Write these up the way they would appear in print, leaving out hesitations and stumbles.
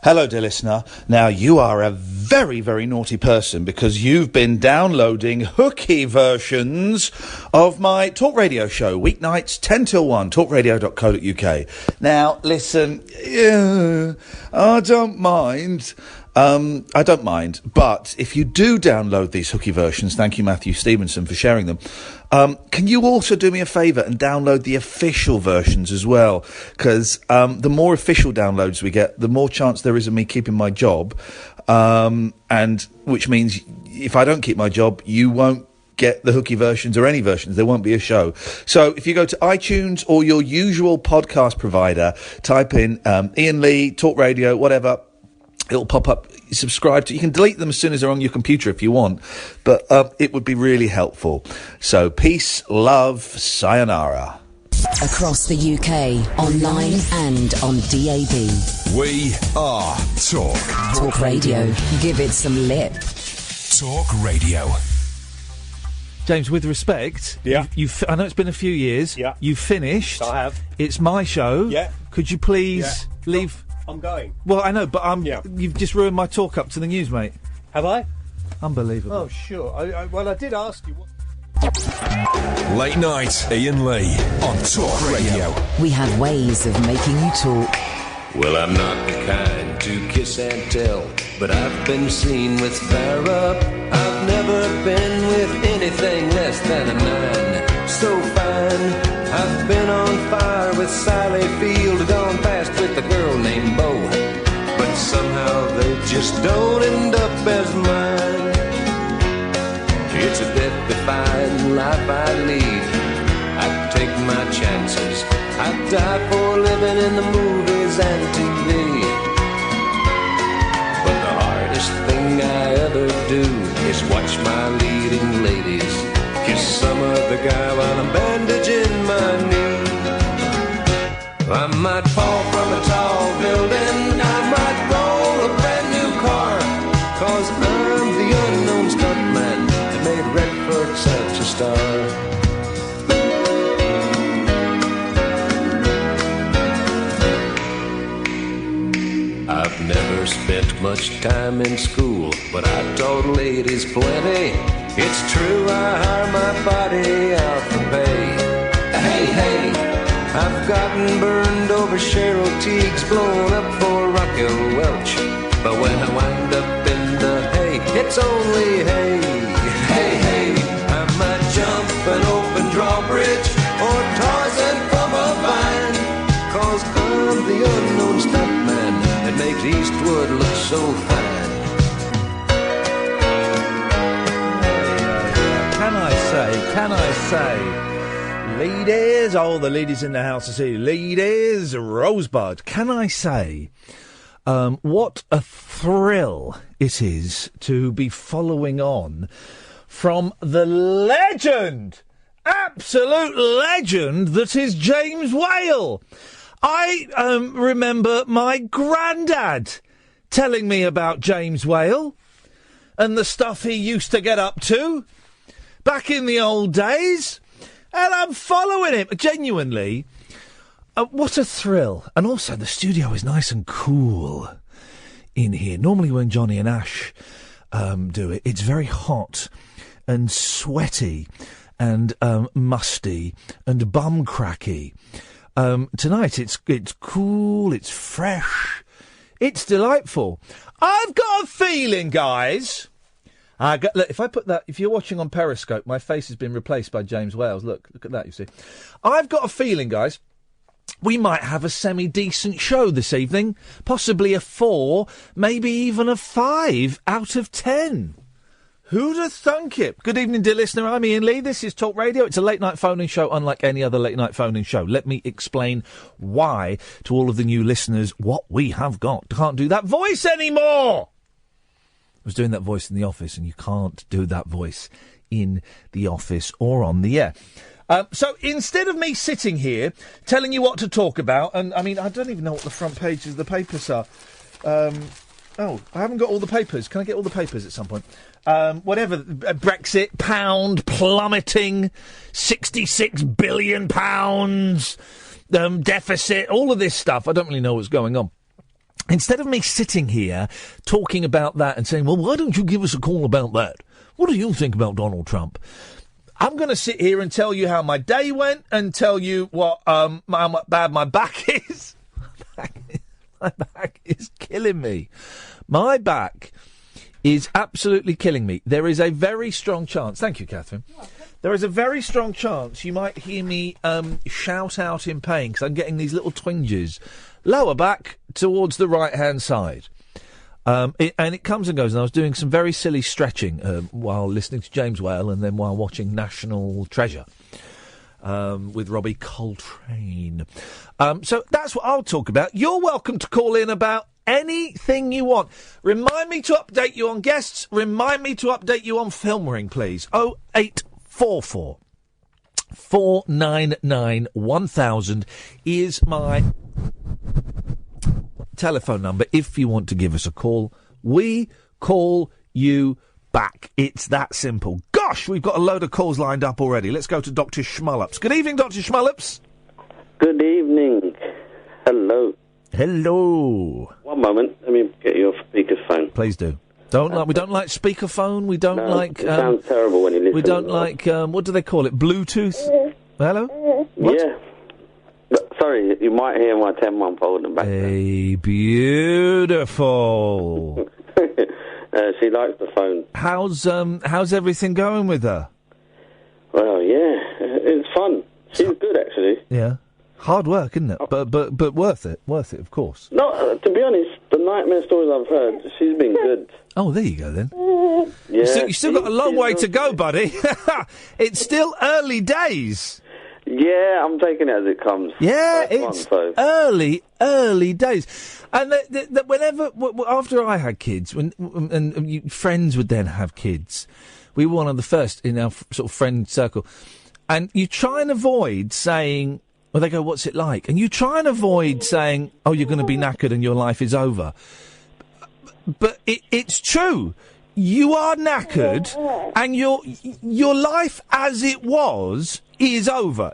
Hello, dear listener. Now, you are a very, very naughty person because you've been downloading hooky versions of my talk radio show, weeknights 10 till 1, talkradio.co.uk. Now, listen, I don't mind. But if you do download these hooky versions, thank you, Matthew Stevenson, for sharing them, can you also do me a favour and download the official versions as well? Because the more official downloads we get, the more chance there is of me keeping my job, and which means if I don't keep my job, you won't get the hooky versions or any versions. There won't be a show. So if you go to iTunes or your usual podcast provider, type in Iain Lee, Talk Radio, whatever, it'll pop up. Subscribe to. You can delete them as soon as they're on your computer if you want, but it would be really helpful. So peace, love, sayonara. Across the UK, online and on DAB. We are Talk. Talk Radio. Give it some lip. Talk Radio. James, with respect, yeah. I know it's been a few years. Yeah. You've finished. I have. It's my show. Yeah. Could you please leave? I'm going. Well, I know, but you've just ruined my talk up to the news, mate. Have I? Unbelievable. Oh, sure. Well, I did ask you. Late night, Iain Lee on Talk Radio. We have ways of making you talk. Well, I'm not the kind to kiss and tell, but I've been seen with fire up. I've never been with anything less than a 9. So fine. I've been on fire with Sally Field, gone past with a girl named Bo, but somehow they just don't end up as mine. It's a death-defying life I lead. I take my chances. I die for living in the movies and TV. But the hardest thing I ever do is watch my leading ladies kiss some other guy while I'm bandaging my knee. I might fall from a tall building, I might roll a brand new car, 'cause I'm the unknown stuntman that made Redford such a star. I've never spent much time in school, but I taught ladies plenty. It's true, I hire my body out for pay. Hey, hey, I've gotten burned over Cheryl Teague's, blown up for Raquel Welch. But when I wind up in the hay, it's only hay. Hey, hey, I might jump an open drawbridge or Tarzan from a vine, 'cause I'm the unknown stuntman that makes Eastwood look so fine. Can I say, ladies, all the ladies in the house, I see, ladies, Rosebud, can I say, what a thrill it is to be following on from the legend, absolute legend that is James Whale. I remember my granddad telling me about James Whale and the stuff he used to get up to back in the old days, and I'm following him. Genuinely, what a thrill. And also, the studio is nice and cool in here. Normally when Johnny and Ash do it, it's very hot and sweaty and musty and bum-cracky. Tonight, it's cool, it's fresh, it's delightful. I've got a feeling, guys... look, if I put that, if you're watching on Periscope, my face has been replaced by James Wales. Look at that, you see. I've got a feeling, guys, we might have a semi-decent show this evening. Possibly a 4, maybe even a 5 out of 10. Who'd have thunk it? Good evening, dear listener. I'm Iain Lee. This is Talk Radio. It's a late-night phone-in show, unlike any other late-night phone-in show. Let me explain why, to all of the new listeners, what we have got. Can't do that voice anymore! I was doing that voice in the office, and you can't do that voice in the office or on the air. So instead of me sitting here telling you what to talk about, and I mean, I don't even know what the front pages of the papers are. I haven't got all the papers. Can I get all the papers at some point? Whatever. Brexit, pound plummeting, £66 billion, deficit, all of this stuff. I don't really know what's going on. instead of me sitting here talking about that and saying, well, why don't you give us a call about that? What do you think about Donald Trump? I'm going to sit here and tell you how my day went and tell you what how bad my back is. My back is killing me. My back is absolutely killing me. There is a very strong chance. Thank you, Catherine. There is a very strong chance you might hear me shout out in pain because I'm getting these little twinges. Lower back towards the right-hand side. And it comes and goes. And I was doing some very silly stretching while listening to James Whale and then while watching National Treasure with Robbie Coltrane. So that's what I'll talk about. You're welcome to call in about anything you want. Remind me to update you on guests. Remind me to update you on Film Ring, please. 0844 499 1000 is my telephone number. If you want to give us a call, we call you back. It's that simple. Gosh, we've got a load of calls lined up already. Let's go to Dr. Schmullups. Good evening, Dr. Schmullups. Good evening. Hello. Hello. One moment. Let me get your speakerphone. Please do. We don't like speakerphone. We don't like. It sounds terrible when you listen. We don't like. What do they call it? Bluetooth. Hello. What? Yeah. Sorry, you might hear my 10-month-old in the background. Hey, beautiful. She likes the phone. How's everything going with her? Well, yeah, it's fun. She's good, actually. Yeah. Hard work, isn't it? But worth it. Worth it, of course. No, to be honest, the nightmare stories I've heard, she's been good. Oh, there you go, then. Yeah. You still got a long way to go, buddy. It's still early days. Yeah, I'm taking it as it comes. Yeah, it's early days. And whenever, after I had kids, friends would then have kids. We were one of the first in our sort of friend circle. And you try and avoid saying, well, they go, what's it like? And you try and avoid saying, oh, you're going to be knackered and your life is over. But it's true. You are knackered and your life as it was is over.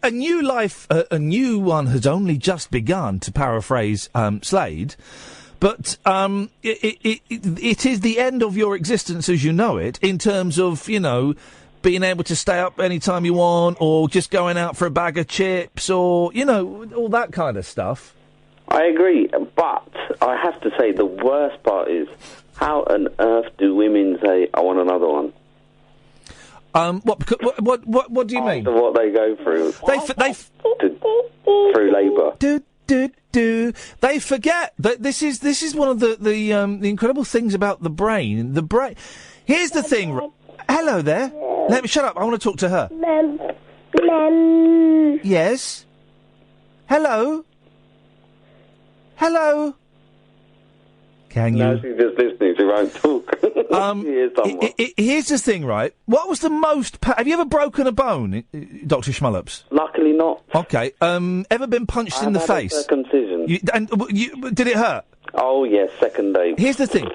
A new life, a new one has only just begun, to paraphrase Slade. But it is the end of your existence as you know it, in terms of, being able to stay up any time you want, or just going out for a bag of chips, or, all that kind of stuff. I agree, but I have to say the worst part is, how on earth do women say, I want another one? What do you mean? After what they go through. Through labour. They forget that this is one of the incredible things about the brain. Here's the thing. Hello there. Let me shut up. I want to talk to her. Yes. Hello. Can you? No, she's just listening. She won't talk. Here's the thing, right? What was the most... have you ever broken a bone, Dr. Schmullups? Luckily not. Okay. Ever been punched in the face? Circumcision. Did it hurt? Oh, yes, second day. Here's the thing.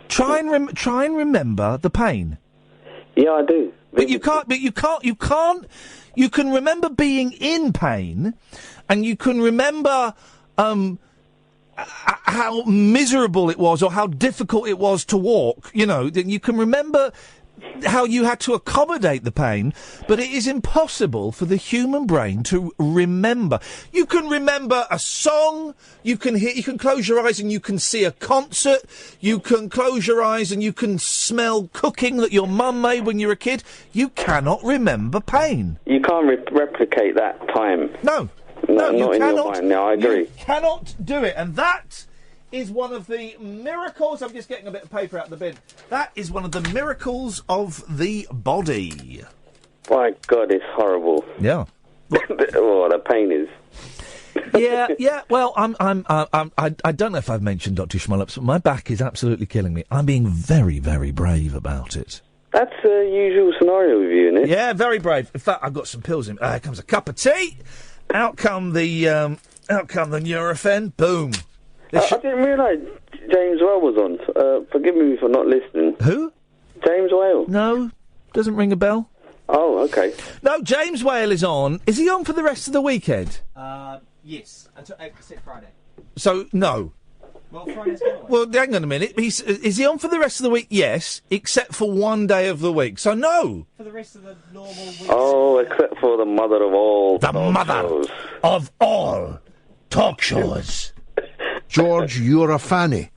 Try and remember the pain. Yeah, I do. But you can't. You can remember being in pain, and you can remember how miserable it was, or how difficult it was to walk. You can remember how you had to accommodate the pain, but it is impossible for the human brain to remember. You can remember a song, you can close your eyes and you can see a concert, you can close your eyes and you can smell cooking that your mum made when you were a kid. You cannot remember pain. You can't replicate that time. No, you not in cannot. Your mind. No, I agree. You cannot do it, and that is one of the miracles. I'm just getting a bit of paper out the bin. That is one of the miracles of the body. My God, it's horrible. Yeah. The pain is. Yeah. Well, I don't know if I've mentioned Dr. Schmullups, but my back is absolutely killing me. I'm being very, very brave about it. That's a usual scenario with you, isn't it? Yeah, very brave. In fact, I've got some pills in. Here comes a cup of tea. Out come the Nurofen. Boom. I didn't realise James Whale was on. Forgive me for not listening. Who? James Whale. No, doesn't ring a bell. Oh, okay. No, James Whale is on. Is he on for the rest of the weekend? Yes, until Friday. So, no. Well, hang on a minute. Is he on for the rest of the week? Yes, except for one day of the week. So no. For the rest of the normal week. Oh, except for the mother of all shows. Of all talk shows. George, you're a fanny.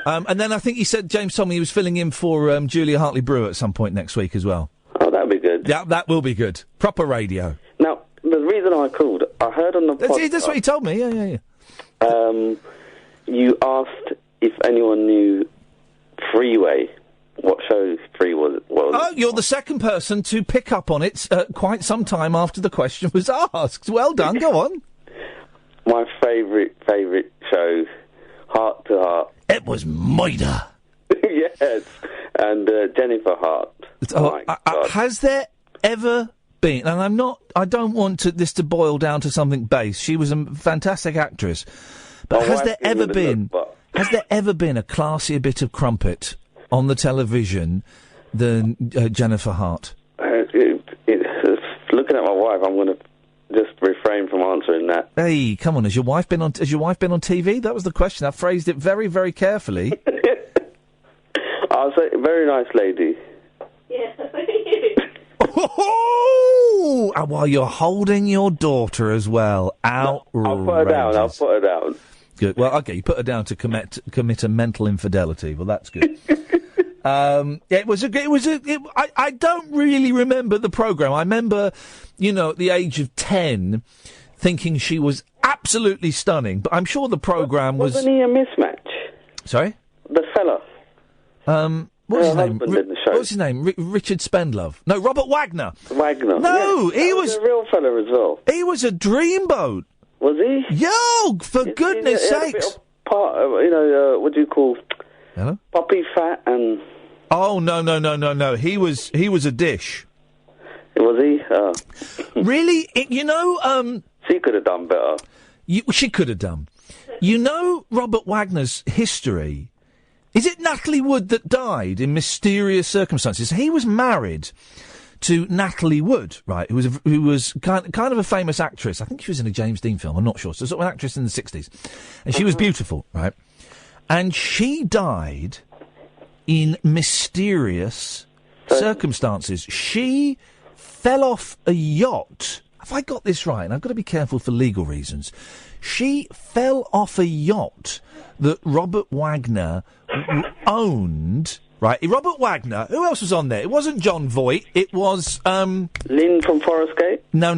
And then I think he said, James told me he was filling in for Julia Hartley-Brewer at some point next week as well. Oh, that'd be good. Yeah, that will be good. Proper radio. Now, the reason I called, I heard on the podcast... That's what he told me, yeah. You asked if anyone knew Freeway, what show Free was. Oh, you're the second person to pick up on it quite some time after the question was asked. Well done, go on. My favourite show, Heart to Heart. It was Moida. Yes, and Jennifer Hart. Oh, has there ever been, and I don't want this to boil down to something base, she was a fantastic actress, but has there ever been a classier bit of crumpet on the television than Jennifer Hart? Looking at my wife, I'm going to just refrain from answering that. Hey, come on, has your wife been on TV? That was the question. I phrased it very, very carefully. I'll say, very nice lady. Yeah. Oh, and while you're holding your daughter as well, outrageous. I'll put her down. Good. Well, okay, you put her down to commit a mental infidelity. Well, that's good. I don't really remember the programme. I remember, at the age of 10, thinking she was absolutely stunning, but I'm sure the programme was... Wasn't he a mismatch? Sorry? The fella. What was his name? What was his name? Richard Spendlove. No, Robert Wagner. Wagner. No, yes, he was a real fella as well. He was a dreamboat. Was he? Yo, for goodness sakes. What do you call? Hello? Poppy fat and... Oh, no. He was a dish. Was he? Really? She could have done better. She could have done. Robert Wagner's history... Is it Natalie Wood that died in mysterious circumstances? He was married to Natalie Wood, right, who was kind of a famous actress. I think she was in a James Dean film, I'm not sure. So sort of an actress in the 60s. And she was beautiful, right? And she died in mysterious circumstances. She fell off a yacht. Have I got this right? And I've got to be careful for legal reasons. She fell off a yacht that Robert Wagner owned, right? Robert Wagner, who else was on there? It wasn't John Voight, it was... Lynn from Forest Gate? No.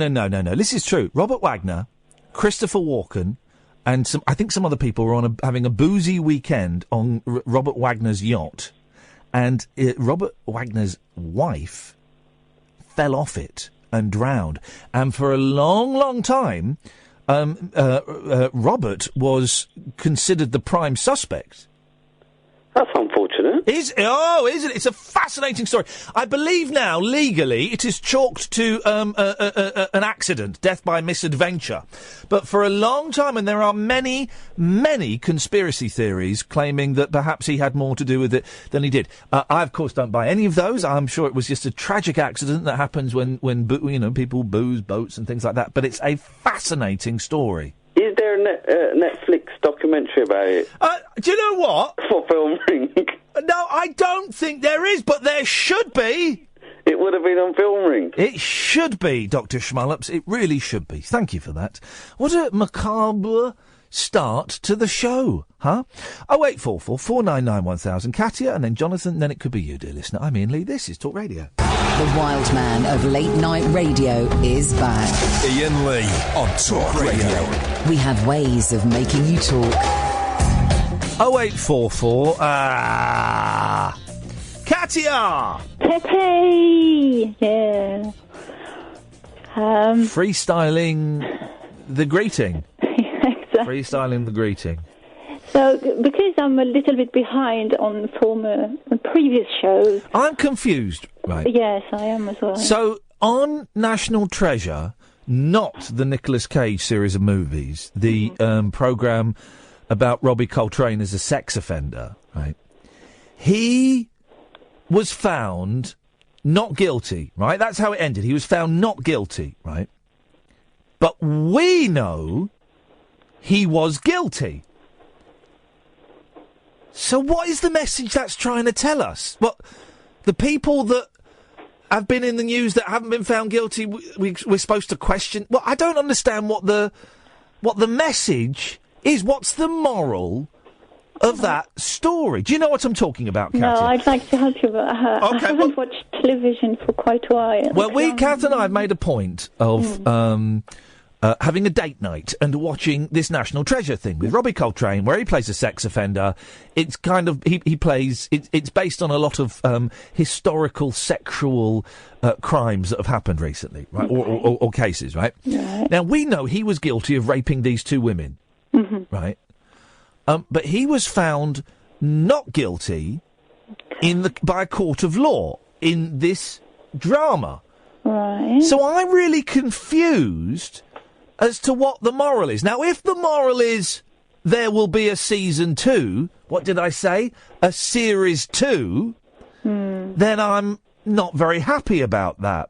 This is true. Robert Wagner, Christopher Walken, and I think some other people were having a boozy weekend on Robert Wagner's yacht, and Robert Wagner's wife fell off it and drowned. And for a long, long time... Robert was considered the prime suspect. That's unfortunate. Isn't it? It's a fascinating story. I believe now, legally, it is chalked to an accident, death by misadventure. But for a long time, and there are many, many conspiracy theories claiming that perhaps he had more to do with it than he did. I, of course, don't buy any of those. I'm sure it was just a tragic accident that happens when people booze boats and things like that. But it's a fascinating story. Is there a Netflix documentary about it? Do you know what? For Film Ring. No, I don't think there is, but there should be. It would have been on Film Ring. It should be, Dr. Schmullops. It really should be. Thank you for that. What a macabre start to the show, huh? 0844 499 1000. Katia, and then Jonathan, then it could be you, dear listener. I'm Iain Lee. This is Talk Radio. The wild man of late night radio is back. Iain Lee on Talk Radio. We have ways of making you talk. 0844. Katia! Pepe! Yeah. Freestyling the greeting. Exactly. Freestyling the greeting. So, because I'm a little bit behind on previous shows... I'm confused, right? Yes, I am as well. So, on National Treasure, not the Nicolas Cage series of movies, the programme about Robbie Coltrane as a sex offender, right? He was found not guilty, right? That's how it ended. He was found not guilty, right? But we know he was guilty. So what is the message that's trying to tell us? What, the people that have been in the news that haven't been found guilty, we're supposed to question? Well, I don't understand what the message is. What's the moral of that story? Do you know what I'm talking about, Katia? No, I'd like to help you, but I haven't watched television for quite a while. Well, Kath and I have made a point of having a date night and watching this National Treasure thing with Robbie Coltrane, where he plays a sex offender. It's kind of he plays. It's based on a lot of historical sexual crimes that have happened recently, right? Or cases, right? Now we know he was guilty of raping these two women, right? But he was found not guilty by a court of law in this drama. Right. So I'm really confused as to what the moral is. Now, if the moral is there will be a season 2, what did I say? A series 2, then I'm not very happy about that.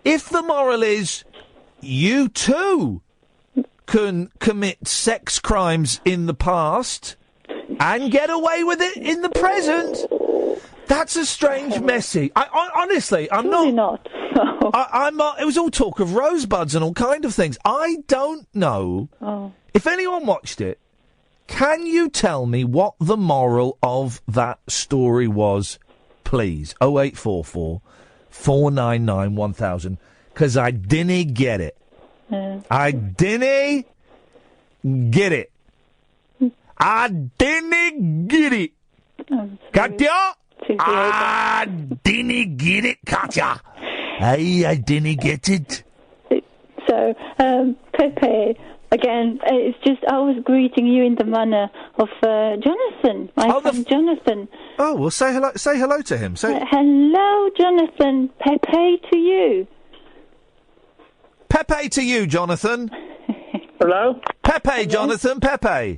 If the moral is you too can commit sex crimes in the past and get away with it in the present, that's a strange message. Honestly, I'm not. I'm not. It was all talk of rosebuds and all kind of things. I don't know. If anyone watched it, can you tell me what the moral of that story was, please? 0844 499 1000. Because I didn't get it. I didn't get it. I didn't get it. Katia? I didn't get it, Katia. I didn't get it. So, Pepe, again, it's just I was greeting you in the manner of Jonathan, my friend Jonathan. Oh, well, say hello to him. Hello, Jonathan. Pepe to you. Pepe to you, Jonathan. Hello? Pepe, Jonathan, Pepe.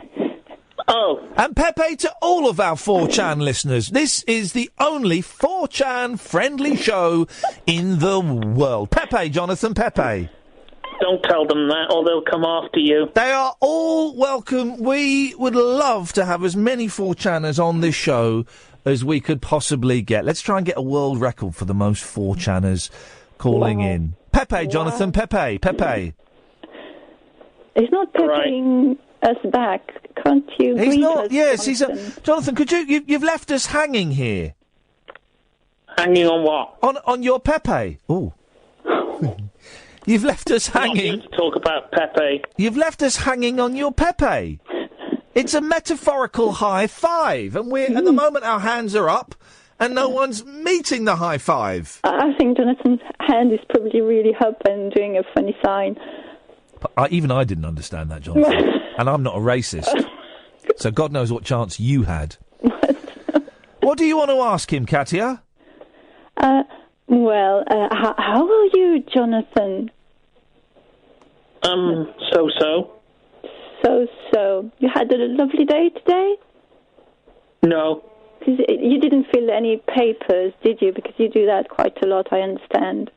Oh. And Pepe to all of our 4chan listeners. This is the only 4chan friendly show in the world. Pepe, Jonathan, Pepe. Don't tell them that, or they'll come after you. They are all welcome. We would love to have as many 4chaners on this show as we could possibly get. Let's try and get a world record for the most 4chaners calling in. Pepe, Jonathan, Pepe. He's not pepping us back. Can't you? He's not. Us, Yes, Jonathan? Jonathan, could you've left us hanging here. Hanging on what? On your Pepe. Ooh. You've left us hanging. Not here to talk about Pepe. You've left us hanging on your Pepe. It's a metaphorical high five, and at the moment our hands are up, and no one's meeting the high five. I think Jonathan's hand is probably really up and doing a funny sign. Even I didn't understand that, Jonathan. And I'm not a racist. So God knows what chance you had. What do you want to ask him, Katia? How are you, Jonathan? So-so. So-so. You had a lovely day today? No. 'Cause you didn't fill any papers, did you? Because you do that quite a lot, I understand.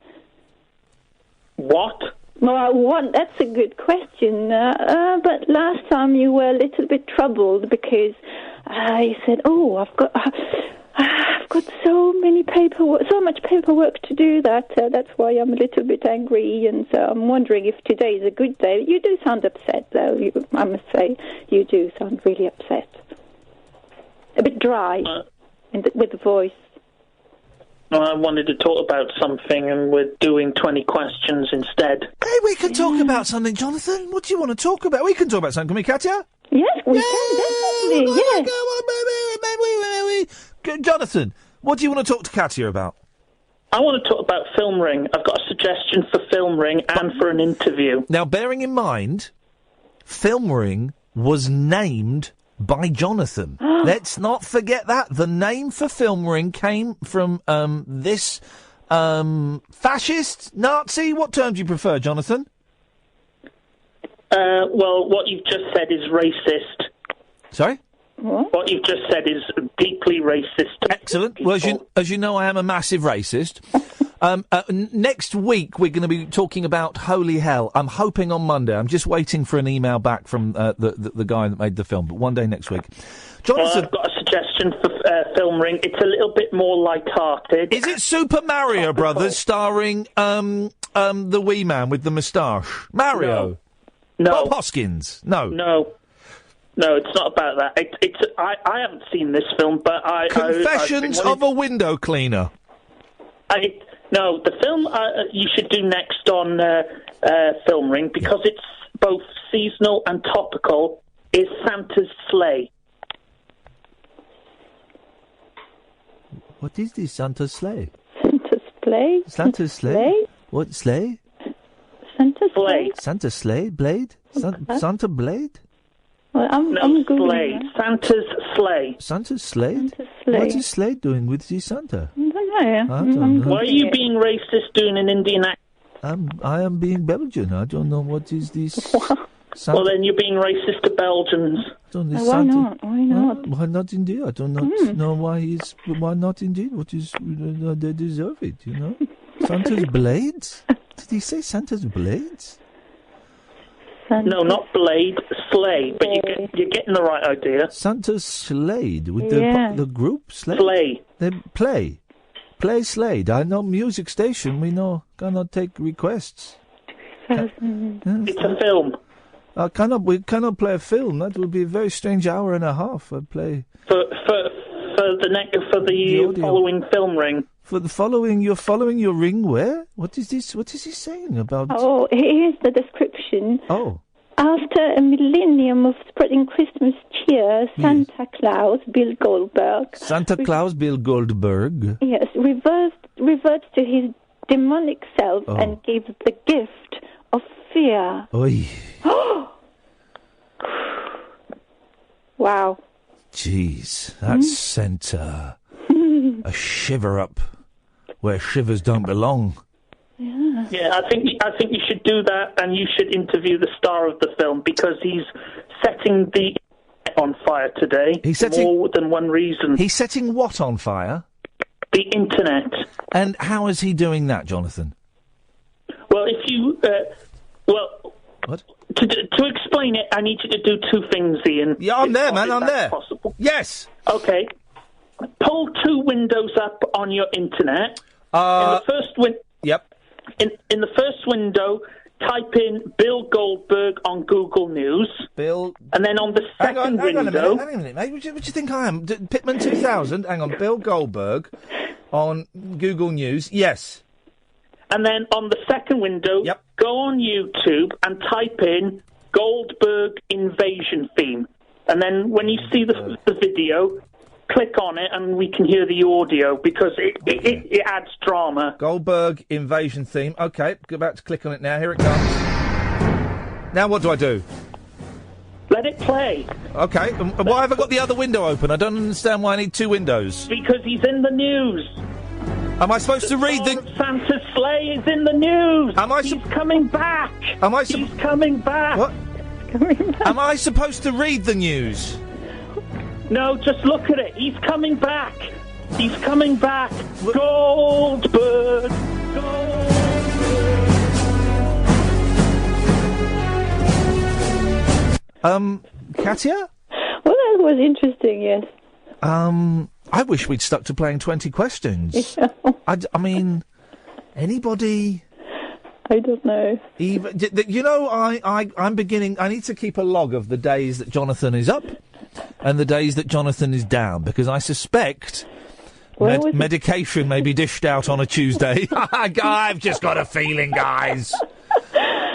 What? Well, that's a good question. But last time you were a little bit troubled because you said, "Oh, I've got so much paperwork to do that that's why I'm a little bit angry." And so I'm wondering if today is a good day. You do sound upset, though. I must say, you do sound really upset. A bit dry with the voice. I wanted to talk about something, and we're doing 20 questions instead. Hey, we can talk about something, Jonathan. What do you want to talk about? We can talk about something, can we, Katia? Yes, we can, definitely, yes. Jonathan, what do you want to talk to Katia about? I want to talk about Film Ring. I've got a suggestion for Film Ring and for an interview. Now, bearing in mind, Film Ring was named by Jonathan. Let's not forget that. The name for Film Ring came from this fascist, Nazi. What term do you prefer, Jonathan? Well, what you've just said is racist. Sorry? What you've just said is deeply racist. Excellent. Well, as you know, I am a massive racist. Next week, we're going to be talking about Holy Hell. I'm hoping on Monday. I'm just waiting for an email back from the guy that made the film, but one day next week. Jonathan. I've got a suggestion for Film Ring. It's a little bit more light-hearted. Is it Super Mario Brothers starring the wee man with the moustache? Mario? No. Bob Hoskins? No. No, it's not about that. I haven't seen this film, but Confessions of a Window Cleaner. No, the film you should do next on Film Ring, because it's both seasonal and topical, is Santa's Sleigh. What is this, Santa's Sleigh? Santa's Sleigh? Santa's Sleigh? What, sleigh? Santa's Sleigh? Santa's Sleigh? Blade? Santa Blade? Well, I'm Sleigh. Santa's Sleigh. Santa's Slade? Santa's Sleigh. What is Slade doing with the Santa? I don't know. I don't know. Why are you being racist doing an Indian accent? I am being Belgian. I don't know what is this. Well, then you're being racist to Belgians. Why not? Why not? Why not indeed? I do not know why not indeed? What is, they deserve it, you know? Santa's blades? Did he say Santa's blades? No, not blade, sleigh. But you're getting the right idea. Santa's Slade with Yeah. the group Slade. Sleigh. They play Slade. I know music station. We know cannot take requests. It's a film. We cannot play a film. That would be a very strange hour and a half. I'd play For the following Film Ring. for the following. You're following your ring. Where? What is this? What is he saying about? Oh, here's the description. Oh. After a millennium of spreading Christmas cheer, Santa Claus, Bill Goldberg... Santa Claus, Bill Goldberg. Yes, reverts to his demonic self and gives the gift of fear. Oi. Wow. Jeez, that sent a shiver up where shivers don't belong. Yeah, I think you should do that, and you should interview the star of the film, because he's setting the on fire today. He's setting more than one reason. He's setting what on fire? The internet. And how is he doing that, Jonathan? Well, if you what? To explain it, I need you to do two things, Ian. Yeah, I'm there, man. I'm there. Possible. Yes. Okay. Pull two windows up on your internet. In the first Yep. In the first window, type in Bill Goldberg on Google News. Bill. And then on the second window... Hang on a minute, mate. What do you think I am? Pitman 2000? Hang on. Bill Goldberg on Google News. Yes. And then on the second window, go on YouTube and type in Goldberg invasion theme. And then when you see the video... click on it and we can hear the audio, because it adds drama. Goldberg invasion theme. Okay, about to click on it now. Here it comes. Now what do I do? Let it play. Okay, why have I got the other window open? I don't understand why I need two windows. Because he's in the news. Am I supposed to read the... Santa's sleigh is in the news. He's coming back. He's coming back. What? Am I supposed to read the news? No, just look at it. He's coming back. He's coming back. Goldberg. Katia? Well, that was interesting, yes. I wish we'd stuck to playing 20 questions. I mean, anybody... I don't know. Even, you know, I'm beginning... I need to keep a log of the days that Jonathan is up and the days that Jonathan is down, because I suspect medication may be dished out on a Tuesday. I've just got a feeling, guys.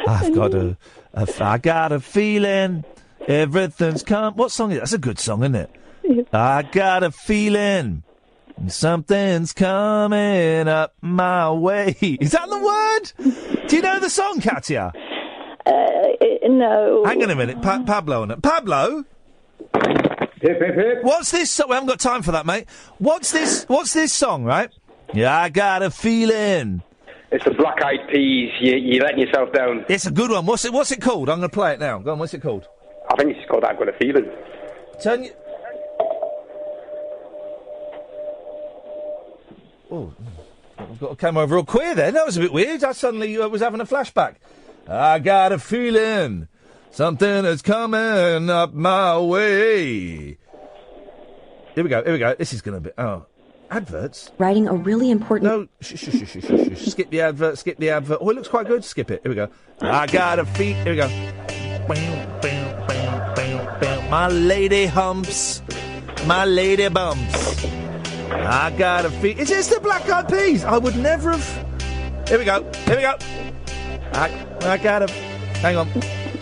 I got a feeling everything's come... What song is that? That's a good song, isn't it? Yeah. I got a feeling something's coming up my way. Is that the word? Do you know the song, Katia? No. Hang on a minute. Pablo on it. Pablo? Hip, hip, hip. What's this song? We haven't got time for that, mate. What's this song, right? Yeah, I got a feeling. It's the Black Eyed Peas. You're letting yourself down. It's a good one. What's it called? I'm going to play it now. Go on, what's it called? I think it's called I've Got a Feeling. Turn you... Oh, I came over real queer then. That was a bit weird. I suddenly was having a flashback. I got a feeling something is coming up my way. Here we go. This is going to be... Oh, adverts? Writing a really important... No, shh. Skip the advert. Oh, it looks quite good. Skip it. Here we go. I got a feet. Here we go. My lady humps. My lady bumps. I got a feet. Is this the Black Eyed Peas? I would never have... Here we go. I got a... Hang on.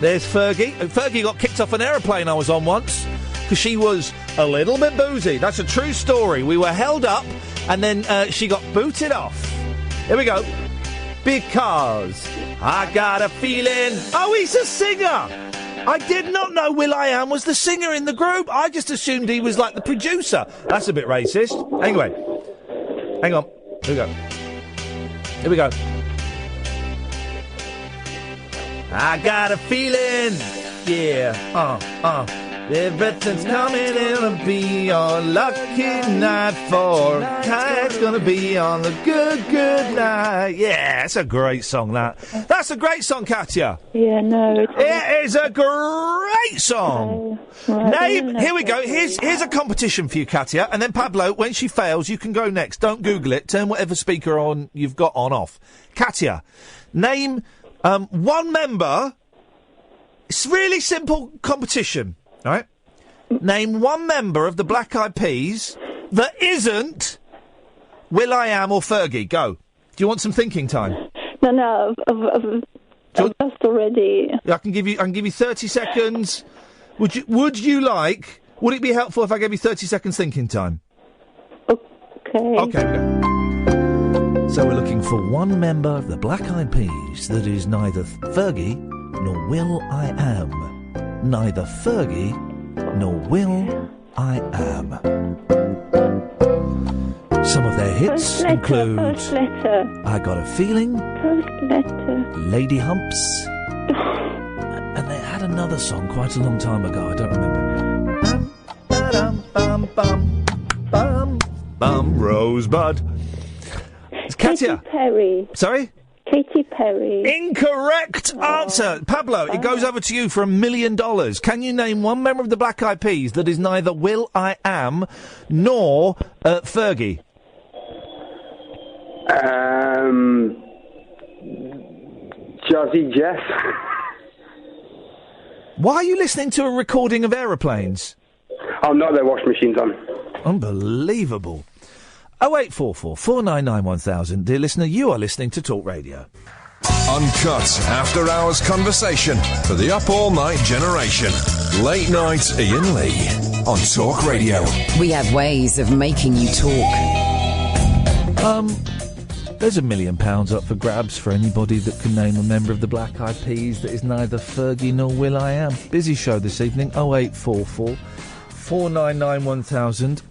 There's Fergie. Fergie got kicked off an aeroplane I was on once because she was a little bit boozy. That's a true story. We were held up and then she got booted off. Here we go. Because I got a feeling... Oh, he's a singer! I did not know Will.i.am was the singer in the group. I just assumed he was like the producer. That's a bit racist. Anyway. Hang on. Here we go. I got a feeling, yeah, everything's coming, it'll be your lucky night for it's gonna be on the good night. Yeah, it's a great song, that. That's a great song, Katia. Yeah, no. It is a great song. Name, here we go, here's a competition for you, Katia, and then Pablo, when she fails, you can go next. Don't Google it, turn whatever speaker on you've got on off. Katia, name... one member. It's a really simple competition, all right? Name one member of the Black Eyed Peas that isn't Will.i.am or Fergie. Go. Do you want some thinking time? No, I've just already. I can give you 30 seconds. Would it be helpful if I gave you 30 seconds thinking time? Okay. So we're looking for one member of the Black Eyed Peas that is neither Fergie nor Will.i.am. Neither Fergie nor Will.i.am. Some of their hits include First letter. I Got a Feeling, First letter. Lady Humps, and they had another song quite a long time ago. I don't remember. Bum, bum, bum, bum, Rosebud. Katia. Katy Perry. Sorry? Katy Perry. Incorrect answer. Pablo, it goes over to you for $1 million. Can you name one member of the Black Eyed Peas that is neither Will.i.am nor Fergie? Jazzy Jeff. Why are you listening to a recording of aeroplanes? Oh, no, their washing machine's on. Unbelievable. 0844 499 1000. Dear listener, you are listening to Talk Radio. Uncut after-hours conversation for the up-all-night generation. Late night Iain Lee on Talk Radio. We have ways of making you talk. There's £1 million up for grabs for anybody that can name a member of the Black Eyed Peas that is neither Fergie nor Will.i.am. Busy show this evening. 0844 499 1000.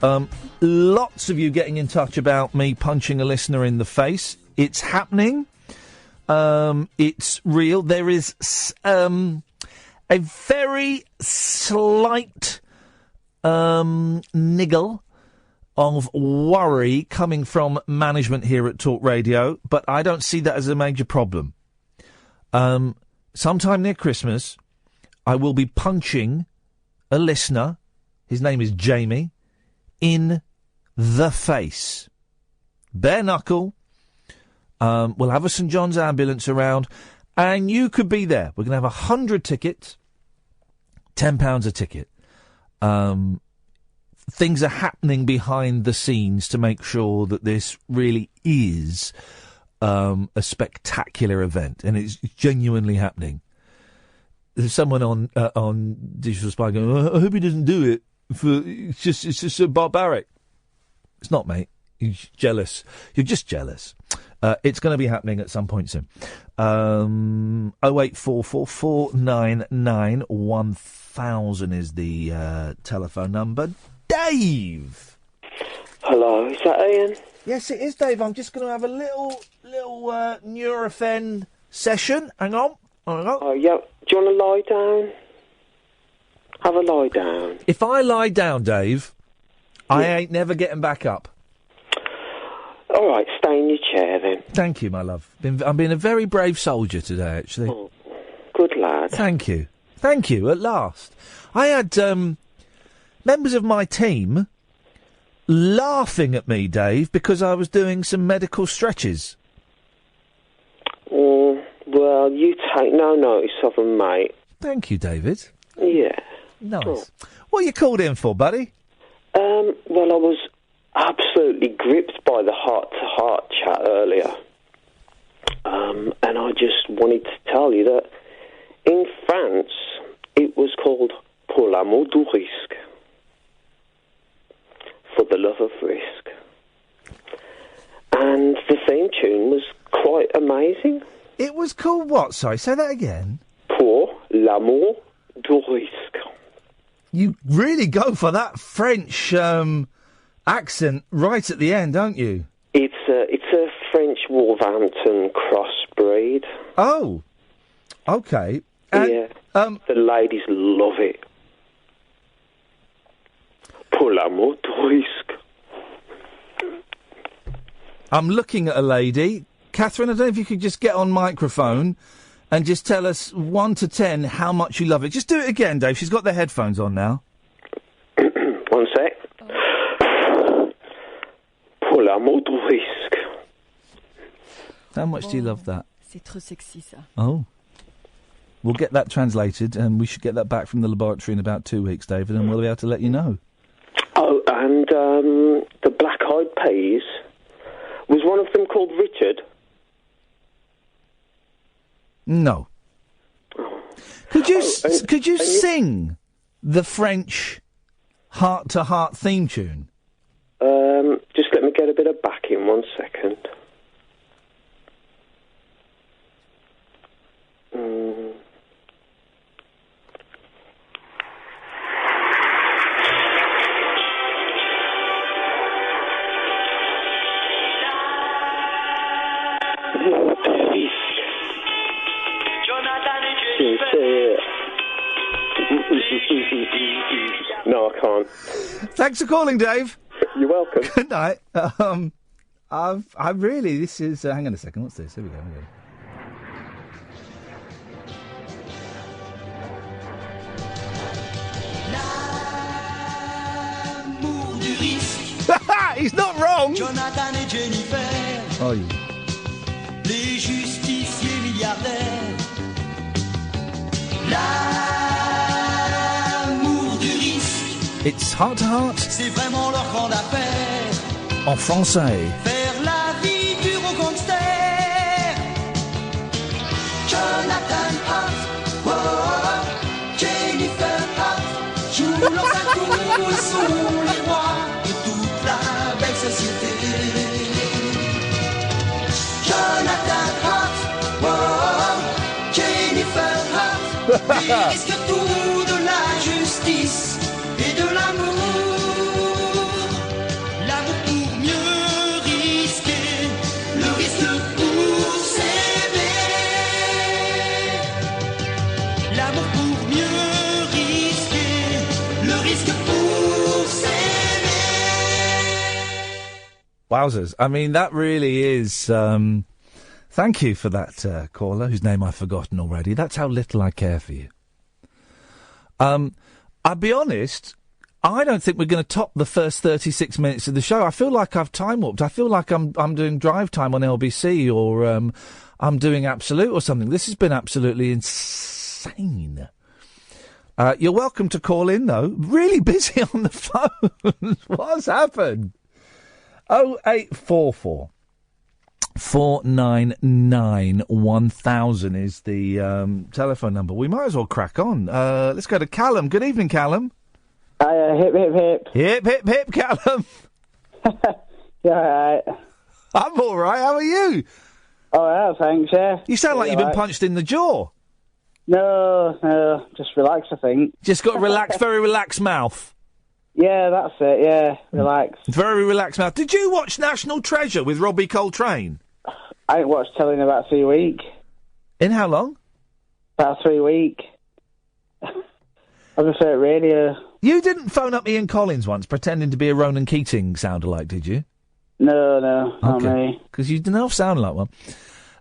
Lots of you getting in touch about me punching a listener in the face. It's happening. It's real. There is a very slight niggle of worry coming from management here at Talk Radio, but I don't see that as a major problem. Sometime near Christmas, I will be punching a listener, his name is Jamie, in the face. Bare knuckle. We'll have a St John's ambulance around, and you could be there. We're going to have 100 tickets, £10 a ticket. Things are happening behind the scenes to make sure that this really is a spectacular event, and it's genuinely happening. There's someone on Digital Spy going, I hope he doesn't do it. It's just so barbaric. It's not, mate. You're jealous. You're just jealous. It's going to be happening at some point soon. 0844 499 1000 is the telephone number. Dave! Hello, is that Iain? Yes, it is, Dave. I'm just going to have a little Nurofen session. Hang on. Oh, yeah. Do you want to lie down? Have a lie down. If I lie down, Dave, I ain't never getting back up. All right, stay in your chair then. Thank you, my love. I'm being a very brave soldier today, actually. Oh, good lad. Thank you. Thank you, at last. I had members of my team laughing at me, Dave, because I was doing some medical stretches. Well, you take no notice of them, mate. Thank you, David. Yeah. Nice. Oh. What you called in for, buddy? Well, I was absolutely gripped by the heart-to-heart chat earlier. And I just wanted to tell you that in France, it was called Pour l'amour du risque. For the love of risk. And the theme tune was quite amazing. It was called what? Sorry, say that again. Pour l'amour du risque. You really go for that French accent right at the end, don't you? It's a French Wolverhampton crossbreed. Oh, okay. Yeah. The ladies love it. Pour l'amour du risque. I'm looking at a lady. Catherine, I don't know if you could just get on microphone and just tell us 1 to 10 how much you love it. Just do it again, Dave. She's got the headphones on now. 1 sec. Pour l'amour du risque. How much do you love that? C'est trop sexy, ça. Oh. We'll get that translated, and we should get that back from the laboratory in about 2 weeks, David, and we'll be able to let you know. Oh, and the Black Eyed Peas, was one of them called Richard? No. Could you sing the French heart-to-heart theme tune? Just let me get a bit of backing, 1 second. No, I can't. Thanks for calling, Dave. You're welcome. Good night. I really, this is, hang on a second, what's this? Here we go. He's not wrong. Jonathan et Jennifer. Oh, yeah. Les justiciers milliardaires. L'amour du risque. It's heart to heart. C'est vraiment leur grande affaire. En français. Faire la vie dure aux gangsters. Jonathan Hart, oh, oh, Jennifer Hart, jouent leurs atouts, ils sont les rois de toute la belle société. Jonathan Hart, oh, oh, Jennifer Hart, ils risquent tout de la justice et de l'amour. L'amour pour mieux risquer, le risque pour s'aimer. L'amour pour mieux risquer, le risque pour s'aimer. Wowzers. I mean, that really is... Thank you for that caller, whose name I've forgotten already. That's how little I care for you. I'll be honest, I don't think we're going to top the first 36 minutes of the show. I feel like I've time warped. I feel like I'm doing drive time on LBC or I'm doing Absolute or something. This has been absolutely insane. You're welcome to call in, though. Really busy on the phone. What's happened? 0844 499 1000 is the telephone number. We might as well crack on. Let's go to Callum. Good evening, Callum. Hip, hip, hip. Hip, hip, hip, Callum. Yeah, all right. I'm all right. How are you? Oh, yeah, thanks, yeah. You sound like you've been punched in the jaw. No, just relax, I think. Just got a relaxed, very relaxed mouth. Yeah, that's it, yeah, relax. Very relaxed mouth. Did you watch National Treasure with Robbie Coltrane? I ain't watched telly in about 3 weeks. In how long? About 3 weeks. I prefer radio. You didn't phone up Ian Collins once pretending to be a Ronan Keating sound-alike, did you? No, not me. Because you didn't sound like one.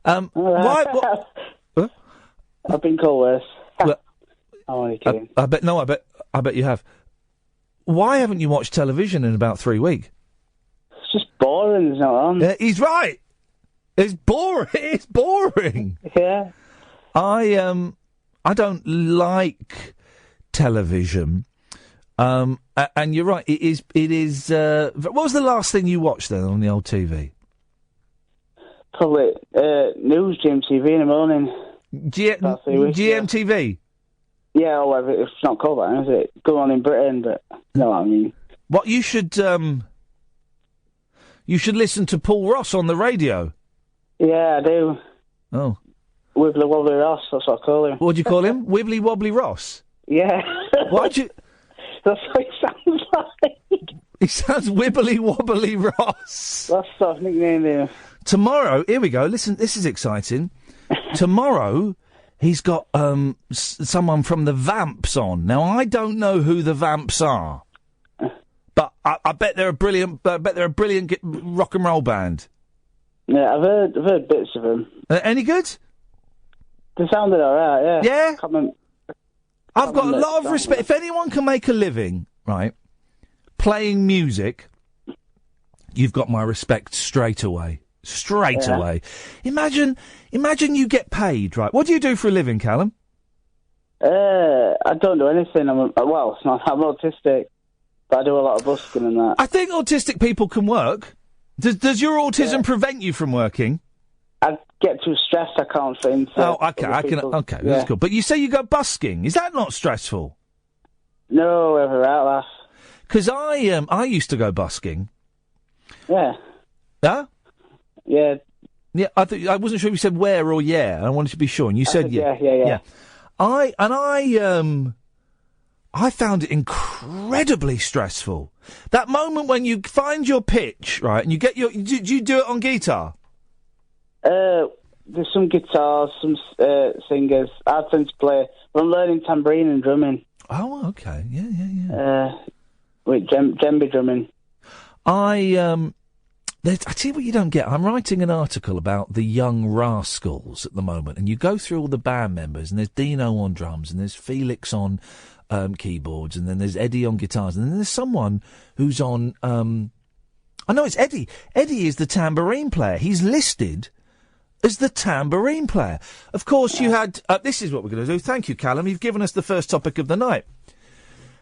Why? What? I've been called worse. Well, I'm only kidding. I bet you have. Why haven't you watched television in about 3 weeks? boring, isn't it? On? He's right. It's boring. It's boring. Yeah. I don't like television. And you're right. It is. What was the last thing you watched then on the old TV? Probably news, GMTV in the morning. GMTV? Yeah, or whatever. It's not called that, is it? Go on in Britain, but you know what I mean. What you should listen to Paul Ross on the radio. Yeah, I do. Oh. Wibbly Wobbly Ross, that's what I call him. What do you call him? Wibbly Wobbly Ross? Yeah. Why'd you... That's what he sounds like. He sounds Wibbly Wobbly Ross. That's sort of nickname there. Tomorrow, here we go. Listen, this is exciting. Tomorrow, he's got someone from the Vamps on. Now, I don't know who the Vamps are, but I bet they're a brilliant. Rock and roll band. Yeah, I've heard bits of them. Any good? They sounded alright. Yeah. Yeah. I've got a lot of respect. If anyone can make a living, right, playing music, you've got my respect straight away. Straight away. Imagine you get paid, right? What do you do for a living, Callum? I don't do anything. I'm autistic, but I do a lot of busking and that. I think autistic people can work. Does your autism prevent you from working? I get too stressed. I can't fit into. Oh, okay. Okay, that's cool. But you say you go busking. Is that not stressful? No, ever out laugh. Because I used to go busking. Yeah. Huh? Yeah. Yeah, I wasn't sure if you said where or yeah. I wanted to be sure, and you said yeah. Yeah. I found it incredibly stressful. That moment when you find your pitch, right, and you get your... Do you do it on guitar? There's some guitars, some singers. I tend to play... But I'm learning tambourine and drumming. Oh, okay. Yeah. With djembe drumming. I tell you what you don't get. I'm writing an article about the Young Rascals at the moment, and you go through all the band members, and there's Dino on drums, and there's Felix on keyboards, and then there's Eddie on guitars, and then there's someone who's on... I know it's Eddie. Eddie is the tambourine player. He's listed as the tambourine player. Of course, you had... this is what we're going to do. Thank you, Callum. You've given us the first topic of the night.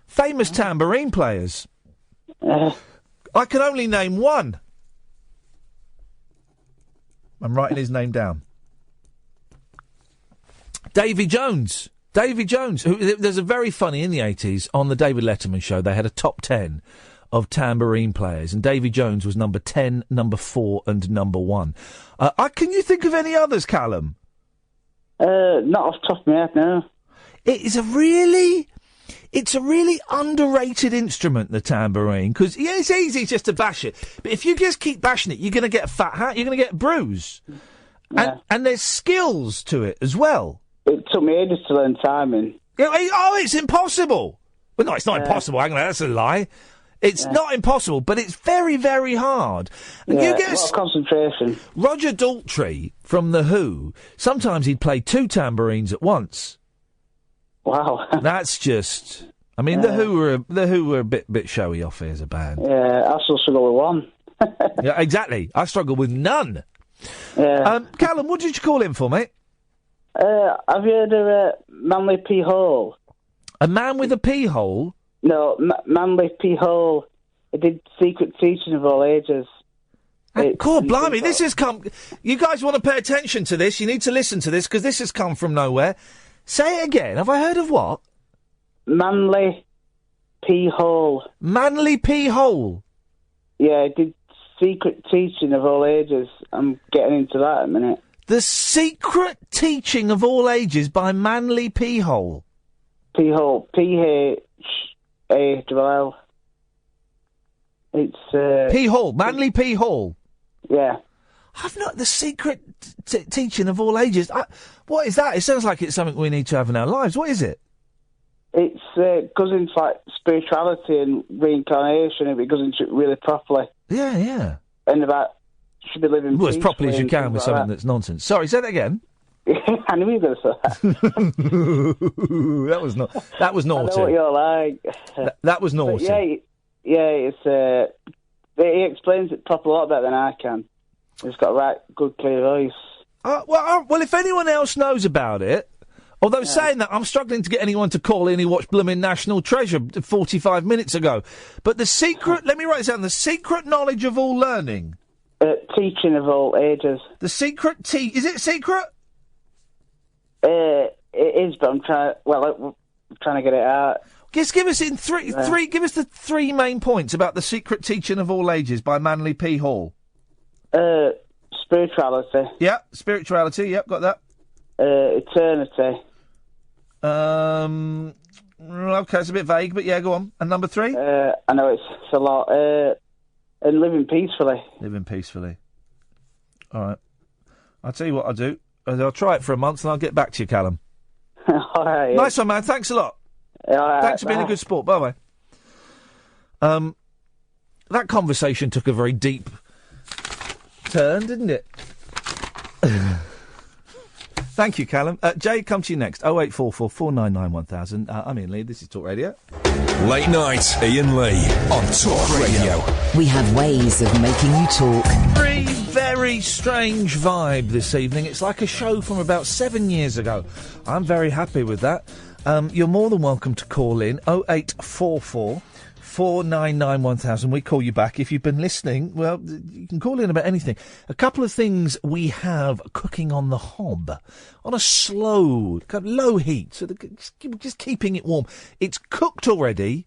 Famous tambourine players. I can only name one. I'm writing his name down. Davy Jones. Davy Jones. There's a very funny, in the 80s, on the David Letterman show, they had a top 10 of tambourine players, and Davy Jones was number 10, number 4, and number 1. Can you think of any others, Callum? Not off the top of my head, no. It's a really underrated instrument, the tambourine, because it's easy just to bash it. But if you just keep bashing it, you're going to get a fat hat, you're going to get a bruise. Yeah. And there's skills to it as well. It took me ages to learn timing. It's impossible. Well, no, it's not impossible. Hang on, that's a lie. It's not impossible, but it's very, very hard. And you get a lot of concentration. Roger Daltrey from The Who, sometimes he'd play 2 tambourines at once. Wow. That's just... I mean, The Who were a bit showy off here as a band. Yeah, I still struggle with one. Yeah, exactly. I struggle with none. Yeah. Callum, what did you call him for, mate? Have you heard of Manly P. Hole? A man with a pee hole? No, Manly P. Hole. He did Secret Teaching of All Ages. God, blimey, this has come... You guys want to pay attention to this? You need to listen to this, because this has come from nowhere. Say it again. Have I heard of what? Manly P. Hole. Manly P. Hole? Yeah, he did Secret Teaching of All Ages. I'm getting into that in a minute. The Secret Teaching of All Ages by Manly P. Hole. P. Hole. P-H-A-L-L. It's... P. Hall. Manly P. Hall. Yeah. I've not... The Secret Teaching of All Ages. What is that? It sounds like it's something we need to have in our lives. What is it? It's goes into like spirituality and reincarnation. It goes into it really properly. Yeah. And about should be living as properly as you can with something that's nonsense. Sorry, say that again. I knew you were going to say that. That was naughty. I know what you're like. That was naughty. Yeah, it's He explains it properly a lot better than I can. He's got a right, good, clear voice. Well, if anyone else knows about it, although saying that, I'm struggling to get anyone to call in who watched blooming National Treasure 45 minutes ago. But the secret, let me write this down, the secret knowledge of all learning. Teaching of all ages. The secret is it secret? It is, but I'm trying to get it out. Just give us give us the three main points about the secret teaching of all ages by Manly P. Hall. Spirituality. Yeah, spirituality. Yep, got that. Eternity. Okay, it's a bit vague, but yeah, go on. And number 3? I know it's a lot. And living peacefully. Living peacefully. All right. I'll tell you what I'll do. I'll try it for a month and I'll get back to you, Callum. All right. Nice one, man. Thanks a lot. Thanks for being a good sport. Bye-bye. That conversation took a very deep turn, didn't it? Thank you, Callum. Jay, come to you next. 0844 499 1000. I'm Iain Lee. This is Talk Radio. Late night, Iain Lee on Talk Radio. We have ways of making you talk. Very strange vibe this evening. It's like a show from about 7 years ago. I'm very happy with that. You're more than welcome to call in 0844 499 1000. We call you back. If you've been listening, well, you can call in about anything. A couple of things we have cooking on the hob on a slow, kind of low heat, so just keeping it warm. It's cooked already.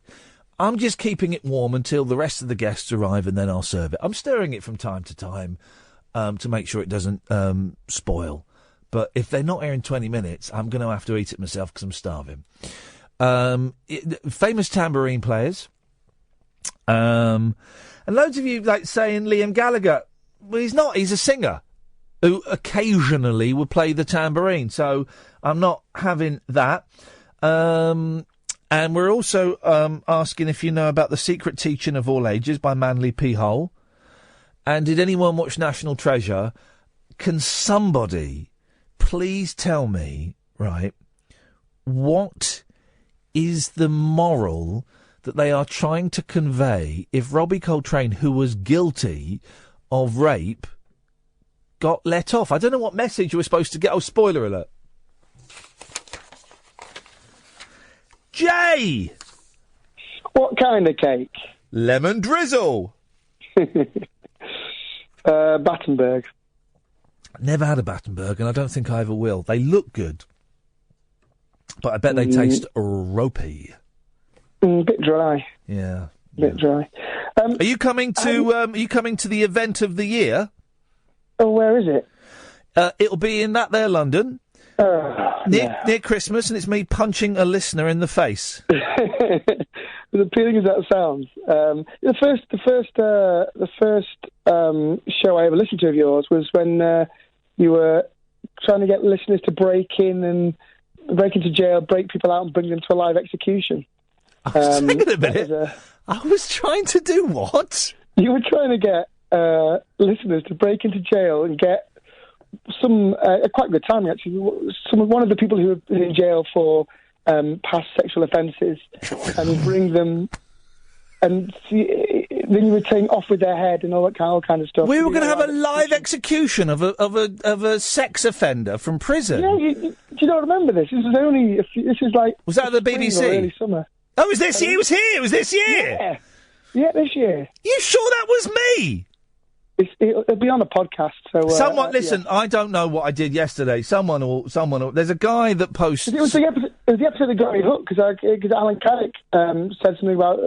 I'm just keeping it warm until the rest of the guests arrive, and then I'll serve it. I'm stirring it from time to time to make sure it doesn't spoil. But if they're not here in 20 minutes, I'm going to have to eat it myself because I'm starving. Famous tambourine players. And loads of you like saying Liam Gallagher. Well, he's not. He's a singer who occasionally would play the tambourine. So I'm not having that. And we're also asking if you know about The Secret Teaching of All Ages by Manly P. Hole. And did anyone watch National Treasure? Can somebody please tell me, right, what is the moral that they are trying to convey if Robbie Coltrane, who was guilty of rape, got let off? I don't know what message you were supposed to get. Oh, spoiler alert. Jay! What kind of cake? Lemon drizzle. Battenberg. Never had a Battenberg, and I don't think I ever will. They look good, but I bet they taste ropey. Bit dry. Yeah. Bit dry. Are you coming to? Are you coming to the event of the year? Oh, where is it? It'll be in that there London near Christmas, and it's me punching a listener in the face. As appealing as that sounds, the first show I ever listened to of yours was when you were trying to get listeners to break into jail, break people out, and bring them to a live execution. Hang on a minute. I was trying to do what? You were trying to get listeners to break into jail and get some a quite good time, actually. One of the people who have been in jail for past sexual offences, and bring them, and then you were saying off with their head and all kind of stuff. We were going to have a live execution of a sex offender from prison. Yeah, do you not remember this? This was only this is like. Was that the BBC? Early summer. Oh, was this year? It was here. It was this year. Yeah, this year. You sure that was me? It'll be on a podcast. So someone listen. Yeah. I don't know what I did yesterday. Someone will. There's a guy that posts. It was the episode that got me hooked because Alan Carrick said something about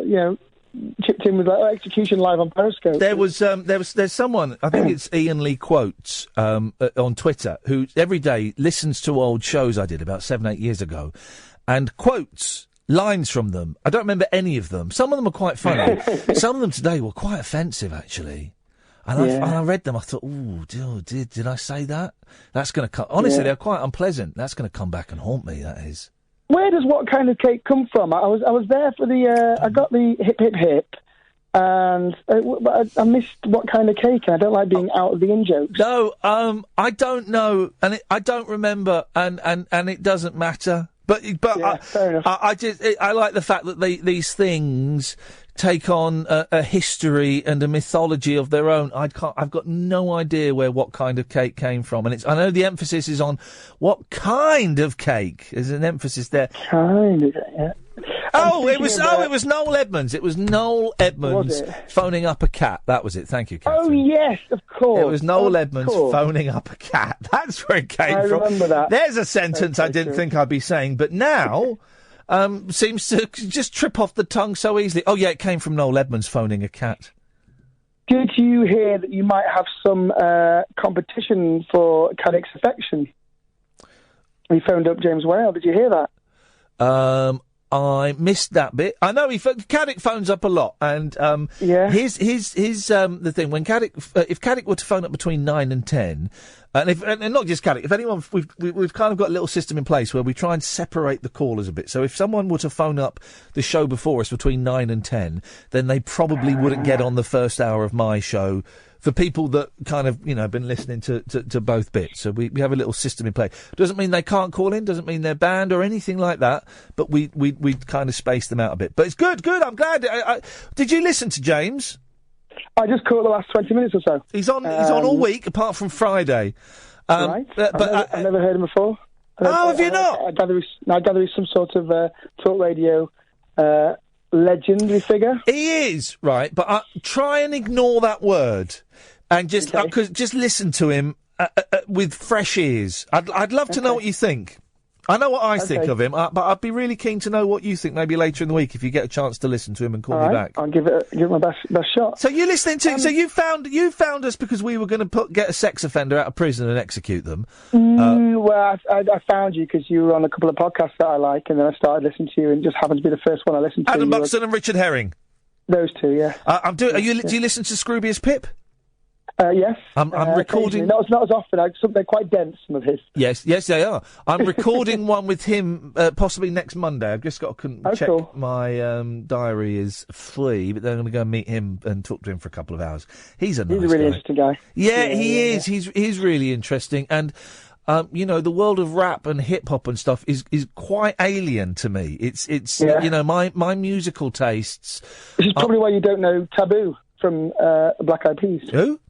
chipped in with execution live on Periscope. There's someone, I think it's Iain Lee Quotes on Twitter, who every day listens to old shows I did about 7-8 years ago, and quotes lines from them. I don't remember any of them. Some of them are quite funny. Some of them today were quite offensive, actually. And I read them. I thought, ooh, did I say that? That's going to come. Honestly, they're quite unpleasant. That's going to come back and haunt me. That is. Where does what kind of cake come from? I was there for the. I got the hip hip hip, and I missed what kind of cake. And I don't like being out of the in jokes. No, I don't know, and I don't remember, and it doesn't matter. But Yeah, fair enough. I like the fact that these things take on a history and a mythology of their own. I've got no idea where what kind of cake came from, and I know the emphasis is on what kind of cake. There's an emphasis there. Kind of, yeah. It was Noel Edmonds. It was Noel Edmonds phoning up a cat. That was it. Thank you, Katia. Oh, yes, of course. It was Noel Edmonds phoning up a cat. That's where it came from. I remember that. There's a sentence I didn't think I'd be saying, but now seems to just trip off the tongue so easily. Oh, yeah, it came from Noel Edmonds phoning a cat. Did you hear that you might have some competition for Caddick's affection? He phoned up James Whale. Did you hear that? I missed that bit. I know Caddick phones up a lot, and his the thing when Caddick, if Caddick were to phone up between 9 and 10, and not just Caddick, if anyone, we've kind of got a little system in place where we try and separate the callers a bit. So if someone were to phone up the show before us between 9 and 10, then they probably wouldn't get on the first hour of my show. For people that kind of, been listening to both bits. So we have a little system in play. Doesn't mean they can't call in, doesn't mean they're banned or anything like that, but we kind of space them out a bit. But it's good, I'm glad. Did you listen to James? I just caught the last 20 minutes or so. He's on all week, apart from Friday. Right. I've never heard him before. Have you not? I gather he's some sort of talk radio legendary figure. He is, right, but try and ignore that word and just listen to him with fresh ears. I'd love to know what you think. I know what I think of him, but I'd be really keen to know what you think maybe later in the week if you get a chance to listen to him and call me back. I'll give it my best shot. So you're listening to... so you found us because we were going to get a sex offender out of prison and execute them. Well, I found you because you were on a couple of podcasts that I like, and then I started listening to you, and just happened to be the first one I listened to. Adam Buxton and Richard Herring. Those two, yeah. Do you listen to Scroobius Pip? Yes. I'm recording... Not as often. They're quite dense, some of his. Yes, they are. I'm recording one with him possibly next Monday. I've just got to check my diary is free, but then I'm going to go and meet him and talk to him for a couple of hours. He's a really interesting guy. Yeah, he is. Yeah. He's really interesting. And, the world of rap and hip-hop and stuff is quite alien to me. It's my musical tastes... This is probably why you don't know Taboo from Black Eyed Peas. Who?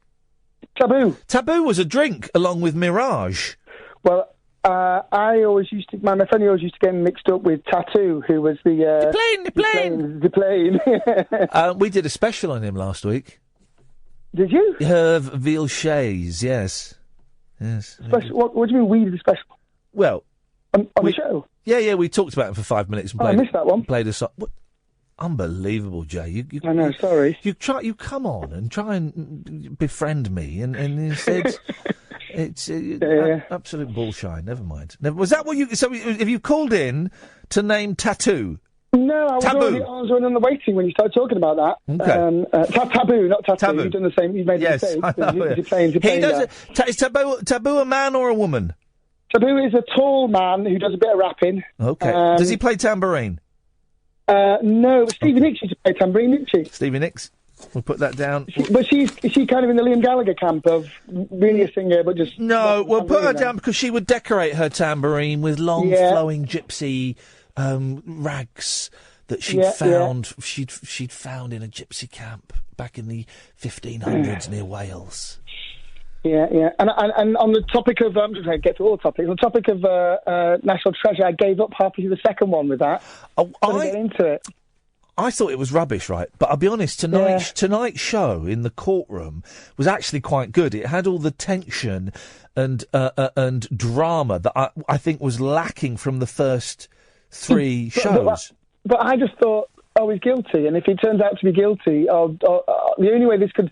Taboo. Taboo was a drink along with Mirage. Well, my friend always used to get mixed up with Tattoo, who was the plane. We did a special on him last week. Did you? Herve Vilches, yes. Special, what do you mean we did a special? Well... On the show? Yeah, we talked about him for 5 minutes. And I missed that one. Played a song. Unbelievable, Jay. I know, sorry. You come on and try and befriend me, and instead it's absolute bullshit. Never mind. Was that what you... So have you called in to name Tattoo? No, I was already on the waiting when you started talking about that. Okay. Taboo, not Tattoo. You've done the same. You've made a mistake. I know, Is Taboo a man or a woman? Taboo is a tall man who does a bit of rapping. Okay. Does he play tambourine? No, Stevie Nicks used to play tambourine, didn't she? Stevie Nicks. We'll put that down. Is she kind of in the Liam Gallagher camp of really a singer, but just... No, we'll put her down because she would decorate her tambourine with long, flowing gypsy rags that she'd found in a gypsy camp back in the 1500s near Wales. Yeah. And on the topic of... I'm just going to get to all topics. On the topic of National Treasure, I gave up halfway through the second one with that. Get into it. I thought it was rubbish, right? But I'll be honest, tonight's show in the courtroom was actually quite good. It had all the tension and drama that I think was lacking from the first three shows. But I just thought, he's guilty, and if he turns out to be guilty, the only way this could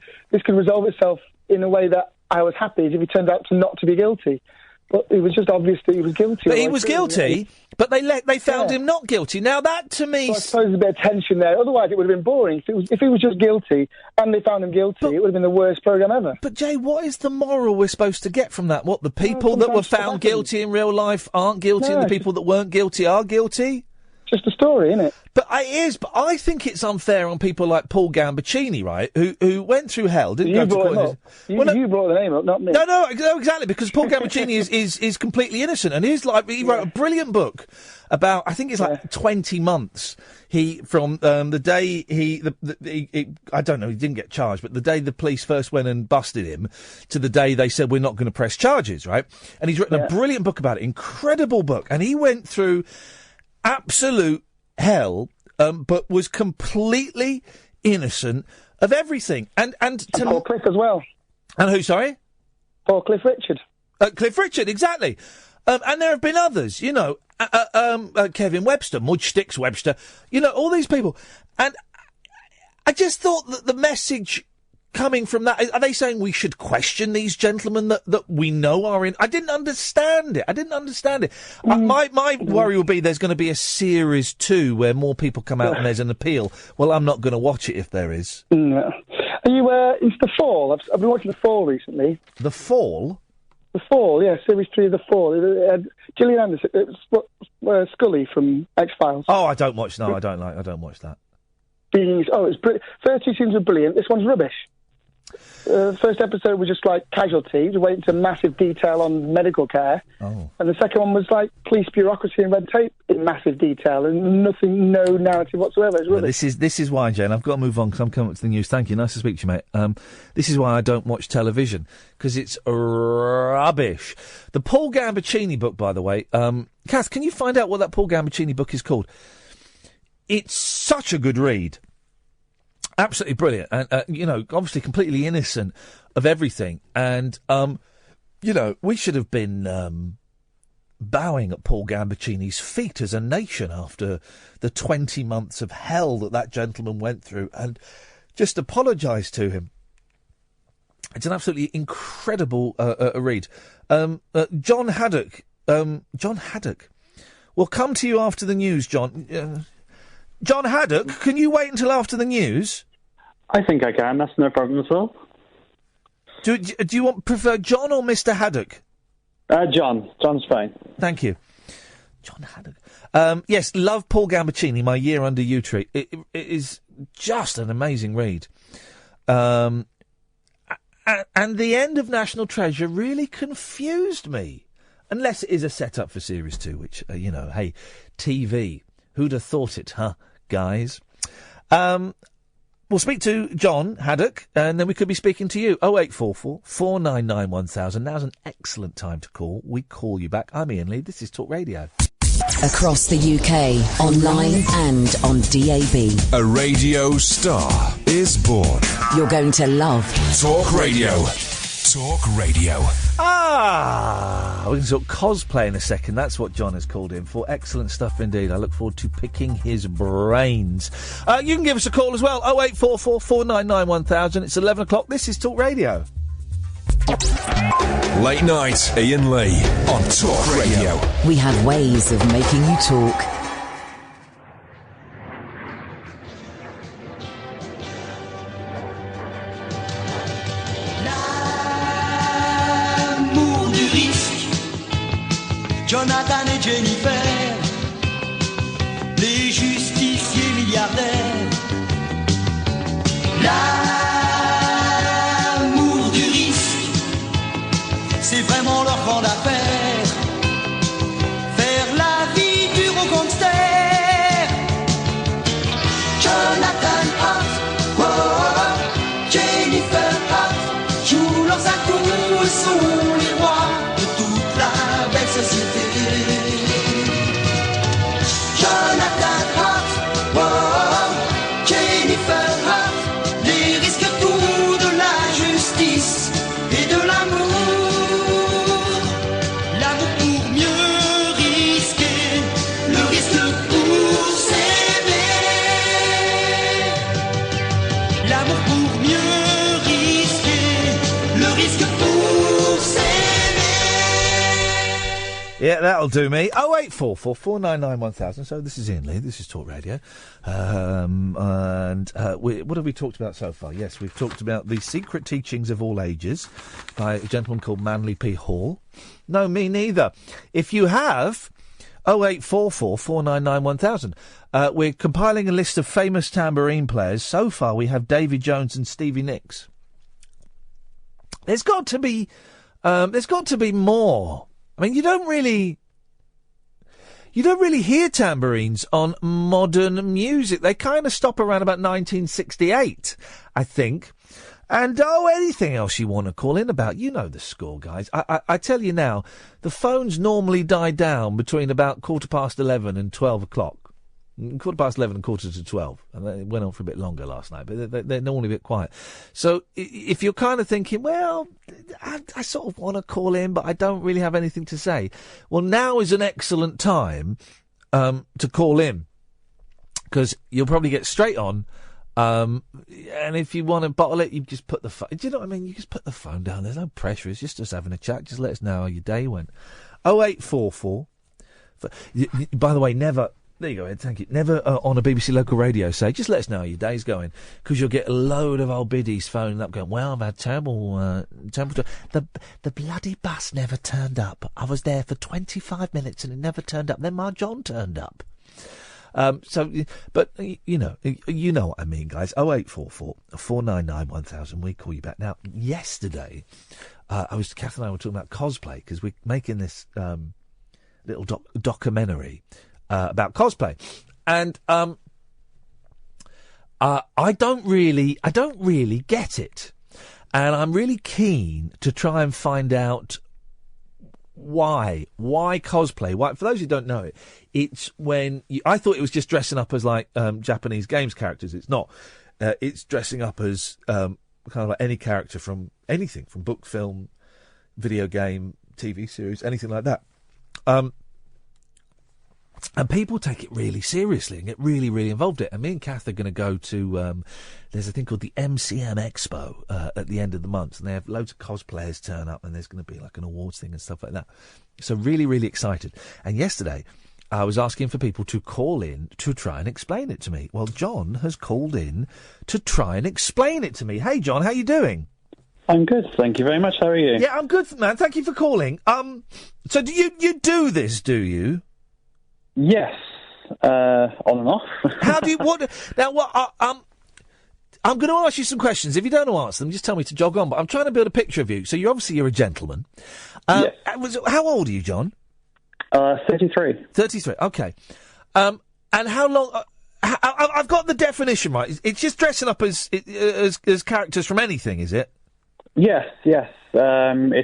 resolve itself in a way that I was happy is if he turned out to not to be guilty. But it was just obvious that he was guilty. But he was guilty, but they found him not guilty. Now that to me... So I suppose there's a bit of tension there. Otherwise it would have been boring. If he was just guilty and they found him guilty, it would have been the worst programme ever. But Jay, what is the moral we're supposed to get from that? What, the people that were found guilty in real life aren't guilty and the people that weren't guilty are guilty? just a story, isn't it? But it is. But I think it's unfair on people like Paul Gambaccini, right? Who went through hell, didn't go to court. You brought the name up, not me. No, exactly. Because Paul Gambaccini is completely innocent, and he wrote a brilliant book about. I think it's like 20 months. From the day I don't know, he didn't get charged, but the day the police first went and busted him to the day they said we're not going to press charges, right? And he's written a brilliant book about it, incredible book, and he went through absolute hell, but was completely innocent of everything. And Paul Cliff as well. And who? Sorry, Paul Cliff Richard. Cliff Richard, exactly. And there have been others, you know, Kevin Webster, Mudge Sticks Webster, you know, all these people. And I just thought that the message coming from that, are they saying we should question these gentlemen that we know are in? I didn't understand it. My worry will be there's going to be a series 2 where more people come out and there's an appeal. Well, I'm not going to watch it if there is. No. Are you into The Fall? I've been watching The Fall recently. The Fall? The Fall, yeah, Series 3 of The Fall. Gillian Anderson, it's Scully from X-Files. Oh, I don't watch that. It's brilliant. First 2 seasons were brilliant. This one's rubbish. First episode was just like casualties, went into massive detail on medical care. Oh. And the second one was like police bureaucracy and red tape in massive detail and no narrative whatsoever. It's rubbish. This is why, Jane, I've got to move on because I'm coming up to the news. Thank you. Nice to speak to you, mate. This is why I don't watch television, because it's rubbish. The Paul Gambaccini book, by the way, Kath, can you find out what that Paul Gambaccini book is called? It's such a good read. Absolutely brilliant. And, you know, obviously completely innocent of everything. And, you know, we should have been bowing at Paul Gambaccini's feet as a nation after the 20 months of hell that gentleman went through, and just apologise to him. It's an absolutely incredible read. John Haddock. We'll come to you after the news, John. John Haddock, can you wait until after the news? I think I can. That's no problem at all. Do you prefer John or Mr. Haddock? John. John's fine. Thank you. John Haddock. Yes, love Paul Gambaccini, My Year Under You Tree. It is just an amazing read. And the end of National Treasure really confused me. Unless it is a setup for Series 2, which, you know, hey, TV. Who'd have thought it, huh, guys? We'll speak to John Haddock, and then we could be speaking to you. 0844 499 1000. Now's an excellent time to call. We call you back. I'm Iain Lee. This is Talk Radio. Across the UK, online and on DAB. A radio star is born. You're going to love Talk Radio. Talk Radio. We're going to talk cosplay in a second. That's what John has called in for. Excellent stuff indeed. I look forward to picking his brains. You can give us a call as well. 0844 499 1000. It's 11 o'clock. This is Talk Radio. Late night, Iain Lee on Talk Radio. We have ways of making you talk. Jonathan et Jennifer, les justiciers milliardaires. L'amour du risque, c'est vraiment leur grande affaire. Faire la vie dure aux gangsters. Jonathan Hart, oh, oh, oh, Jennifer Hart, jouent leurs atouts et sont les rois de toute la belle société. Jonathan Hart, oh, oh, oh, Jennifer Hart, les risques tout de la justice et de l'amour. L'amour pour mieux risquer, le risque pour s'aimer. L'amour pour mieux risquer, le risque pour s'aimer. Yeah, that'll do me. 0844 499 1000. So this is Iain Lee. This is Talk Radio. What have we talked about so far? Yes, we've talked about The Secret Teachings of All Ages by a gentleman called Manly P. Hall. No, me neither. If you have 0844 499 1000. We're compiling a list of famous tambourine players. So far, we have Davy Jones and Stevie Nicks. There's got to be more. I mean, you don't really hear tambourines on modern music. They kind of stop around about 1968, I think. And, anything else you want to call in about, you know the score, guys. I tell you now, the phones normally die down between about 11:15 and 12 o'clock. 11:15 and 11:45. And it went on for a bit longer last night, but they're normally a bit quiet. So if you're kind of thinking, well, I sort of want to call in, but I don't really have anything to say. Well, now is an excellent time to call in, because you'll probably get straight on. And if you want to bottle it, you just put the phone. Do you know what I mean? You just put the phone down. There's no pressure. It's just us having a chat. Just let us know how your day went. 0844. By the way, never. There you go, Ed. Thank you. Never on a BBC local radio say, just let us know how your day's going, because you'll get a load of old biddies phoning up going, well, I've had terrible. The bloody bus never turned up. I was there for 25 minutes and it never turned up. Then my John turned up. But you know what I mean, guys. 0844 499 1000. We call you back. Now, yesterday, Kath and I were talking about cosplay, because we're making this little documentary about cosplay, and I don't really get it, and I'm really keen to try and find out why cosplay. Why, for those who don't know it, it's when I thought it was just dressing up as like Japanese games characters. It's not. It's dressing up as kind of like any character from anything, from book, film, video game, TV series, anything like that. And people take it really seriously and get really, really involved in it. And me and Kath are going to go to, there's a thing called the MCM Expo at the end of the month. And they have loads of cosplayers turn up, and there's going to be like an awards thing and stuff like that. So really, really excited. And yesterday, I was asking for people to call in to try and explain it to me. Well, John has called in to try and explain it to me. Hey, John, how you doing? I'm good, thank you very much. How are you? Yeah, I'm good, man. Thank you for calling. So do you do this, do you? Yes, on and off. How do you? What now? What? I'm going to ask you some questions. If you don't know answer them, just tell me to jog on. But I'm trying to build a picture of you. So you're a gentleman. Yes. How old are you, John? 33. 33. Okay. And how long? I've got the definition right. It's just dressing up as characters from anything, is it? Yes. Originally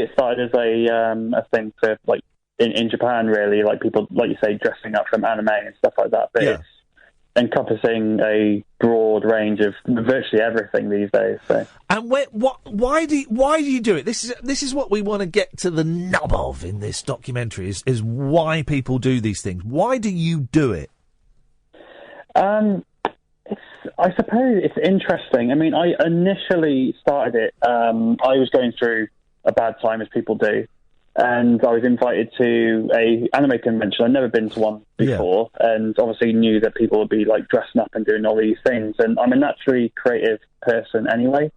it started as a thing for like. In Japan, really, like people, like you say, dressing up from anime and stuff like that. But it's encompassing a broad range of virtually everything these days. So. And why do you do it? This is what we want to get to the nub of in this documentary. Is why people do these things. Why do you do it? I suppose it's interesting. I mean, I initially started it. I was going through a bad time, as people do. And I was invited to a anime convention. I'd never been to one before, and obviously knew that people would be like dressing up and doing all these things. And I'm a naturally creative person anyway,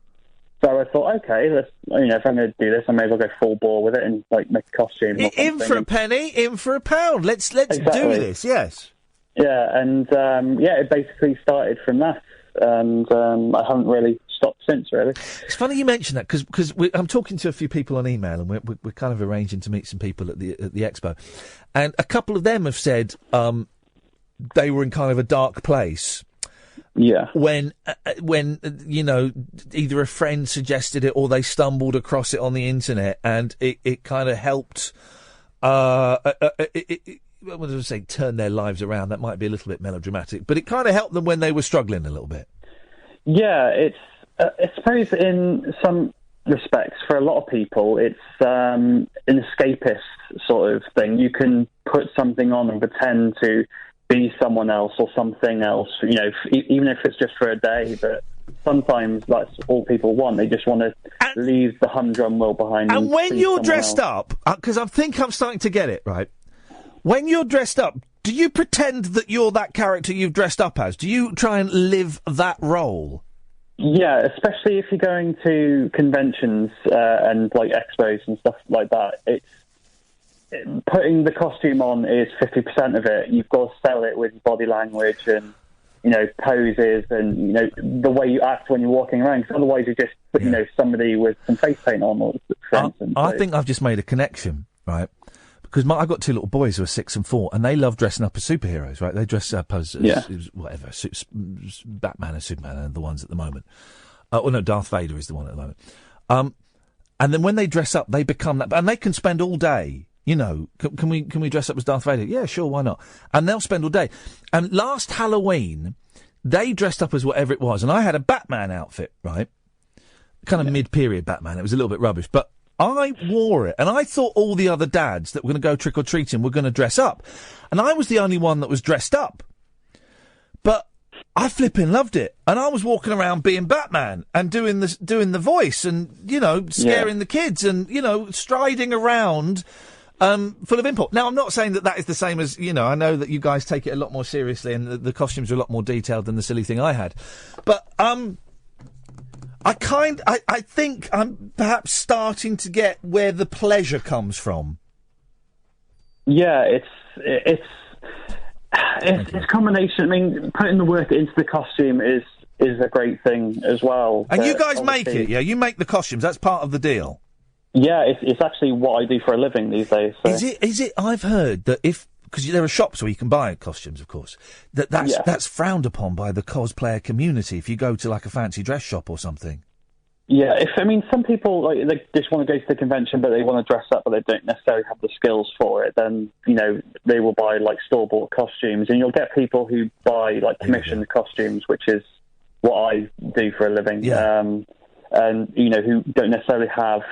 so I thought, okay, let's if I'm going to do this, I may as well go full bore with it and like make a costume. In for a penny, in for a pound. Let's do this. Yes. Yeah, and it basically started from that, and I haven't really stopped since, really. It's funny you mention that, because I'm talking to a few people on email, and we're kind of arranging to meet some people at the expo, and a couple of them have said they were in kind of a dark place. Yeah. When either a friend suggested it or they stumbled across it on the internet, and it kind of helped. What would I say? Turn their lives around. That might be a little bit melodramatic, but it kind of helped them when they were struggling a little bit. Yeah, it's. I suppose in some respects, for a lot of people, it's an escapist sort of thing. You can put something on and pretend to be someone else or something else, even if it's just for a day. But sometimes that's all people want. They just want to leave the humdrum world behind. And when you're dressed up, because I think I'm starting to get it, right? When you're dressed up, do you pretend that you're that character you've dressed up as? Do you try and live that role? Yeah, especially if you're going to conventions and like expos and stuff like that. putting the costume on is 50% of it. You've got to sell it with body language and, poses and, the way you act when you're walking around. 'Cause otherwise you just, somebody with some face paint on, for instance. I think I've just made a connection, right? Because I've got two little boys who are 6 and 4, and they love dressing up as superheroes, right? They dress up as whatever, Batman and Superman are the ones at the moment. Darth Vader is the one at the moment. And then when they dress up, they become that, and they can spend all day. Can we dress up as Darth Vader? Yeah, sure, why not? And they'll spend all day. And last Halloween, they dressed up as whatever it was, and I had a Batman outfit, right? Kind of mid-period Batman. It was a little bit rubbish, but I wore it, and I thought all the other dads that were going to go trick-or-treating were going to dress up. And I was the only one that was dressed up. But I flipping loved it. And I was walking around being Batman and doing the voice and, scaring the kids and, striding around full of import. Now, I'm not saying that is the same as, I know that you guys take it a lot more seriously and the costumes are a lot more detailed than the silly thing I had. But, I think I'm perhaps starting to get where the pleasure comes from. Yeah, it's a combination. I mean, putting the work into the costume is a great thing as well. And you guys make it, yeah? You make the costumes. That's part of the deal. Yeah, it's actually what I do for a living these days. So. Is it? I've heard that because there are shops where you can buy costumes, of course, that's frowned upon by the cosplayer community if you go to like a fancy dress shop or something. Yeah, some people they just want to go to the convention, but they want to dress up, but they don't necessarily have the skills for it. Then they will buy store-bought costumes, and you'll get people who buy commissioned costumes, which is what I do for a living. Yeah. And who don't necessarily have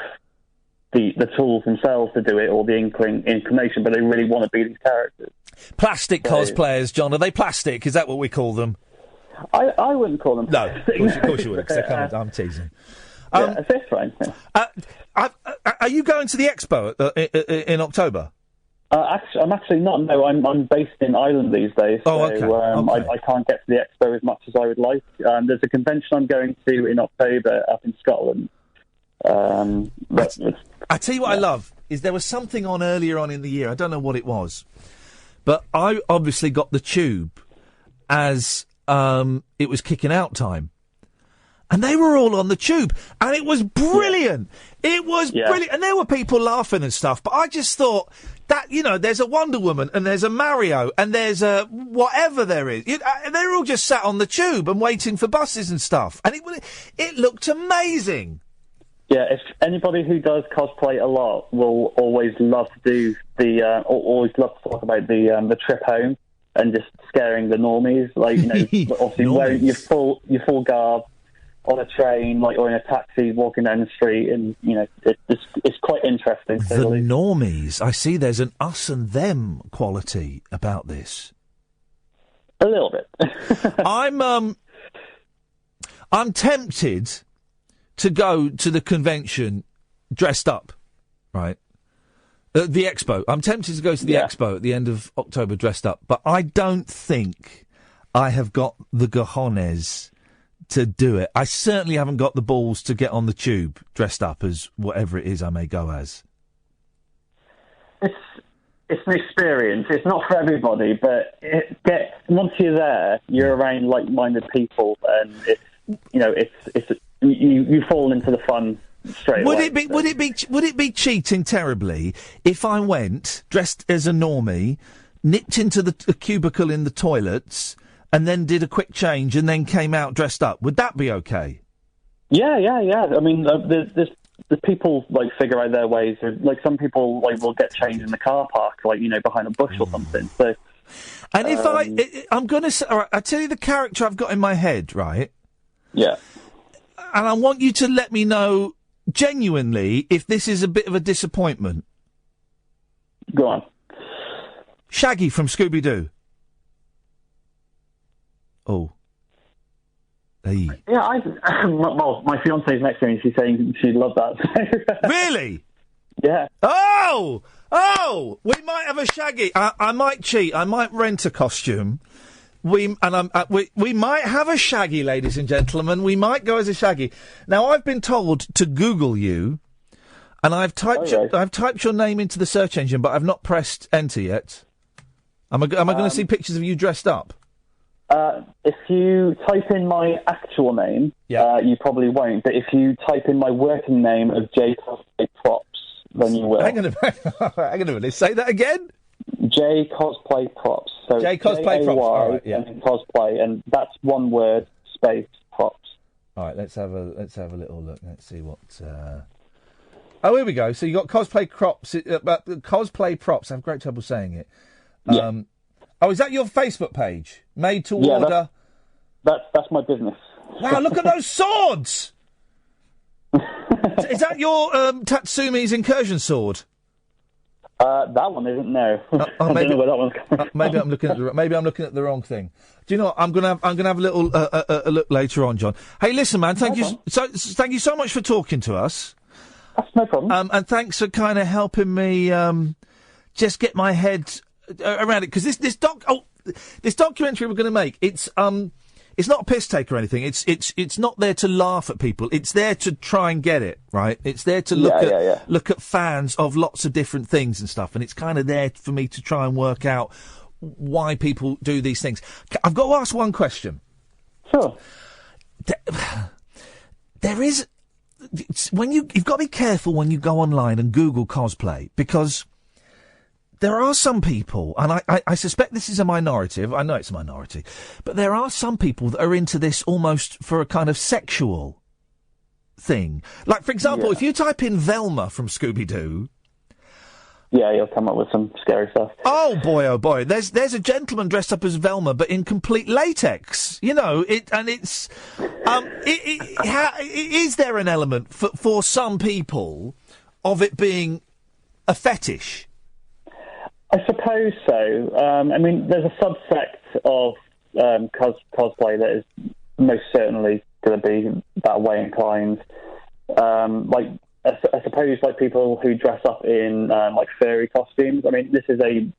the tools themselves to do it or the inclination, but they really want to be these characters. Plastic cosplayers, John, are they plastic? Is that what we call them? I wouldn't call them plastic. No, of course you would, because I'm teasing. That's fine. Are you going to the expo in October? I'm actually not. No, I'm based in Ireland these days. Oh, okay. I can't get to the expo as much as I would like. There's a convention I'm going to in October up in Scotland. I tell you what I love is there was something on earlier on in the year. I don't know what it was, but I obviously got the tube as it was kicking out time. And they were all on the tube. And it was brilliant. It was brilliant. And there were people laughing and stuff. But I just thought that, there's a Wonder Woman and there's a Mario and there's a whatever there is. They're all just sat on the tube and waiting for buses and stuff. And it looked amazing. Yeah, if anybody who does cosplay a lot will always love to do always love to talk about the trip home and just scaring the normies. Obviously wearing your full garb on a train, or in a taxi, walking down the street, and it's quite interesting. The normies. I see. There's an us and them quality about this. A little bit. I'm tempted to go to the convention dressed up, right? The expo. I'm tempted to go to the expo at the end of October dressed up, but I don't think I have got the cojones to do it. I certainly haven't got the balls to get on the tube dressed up as whatever it is I may go as. It's an experience. It's not for everybody, but once you're there, you're around like-minded people, and you fall into the fun straight away. Would it be cheating terribly if I went dressed as a normie, nipped into the cubicle in the toilets, and then did a quick change and then came out dressed up? Would that be okay? Yeah. I mean, there's people figure out their ways. Some people will get changed in the car park, behind a bush or something. So, and if I'm going to say, all right, I tell you the character I've got in my head, right? Yeah. And I want you to let me know genuinely if this is a bit of a disappointment. Go on. Shaggy from Scooby-Doo. Oh. Hey. Yeah, my fiance's next to me and she's saying she'd love that. Really? Yeah. Oh! We might have a Shaggy. I might cheat. I might rent a costume. We might have a Shaggy, ladies and gentlemen. We might go as a Shaggy. Now, I've been told to Google you, And I've typed your name into the search engine, but I've not pressed enter yet. Am I going to see pictures of you dressed up? If you type in my actual name, you probably won't. But if you type in my working name of J Cosplay Props, then you will. Hang on a minute. Say that again. J Cosplay Props. So J Cosplay Props. All right, yeah. And cosplay, and that's one word. Space props. All right, let's have a little look. Let's see what. Oh, here we go. So you got cosplay props. Cosplay props. I have great trouble saying it. Yeah. Oh, is that your Facebook page? Made to order. That's my business. Wow! Look at those swords. Is that your Tatsumi's incursion sword? That one isn't. No. I don't know where that one's coming from. Maybe I'm looking at the wrong thing. Do you know what? I'm gonna have a little a look later on, John. Hey, listen, man. Thank you so much for talking to us. That's no problem. And thanks for kind of helping me just get my head around it, because this documentary we're going to make, it's not a piss take or anything. It's not there to laugh at people. It's there to try and get it right. It's there to look at fans of lots of different things and stuff. And it's kind of there for me to try and work out why people do these things. I've got to ask one question. Sure. There is you've got to be careful when you go online and Google cosplay, because there are some people, and I suspect this is a minority, I know it's a minority, but there are some people that are into this almost for a kind of sexual thing. Like, for example, if you type in Velma from Scooby-Doo... Yeah, you'll come up with some scary stuff. Oh boy. There's a gentleman dressed up as Velma, but in complete latex. You know, is there an element for some people of it being a fetish? I suppose so. I mean, there's a subsect of cosplay that is most certainly going to be that way inclined. I suppose like people who dress up in like furry costumes. I mean, this is a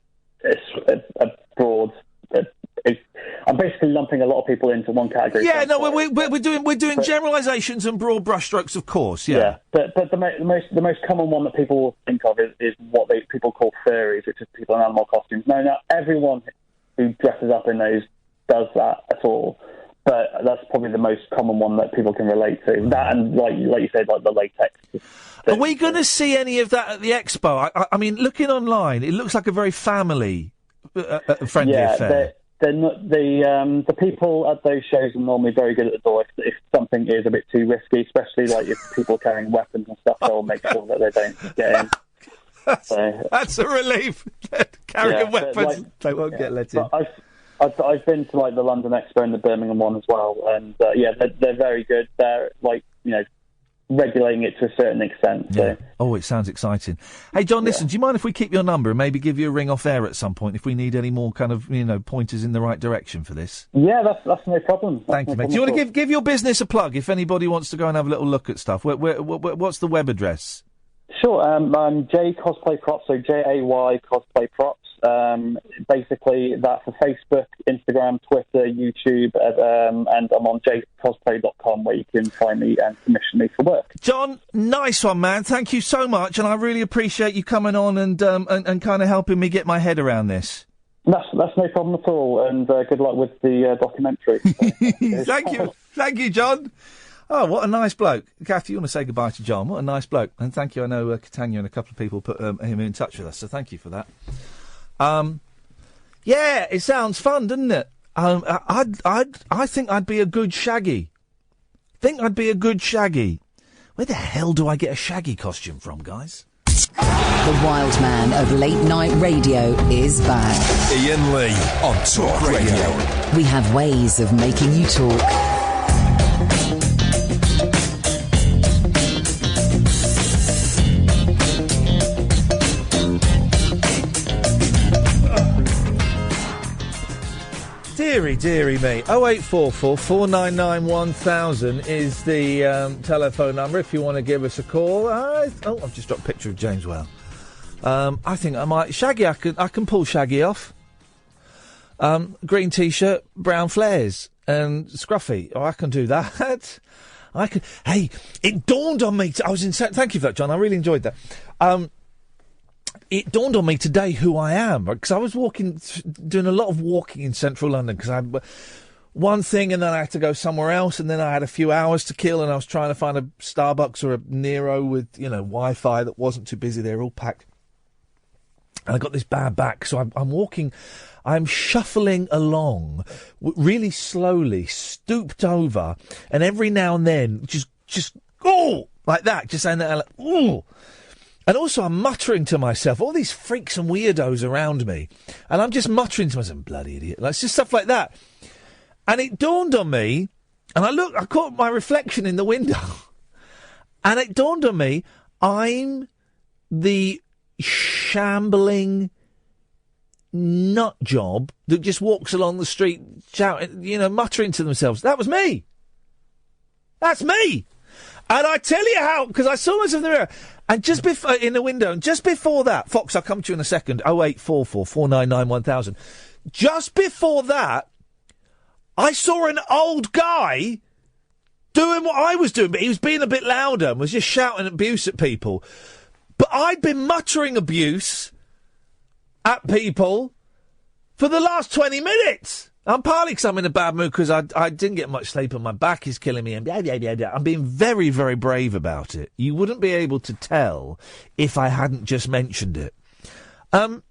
broad. I'm basically lumping a lot of people into one category. Yeah, no, we're doing generalisations and broad brushstrokes, of course. Yeah, but the most common one that people will think of is what people call furries, which is people in animal costumes. No, not everyone who dresses up in those does that at all. But that's probably the most common one that people can relate to. That and like you said, like the latex. Are we going to see any of that at the expo? I mean, looking online, it looks like a very family friendly affair. The people at those shows are normally very good at the door. If something is a bit too risky, especially like if people are carrying weapons and stuff, they'll make sure that they don't get in. That's a relief. Carrying weapons, they won't get let in. I've been to like the London Expo and the Birmingham one as well, and they're very good. They're like, you know, regulating it to a certain extent. So. Yeah. Oh, it sounds exciting. Hey, John, listen, do you mind if we keep your number and maybe give you a ring off air at some point if we need any more kind of, you know, pointers in the right direction for this? Yeah, that's no problem. Thank you, mate. Do you want to give your business a plug if anybody wants to go and have a little look at stuff? What's the web address? Sure. I'm J Cosplay Props, so JAY Cosplay Props. Basically, that's for Facebook, Instagram, Twitter, YouTube, and I'm on jcosplay.com where you can find me and commission me for work. John, nice one, man. Thank you so much, and I really appreciate you coming on and kind of helping me get my head around this. That's no problem at all, and good luck with the documentary. Thank you, John. Oh, what a nice bloke. Kathy, you want to say goodbye to John? What a nice bloke. And thank you. I know Katia and a couple of people put him in touch with us, so thank you for that. Yeah, it sounds fun, doesn't it? I think I'd be a good Shaggy. Where the hell do I get a Shaggy costume from, guys? The wild man of late night radio is back. Iain Lee on Talk Radio. We have ways of making you talk. Deary me. 0844 499 1000 is the telephone number if you want to give us a call. I've just dropped a picture of James Well. I think I might... Shaggy, I can pull Shaggy off. Green T-shirt, brown flares, and scruffy. Oh, I can do that. Hey, it dawned on me. I was in. Thank you for that, John. I really enjoyed that. It dawned on me today who I am, because I was doing a lot of walking in central London, because I had one thing and then I had to go somewhere else, and then I had a few hours to kill, and I was trying to find a Starbucks or a Nero with, Wi-Fi that wasn't too busy. They're all packed. And I got this bad back, so I'm walking, I'm shuffling along really slowly, stooped over, and every now and then just like that, just saying that, ooh. And also I'm muttering to myself, all these freaks and weirdos around me, and I'm just muttering to myself, bloody idiot. Like, it's just stuff like that. And it dawned on me, and I caught my reflection in the window, and it dawned on me, I'm the shambling nut job that just walks along the street shouting, muttering to themselves. That was me. That's me. And I tell you how, because I saw myself in the mirror, and just before, in the window, and just before that, Fox, I'll come to you in a second, 0844 499 1000. Just before that, I saw an old guy doing what I was doing, but he was being a bit louder and was just shouting abuse at people. But I'd been muttering abuse at people for the last 20 minutes. I'm partly because I'm in a bad mood because I didn't get much sleep and my back is killing me. And blah, blah, blah, blah. I'm being very, very brave about it. You wouldn't be able to tell if I hadn't just mentioned it. And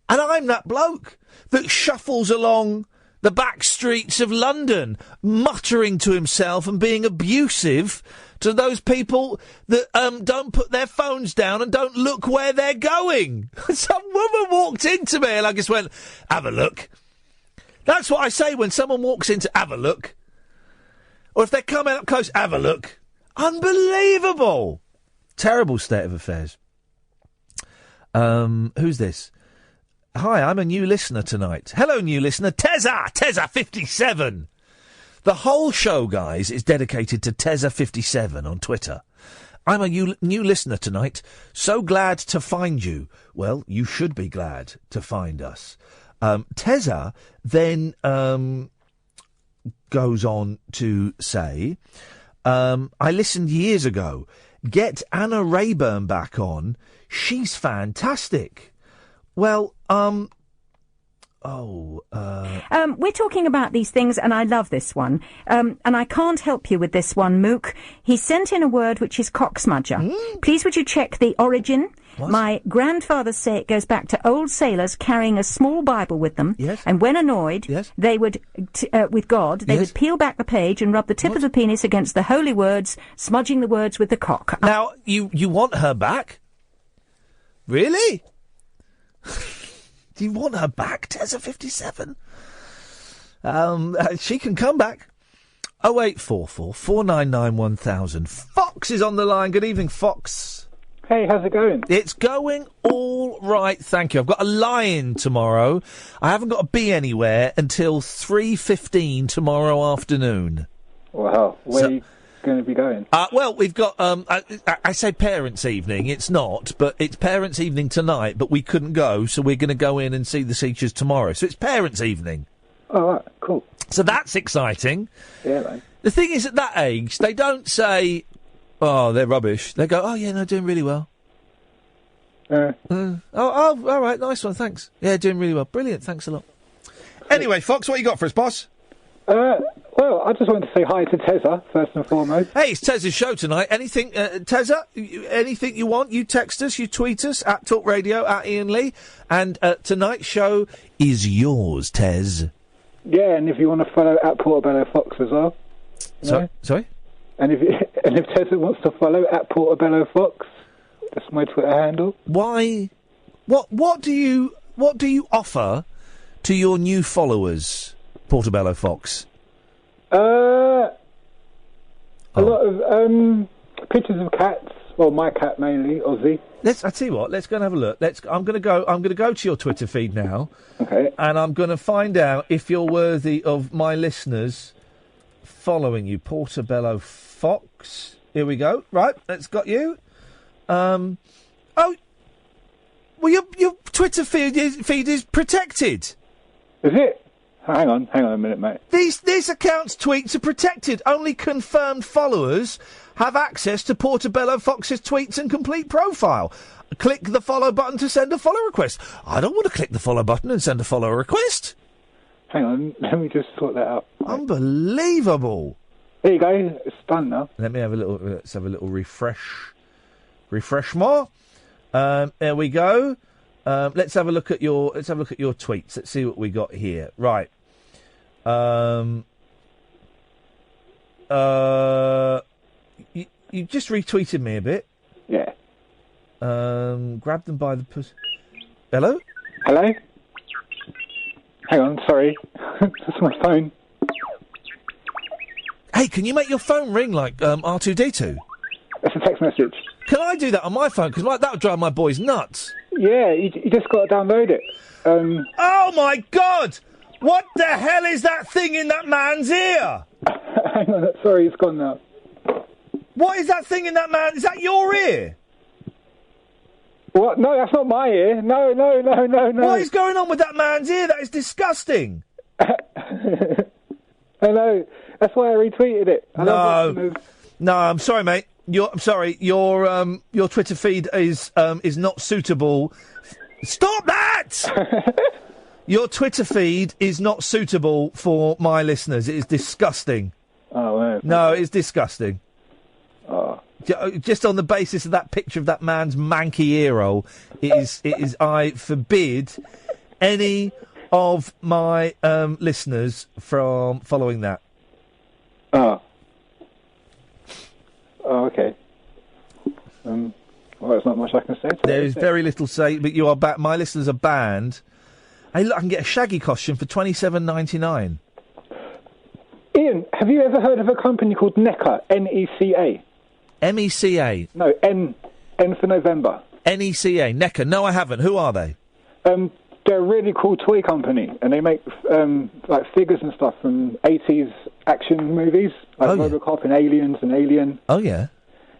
I'm that bloke that shuffles along the back streets of London, muttering to himself and being abusive to those people that don't put their phones down and don't look where they're going. Some woman walked into me and I just went, have a look. That's what I say when someone walks into, have a look. Or if they're coming up close, have a look. Unbelievable. Terrible state of affairs. Who's this? Hi, I'm a new listener tonight. Hello, new listener. Tezza57. The whole show, guys, is dedicated to Tezza57 on Twitter. I'm a new listener tonight. So glad to find you. Well, you should be glad to find us. Tezza then goes on to say, I listened years ago. Get Anna Rayburn back on. She's fantastic. Well, we're talking about these things, and I love this one. And I can't help you with this one, Mook. He sent in a word which is cocksmudger. Please would you check the origin? What? My grandfathers say it goes back to old sailors carrying a small Bible with them. Yes. And when annoyed, they would, with God, they would peel back the page and rub the tip of the penis against the holy words, smudging the words with the cock. Now, you want her back? Really? Do you want her back, Tezza57? She can come back. 0844 499 1000. Fox is on the line. Good evening, Fox. Hey, how's it going? It's going all right, thank you. I've got a lie-in tomorrow. I haven't got to be anywhere until 3:15 tomorrow afternoon. Wow, where are you going to be going? Well, we've got, I say parents' evening, it's not, but it's parents' evening tonight, but we couldn't go, so we're going to go in and see the teachers tomorrow. So it's parents' evening. Oh, right, cool. So that's exciting. Yeah, man. The thing is, at that age, they don't say, oh, they're rubbish. They go, oh, yeah, no, doing really well. Oh, all right, nice one, thanks. Yeah, doing really well. Brilliant, thanks a lot. Anyway, Fox, what you got for us, boss? Well, I just wanted to say hi to Tezza, first and foremost. Hey, it's Tezza's show tonight. Anything, Tezza, anything you want, you text us, you tweet us, at Talk Radio, at Iain Lee, and tonight's show is yours, Tez. Yeah, and if you want to follow at Portobello Fox as well. Sorry? And if Tezza wants to follow at Portobello Fox, that's my Twitter handle. Why? What do you offer to your new followers, Portobello Fox? A lot of pictures of cats. Well, my cat mainly, Ozzy. I tell you what. Let's go and have a look. I'm going to go to your Twitter feed now. Okay. And I'm going to find out if you're worthy of my listeners following you, Portobello Fox. Here we go. Right, that's got you. Well, your Twitter feed is protected. Is it? Hang on a minute, mate. This account's tweets are protected. Only confirmed followers have access to Portobello Fox's tweets and complete profile. Click the follow button to send a follow request. I don't want to click the follow button and send a follow request. Hang on, let me just sort that out. Unbelievable. There you go. It's done now. Let's have a little refresh. Refresh more. There we go. Let's have a look at your tweets. Let's see what we got here. Right. You just retweeted me a bit. Yeah. Grab them by the pussy. Hello? Hello? Hang on, sorry. That's my phone. Hey, can you make your phone ring like R2-D2? That's a text message. Can I do that on my phone? Because that would drive my boys nuts. Yeah, you just got to download it. Oh, my God! What the hell is that thing in that man's ear? Hang on, sorry, it's gone now. What is that thing in that man? Is that your ear? What? No, that's not my ear. No. What is going on with that man's ear? That is disgusting. I know. That's why I retweeted it. No, I'm sorry, mate. I'm sorry. Your Twitter feed is not suitable. Stop that! Your Twitter feed is not suitable for my listeners. It is disgusting. Oh, man. No, it's disgusting. Oh. Just on the basis of that picture of that man's manky earhole, it is. I forbid any of my listeners from following that. Oh. Oh, okay. Well, there's not much I can say. There is very little to say, but you are my listeners are banned. Hey, look, I can get a Shaggy costume for $27.99. Ian, have you ever heard of a company called NECA? N-E-C-A. M-E-C-A? No, N for November. N-E-C-A. NECA. No, I haven't. Who are they? They're a really cool toy company, and they make like figures and stuff from 80s action movies, like RoboCop and Aliens and Alien. Oh, yeah.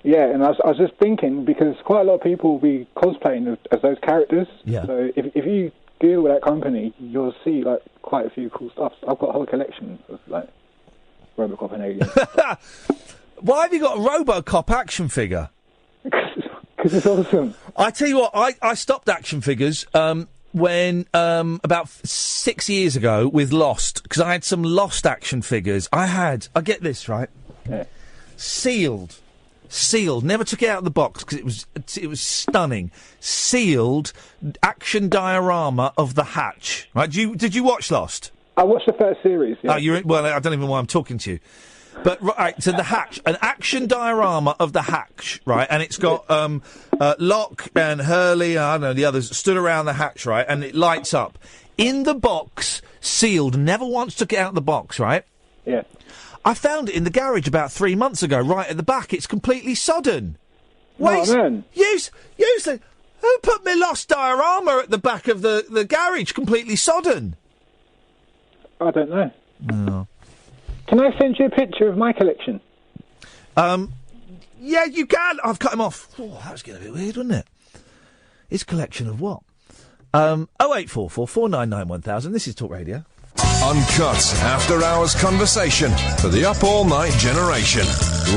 Yeah, and I was just thinking, because quite a lot of people will be cosplaying as those characters. Yeah. So if you deal with that company, you'll see like quite a few cool stuff. I've got a whole collection of like RoboCop and Alien. Why have you got a RoboCop action figure? Because it's awesome. I tell you what, I stopped action figures when about 6 years ago with Lost, because I had some Lost action figures. I get this right, sealed, never took it out of the box because it was stunning. Sealed action diorama of the Hatch. Right? Did you watch Lost? I watched the first series. Yeah. Oh, well, I don't even know why I'm talking to you. But right, so the Hatch, an action diorama of the Hatch, right, and it's got Locke and Hurley, I don't know, the others stood around the Hatch, right, and it lights up. In the box, sealed, never once took it out of the box, right? Yeah. I found it in the garage about 3 months ago, right at the back. It's completely sodden. Wait, oh, man. Use the... Who put me Lost diorama at the back of the garage completely sodden? I don't know. No. Can I send you a picture of my collection? Yeah, you can. I've cut him off. Oh, that was getting a bit weird, wasn't it? His collection of what? 0844 499 1000. This is Talk Radio. Uncut after-hours conversation for the up-all-night generation.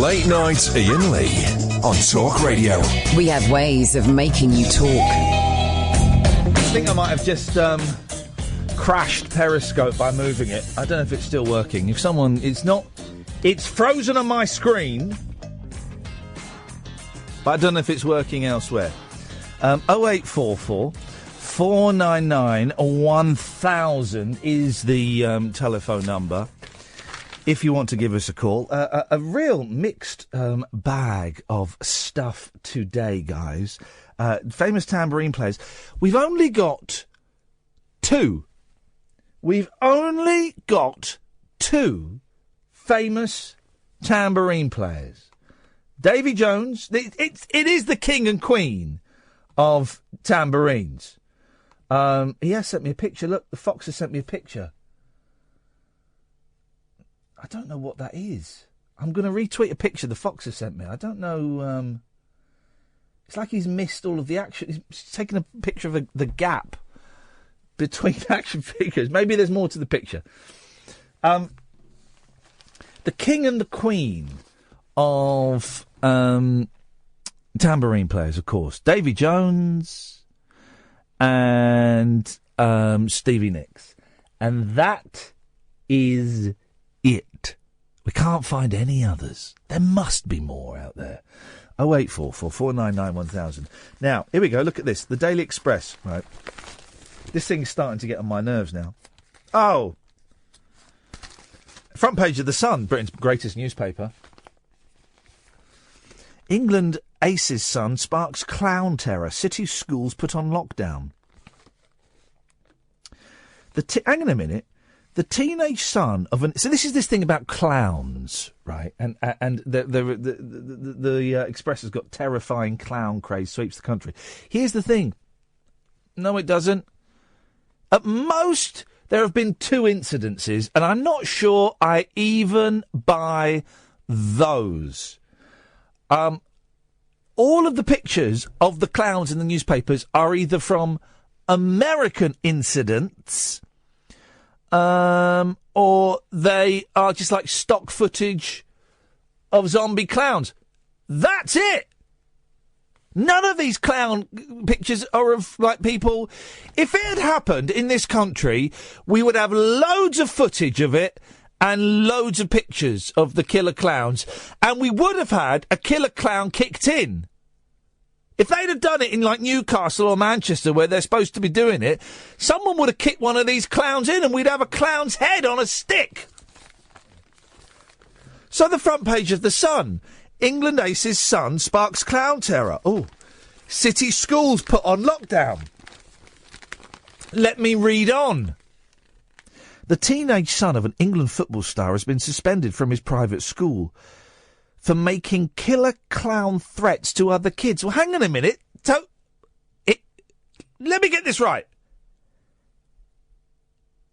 Late night Iain Lee on Talk Radio. We have ways of making you talk. I think I might have just crashed Periscope by moving it. I don't know if it's still working. If someone... It's frozen on my screen, but I don't know if it's working elsewhere. 0844 499 1000 is the telephone number if you want to give us a call. A real mixed bag of stuff today, guys. Famous tambourine players. We've only got two. We've only got two famous tambourine players. Davy Jones, it is the king and queen of tambourines. He has sent me a picture. Look, the Fox has sent me a picture. I don't know what that is. I'm going to retweet a picture the Fox has sent me. I don't know. It's like he's missed all of the action. He's taken a picture of the gap between action figures. Maybe there's more to the picture. The King and the Queen of tambourine players, of course. Davy Jones and Stevie Nicks. And that is it. We can't find any others. There must be more out there. 0844 499 1000. Now, here we go. Look at this. The Daily Express. Right. This thing's starting to get on my nerves now. Oh. Front page of The Sun, Britain's greatest newspaper. England Ace's son sparks clown terror. City schools put on lockdown. Hang on a minute. The teenage son of an... So this is this thing about clowns, right? And the Express has got terrifying clown craze sweeps the country. Here's the thing. No, it doesn't. At most, there have been 2 incidences, and I'm not sure I even buy those. All of the pictures of the clowns in the newspapers are either from American incidents, or they are just like stock footage of zombie clowns. That's it. None of these clown pictures are of, like, people... If it had happened in this country, we would have loads of footage of it and loads of pictures of the killer clowns, and we would have had a killer clown kicked in. If they'd have done it in, like, Newcastle or Manchester, where they're supposed to be doing it, someone would have kicked one of these clowns in and we'd have a clown's head on a stick. So the front page of The Sun... England Ace's son sparks clown terror. Oh, city schools put on lockdown. Let me read on. The teenage son of an England football star has been suspended from his private school for making killer clown threats to other kids. Well, hang on a minute. Let me get this right.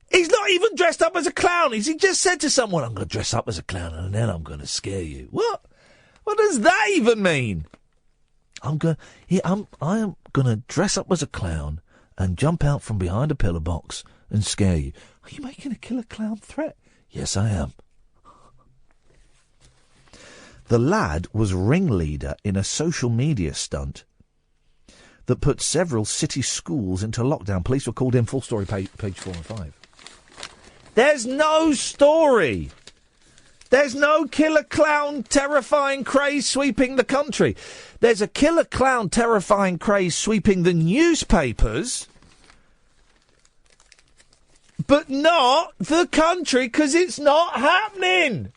He's not even dressed up as a clown. He just said to someone, I'm going to dress up as a clown and then I'm going to scare you. What? What does that even mean? I am going to dress up as a clown and jump out from behind a pillar box and scare you. Are you making a killer clown threat? Yes, I am. The lad was ringleader in a social media stunt that put several city schools into lockdown. Police were called in. Full story, page 4 and 5. There's no story. There's no killer clown terrifying craze sweeping the country. There's a killer clown terrifying craze sweeping the newspapers, but not the country, because it's not happening.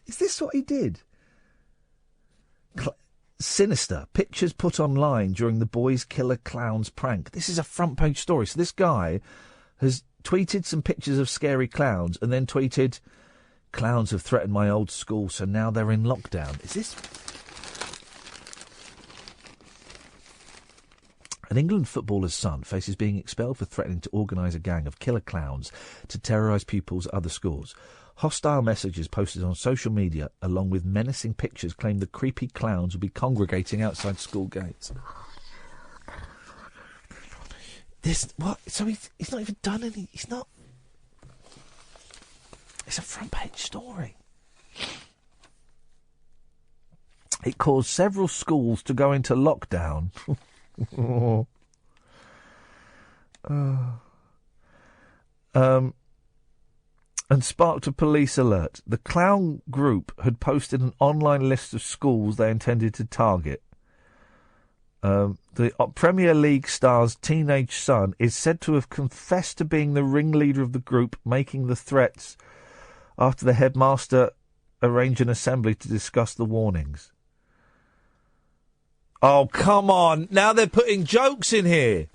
Is this what he did? Sinister. Pictures put online during the boys' killer clowns prank. This is a front page story. So this guy has tweeted some pictures of scary clowns and then tweeted, clowns have threatened my old school, so now they're in lockdown. Is this... An England footballer's son faces being expelled for threatening to organise a gang of killer clowns to terrorise pupils at other schools. Hostile messages posted on social media, along with menacing pictures, claim the creepy clowns will be congregating outside school gates. What? So he's not even done any... He's not... It's a front-page story. It caused several schools to go into lockdown. And sparked a police alert. The clown group had posted an online list of schools they intended to target. The Premier League star's teenage son is said to have confessed to being the ringleader of the group making the threats after the headmaster arranged an assembly to discuss the warnings. Oh, come on. Now they're putting jokes in here.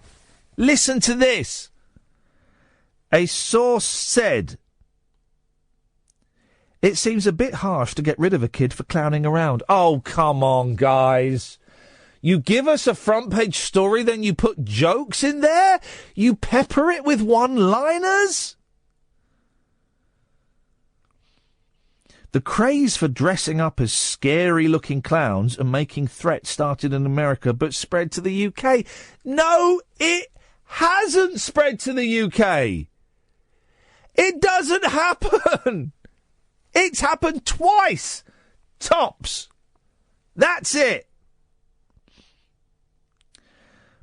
Listen to this. A source said... It seems a bit harsh to get rid of a kid for clowning around. Oh, come on, guys. You give us a front-page story, then you put jokes in there? You pepper it with one-liners? The craze for dressing up as scary-looking clowns and making threats started in America but spread to the UK. No, it hasn't spread to the UK. It doesn't happen. It's happened twice. Tops. That's it.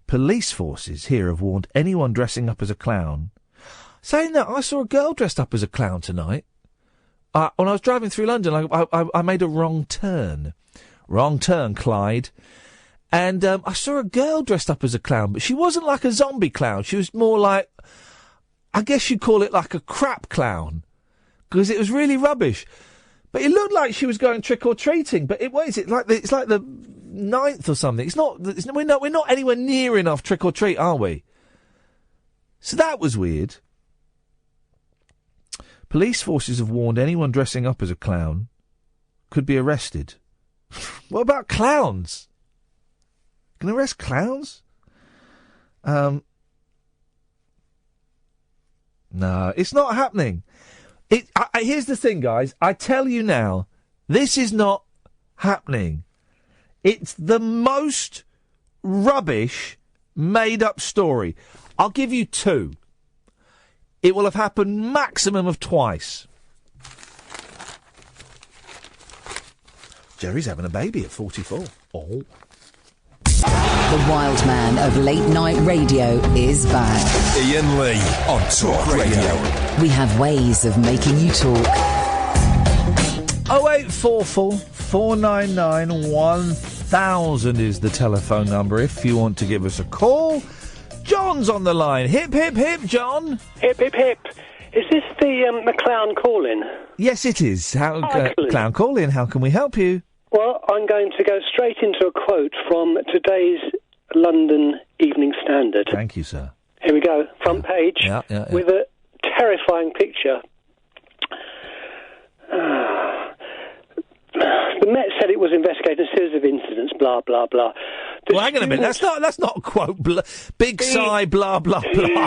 Police forces here have warned anyone dressing up as a clown. Saying that, I saw a girl dressed up as a clown tonight. When I was driving through London, I made a wrong turn. Wrong turn, Clyde. And I saw a girl dressed up as a clown, but she wasn't like a zombie clown. She was more like, I guess you'd call it like a crap clown, because it was really rubbish. But it looked like she was going trick-or-treating. But what is it? It's like the 9th or something. We're not anywhere near enough trick-or-treat, are we? So that was weird. Police forces have warned anyone dressing up as a clown could be arrested. What about clowns? Can they arrest clowns? No, it's not happening. Here's the thing, guys. I tell you now, this is not happening. It's the most rubbish, made-up story. I'll give you 2. It will have happened maximum of twice. Jerry's having a baby at 44. Oh. The wild man of late night radio is back. Iain Lee on Talk Radio. We have ways of making you talk. 0844 499 1000 is the telephone number if you want to give us a call. John's on the line. Hip, hip, hip, John. Hip, hip, hip. Is this the clown call-in? Yes, it is. Clown call-in. How can we help you? Well, I'm going to go straight into a quote from today's London Evening Standard. Thank you, sir. Here we go. Front page with a terrifying picture. The Met said it was investigating a series of incidents, blah, blah, blah. Well, hang on a minute. That's not a quote. Big sigh, blah, blah, blah.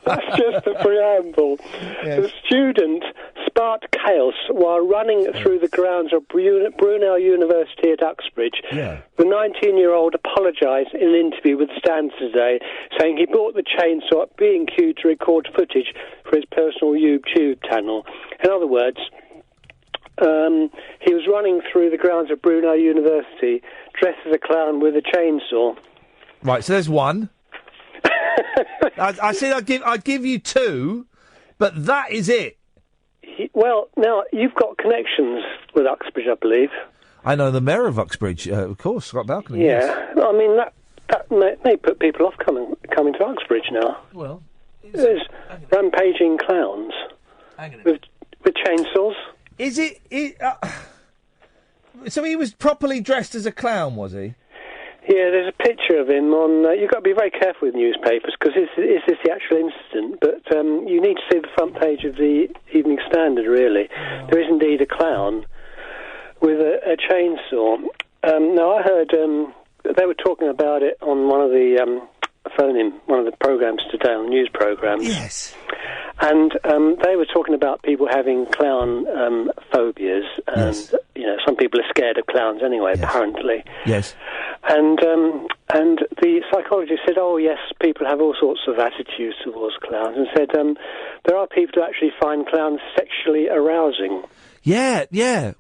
That's just the preamble. Yes. The student sparked chaos while running through the grounds of Brunel University at Uxbridge. Yeah. The 19-year-old apologised in an interview with Standard today, saying he bought the chainsaw at B&Q to record footage for his personal YouTube channel. In other words, he was running through the grounds of Brunel University dressed as a clown with a chainsaw. Right, so there's one. I said I'd give you 2, but that is it. Well, now, you've got connections with Uxbridge, I believe. I know the mayor of Uxbridge, of course, Scott Balcony. Yeah, yes. I mean, that may put people off coming to Uxbridge now. Well, there's rampaging clowns with chainsaws. Is it? So he was properly dressed as a clown, was he? Yeah, there's a picture of him on... you've got to be very careful with newspapers, because is this the actual incident? But you need to see the front page of the Evening Standard, really. Oh. There is indeed a clown with a chainsaw. Now, I heard they were talking about it on one of the... one of the programmes today, on the news programmes. Yes. And they were talking about people having clown phobias, and some people are scared of clowns anyway. Yes. Apparently. Yes. And the psychologist said, "Oh yes, people have all sorts of attitudes towards clowns," and said there are people who actually find clowns sexually arousing. Yeah.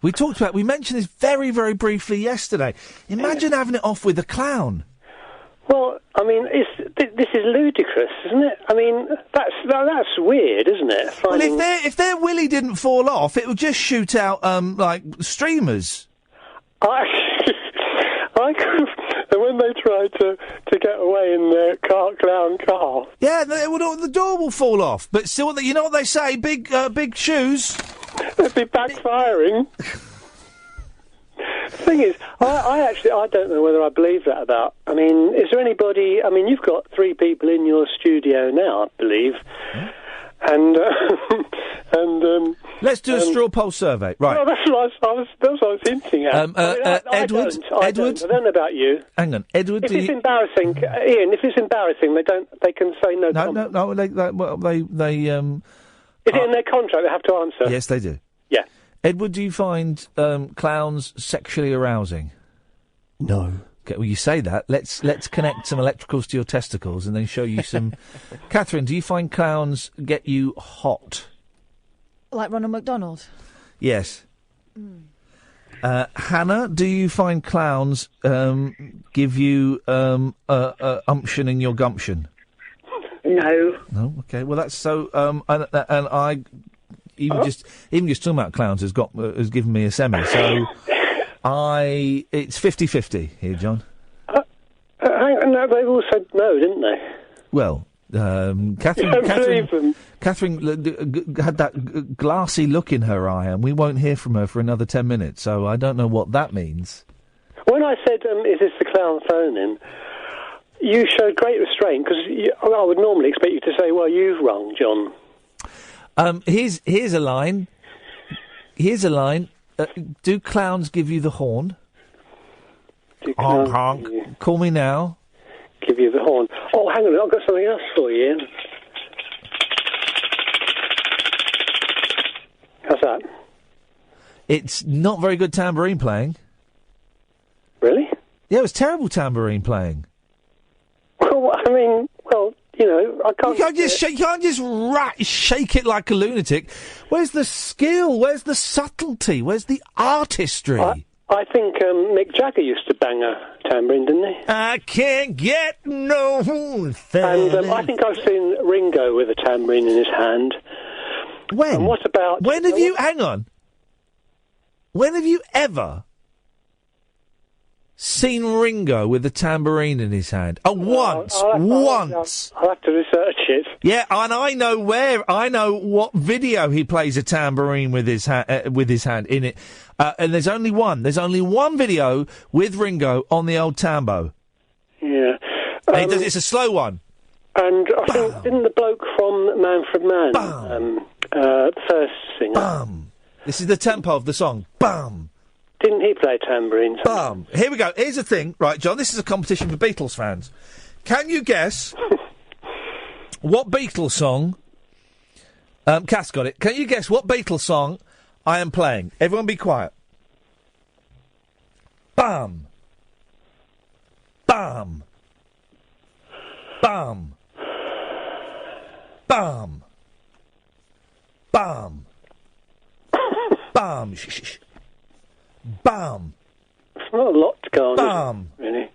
We mentioned this very, very briefly yesterday. Imagine having it off with a clown. Well, I mean, this is ludicrous, isn't it? I mean, that's weird, isn't it? Well, if their willy didn't fall off, it would just shoot out like streamers. And when they try to get away in their clown car, yeah, the door will fall off. But still, you know what they say: big shoes. They'd be backfiring. The thing is, I don't know whether I believe that about... I mean, is there anybody... I mean, you've got 3 people in your studio now, I believe. And let's do a straw poll survey, right? Well, that's what I was hinting at. Edward. I don't know about you. Hang on, Edward. If it's embarrassing, Ian. If it's embarrassing, they can say no. No. They. Is it in their contract? They have to answer. Yes, they do. Yeah. Edward, do you find clowns sexually arousing? No. Okay, well, you say that. Let's connect some electricals to your testicles and then show you some... Catherine, do you find clowns get you hot? Like Ronald McDonald? Yes. Hannah, do you find clowns give you umption in your gumption? No. No. Okay. Well, that's so. And I even just talking about clowns has given me a semi. So it's 50-50 here, John. No, they all said no, didn't they? Well, Catherine had that glassy look in her eye, and we won't hear from her for another 10 minutes. So I don't know what that means. When I said, "Is this the clown phoning?" you showed great restraint because I would normally expect you to say, "Well, you've rung, John." Here's a line. Here's a line. Do clowns give you the horn? Honk, honk. Call me now. Give you the horn. Oh, hang on, I've got something else for you, Ian. How's that? It's not very good tambourine playing. Really? Yeah, it was terrible tambourine playing. Well, I mean, you know, I can't... You can't just shake it like a lunatic. Where's the skill? Where's the subtlety? Where's the artistry? I think Mick Jagger used to bang a tambourine, didn't he? I can't get no... And I think I've seen Ringo with a tambourine in his hand. When? And what about... When have you... Hang on. When have you ever seen Ringo with a tambourine in his hand? Once. Once. I'll have to research it. Yeah, and I know what video he plays a tambourine with his hand in it. And there's only one. There's only one video with Ringo on the old tambo. Yeah. It's a slow one. And I think, didn't the bloke from Manfred Mann, the first singer... Bum. This is the tempo of the song. Bum. Didn't he play tambourines? Bum. Here we go. Here's the thing. Right, John, this is a competition for Beatles fans. Can you guess what Beatles song... Cass got it. Can you guess what Beatles song I am playing? Everyone be quiet. Bum. Bum. Bum. Bum. Bum. Bum. Shh. Bum. It's not a lot to go on, Bum. is it, really?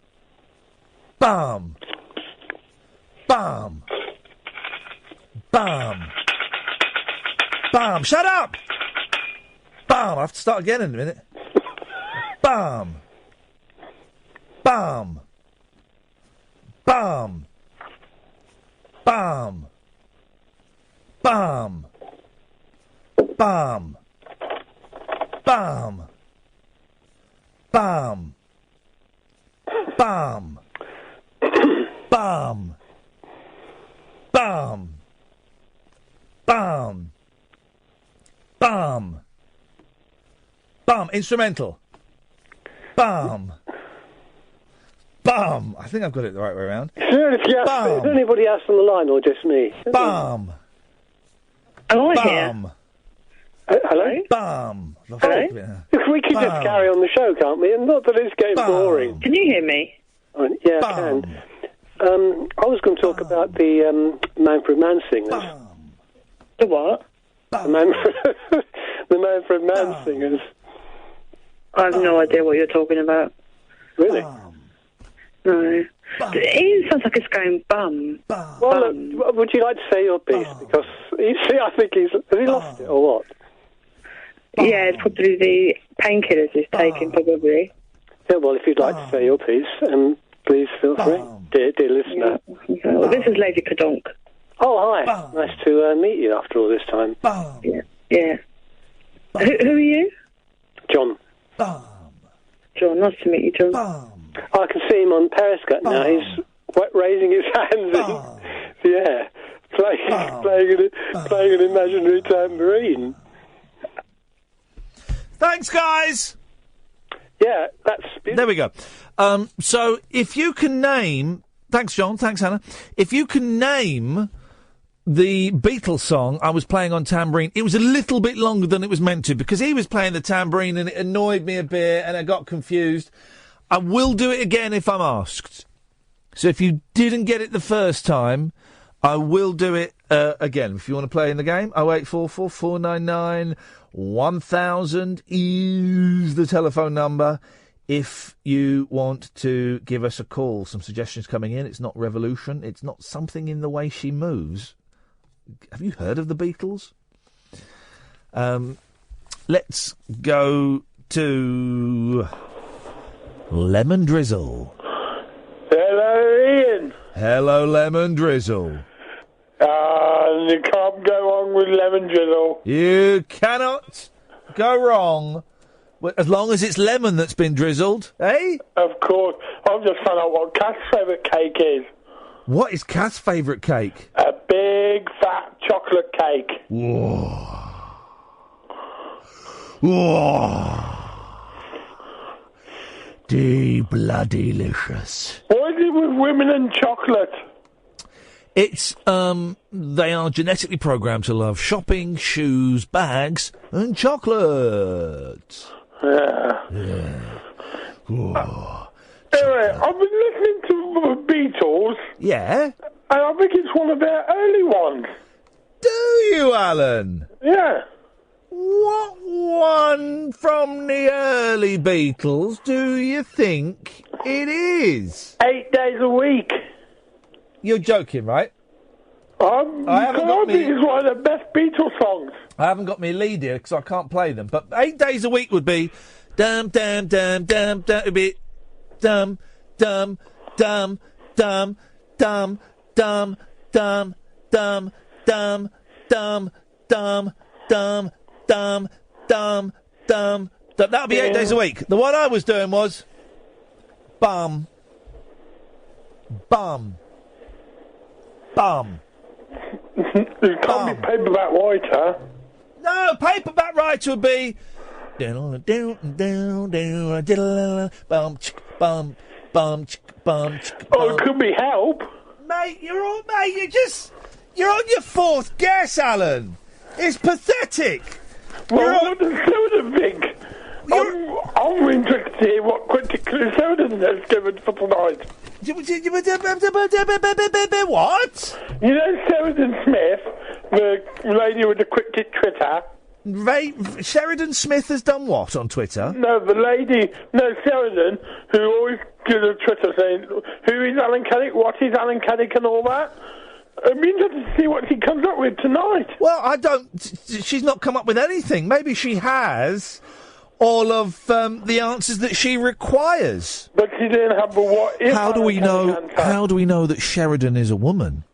Bum. Bum. Bum. Bum. Shut up! Bum. I have to start again in a minute. Bum. Bum. Bum. Bum. Bum. Bum. Bum. Bum. Bum. Bum. Bum. Bum. Bum. Bum. Instrumental. Bum. Bum. I think I've got it the right way around. Is there anybody else on the line or just me? Bum. Oh, Bum. here. Hello? Bum. Hello? We can just carry on the show, can't we? And not that it's getting boring. Can you hear me? Yeah, I can. I was going to talk about the Manfred Mann singers. The what? The Manfred Mann singers. I have no idea what you're talking about. Really? No. Ian sounds like it's going bum. Well, look, would you like to say your piece? Because, you see, I think has he lost it or what? Yeah, it's probably the painkillers he's taking, probably. Yeah, well, if you'd like to say your piece, please feel free, dear listener. Okay, well, this is Lady Kadonk. Oh, hi. Nice to meet you after all this time. Yeah. Who are you? John. John, nice to meet you, John. I can see him on Periscope now. He's raising his hands in the air, playing an imaginary tambourine. Thanks, guys. Yeah, that's beautiful. There we go. So, if you can name... Thanks, John. Thanks, Hannah. If you can name the Beatles song I was playing on tambourine, it was a little bit longer than it was meant to because he was playing the tambourine and it annoyed me a bit and I got confused. I will do it again if I'm asked. So if you didn't get it the first time, I will do it again. If you want to play in the game, 0844 499 1000 is the telephone number. If you want to give us a call, some suggestions coming in. It's not Revolution. It's not Something in the Way She Moves. Have you heard of the Beatles? Let's go to Lemon Drizzle. Hello, Ian. Hello, Lemon Drizzle. You can't go wrong with Lemon Drizzle. You cannot go wrong. As long as it's lemon that's been drizzled, eh? Of course. I've just found out what Kath's favourite cake is. What is Kath's favourite cake? A big, fat chocolate cake. Whoa. Whoa. Bloody-licious. What is it with women and chocolate? It's, they are genetically programmed to love shopping, shoes, bags, and chocolate. Yeah. Anyway, I've been listening to the Beatles. Yeah? And I think it's one of their early ones. Do you, Alan? Yeah. What one from the early Beatles do you think it is? 8 days a week. You're joking, right? I think it's one of the best Beatles songs. I haven't got me lead here because I can't play them. But 8 days a week would be dum dum dum dum dum. It'd be dum dum dum dum dum dum dum dum dum dum dum dum dum dum dum. That'll be 8 days a week. The one I was doing was bum bum bum. It can't be paperback writer. No, paperback writer would be bum. Oh, it could be help. Mate, you're on your fourth guess, Alan. It's pathetic. Well, what does Soda think? I'm interested to hear what critical Soda has given for tonight. What? You know Sheridan Smith, the lady with the cryptic Twitter? Sheridan Smith has done what on Twitter? No, the lady, Sheridan, who always gives a Twitter saying, who is Alan Caddick, what is Alan Caddick and all that. I'm interested to see what she comes up with tonight. Well, she's not come up with anything. Maybe she has all of the answers that she requires. But she didn't have the what if. How do we know that Sheridan is a woman?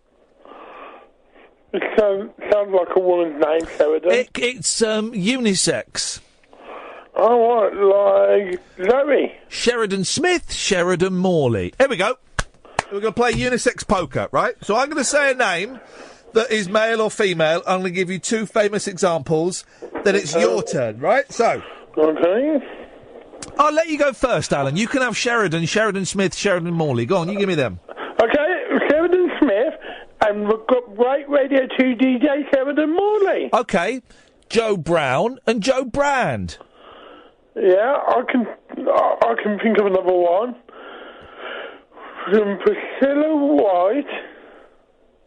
It sounds like a woman's name, Sheridan. It's unisex. Oh, what, like Zoe? Sheridan Smith, Sheridan Morley. Here we go. We're going to play unisex poker, right? So I'm going to say a name that is male or female. I'm going to give you two famous examples. Then it's your turn, right? So. Okay. I'll let you go first, Alan. You can have Sheridan Smith, Sheridan Morley. Go on, you give me them. Okay, Sheridan Smith, and we've got Great Radio 2 DJ Sheridan Morley. Okay, Joe Brown and Joe Brand. Yeah, I can think of another one. From Priscilla White.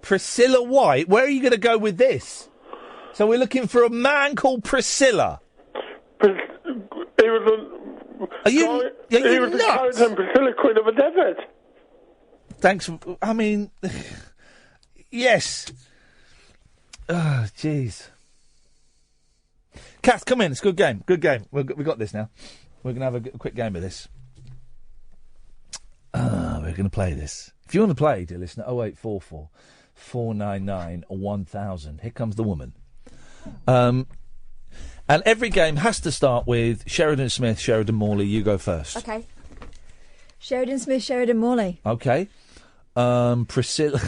Priscilla White? Where are you going to go with this? So we're looking for a man called Priscilla. He was a character in Priscilla, Queen of the Desert. Thanks. I mean, yes. Oh, jeez. Kath, come in. It's a good game. Good game. We've got this now. We're going to have a quick game of this. We're going to play this. If you want to play, dear listener, 0844 499 1000. Here comes the woman. And every game has to start with Sheridan Smith, Sheridan Morley. You go first. Okay. Sheridan Smith, Sheridan Morley. Okay. Priscilla.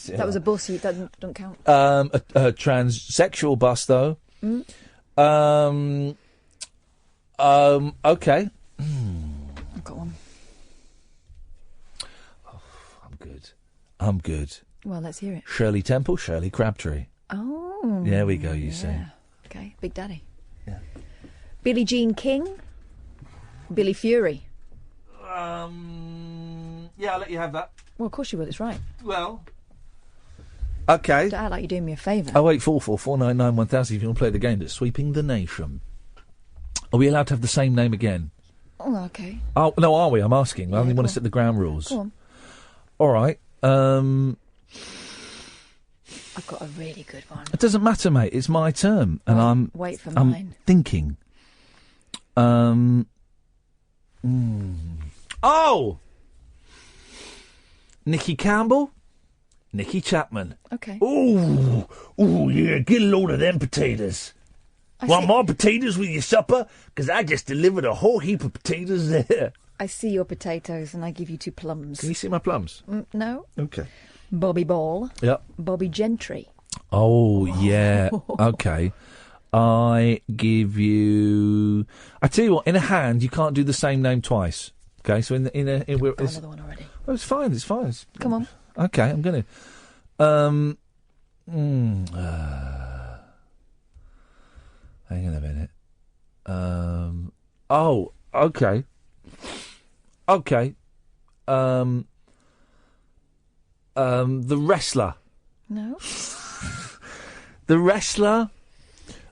That was a bus. You don't count. A transsexual bus, though. Mm. Okay. I've got one. I'm good. Well, let's hear it. Shirley Temple, Shirley Crabtree. Oh. There we go, you see. Okay, Big Daddy. Yeah. Billie Jean King. Billy Fury. Yeah, I'll let you have that. Well, of course you will. It's right. Well. Okay. Don't act like you're doing me a favour. 0844 499 1000 if you want to play the game that's sweeping the nation. Are we allowed to have the same name again? Oh, okay. Oh, no, are we? I'm asking. I only want go to set the ground rules. Go on. All right. I've got a really good one. It doesn't matter, mate. It's my turn, and I'm wait for I'm mine. thinking. Oh, Nicky Campbell, Nicky Chapman. Okay. Ooh, yeah. Get a load of them potatoes. Want more potatoes with your supper? Because I just delivered a whole heap of potatoes there. I see your potatoes, and I give you 2 plums. Can you see my plums? No. Okay. Bobby Ball. Yep. Bobby Gentry. Oh, yeah. Okay. I give you... I tell you what, in a hand, you can't do the same name twice. Okay, so another one already. Oh, it's fine, it's fine. Come on. Okay, I'm going to... hang on a minute. Oh, okay. Okay. The wrestler. No. The wrestler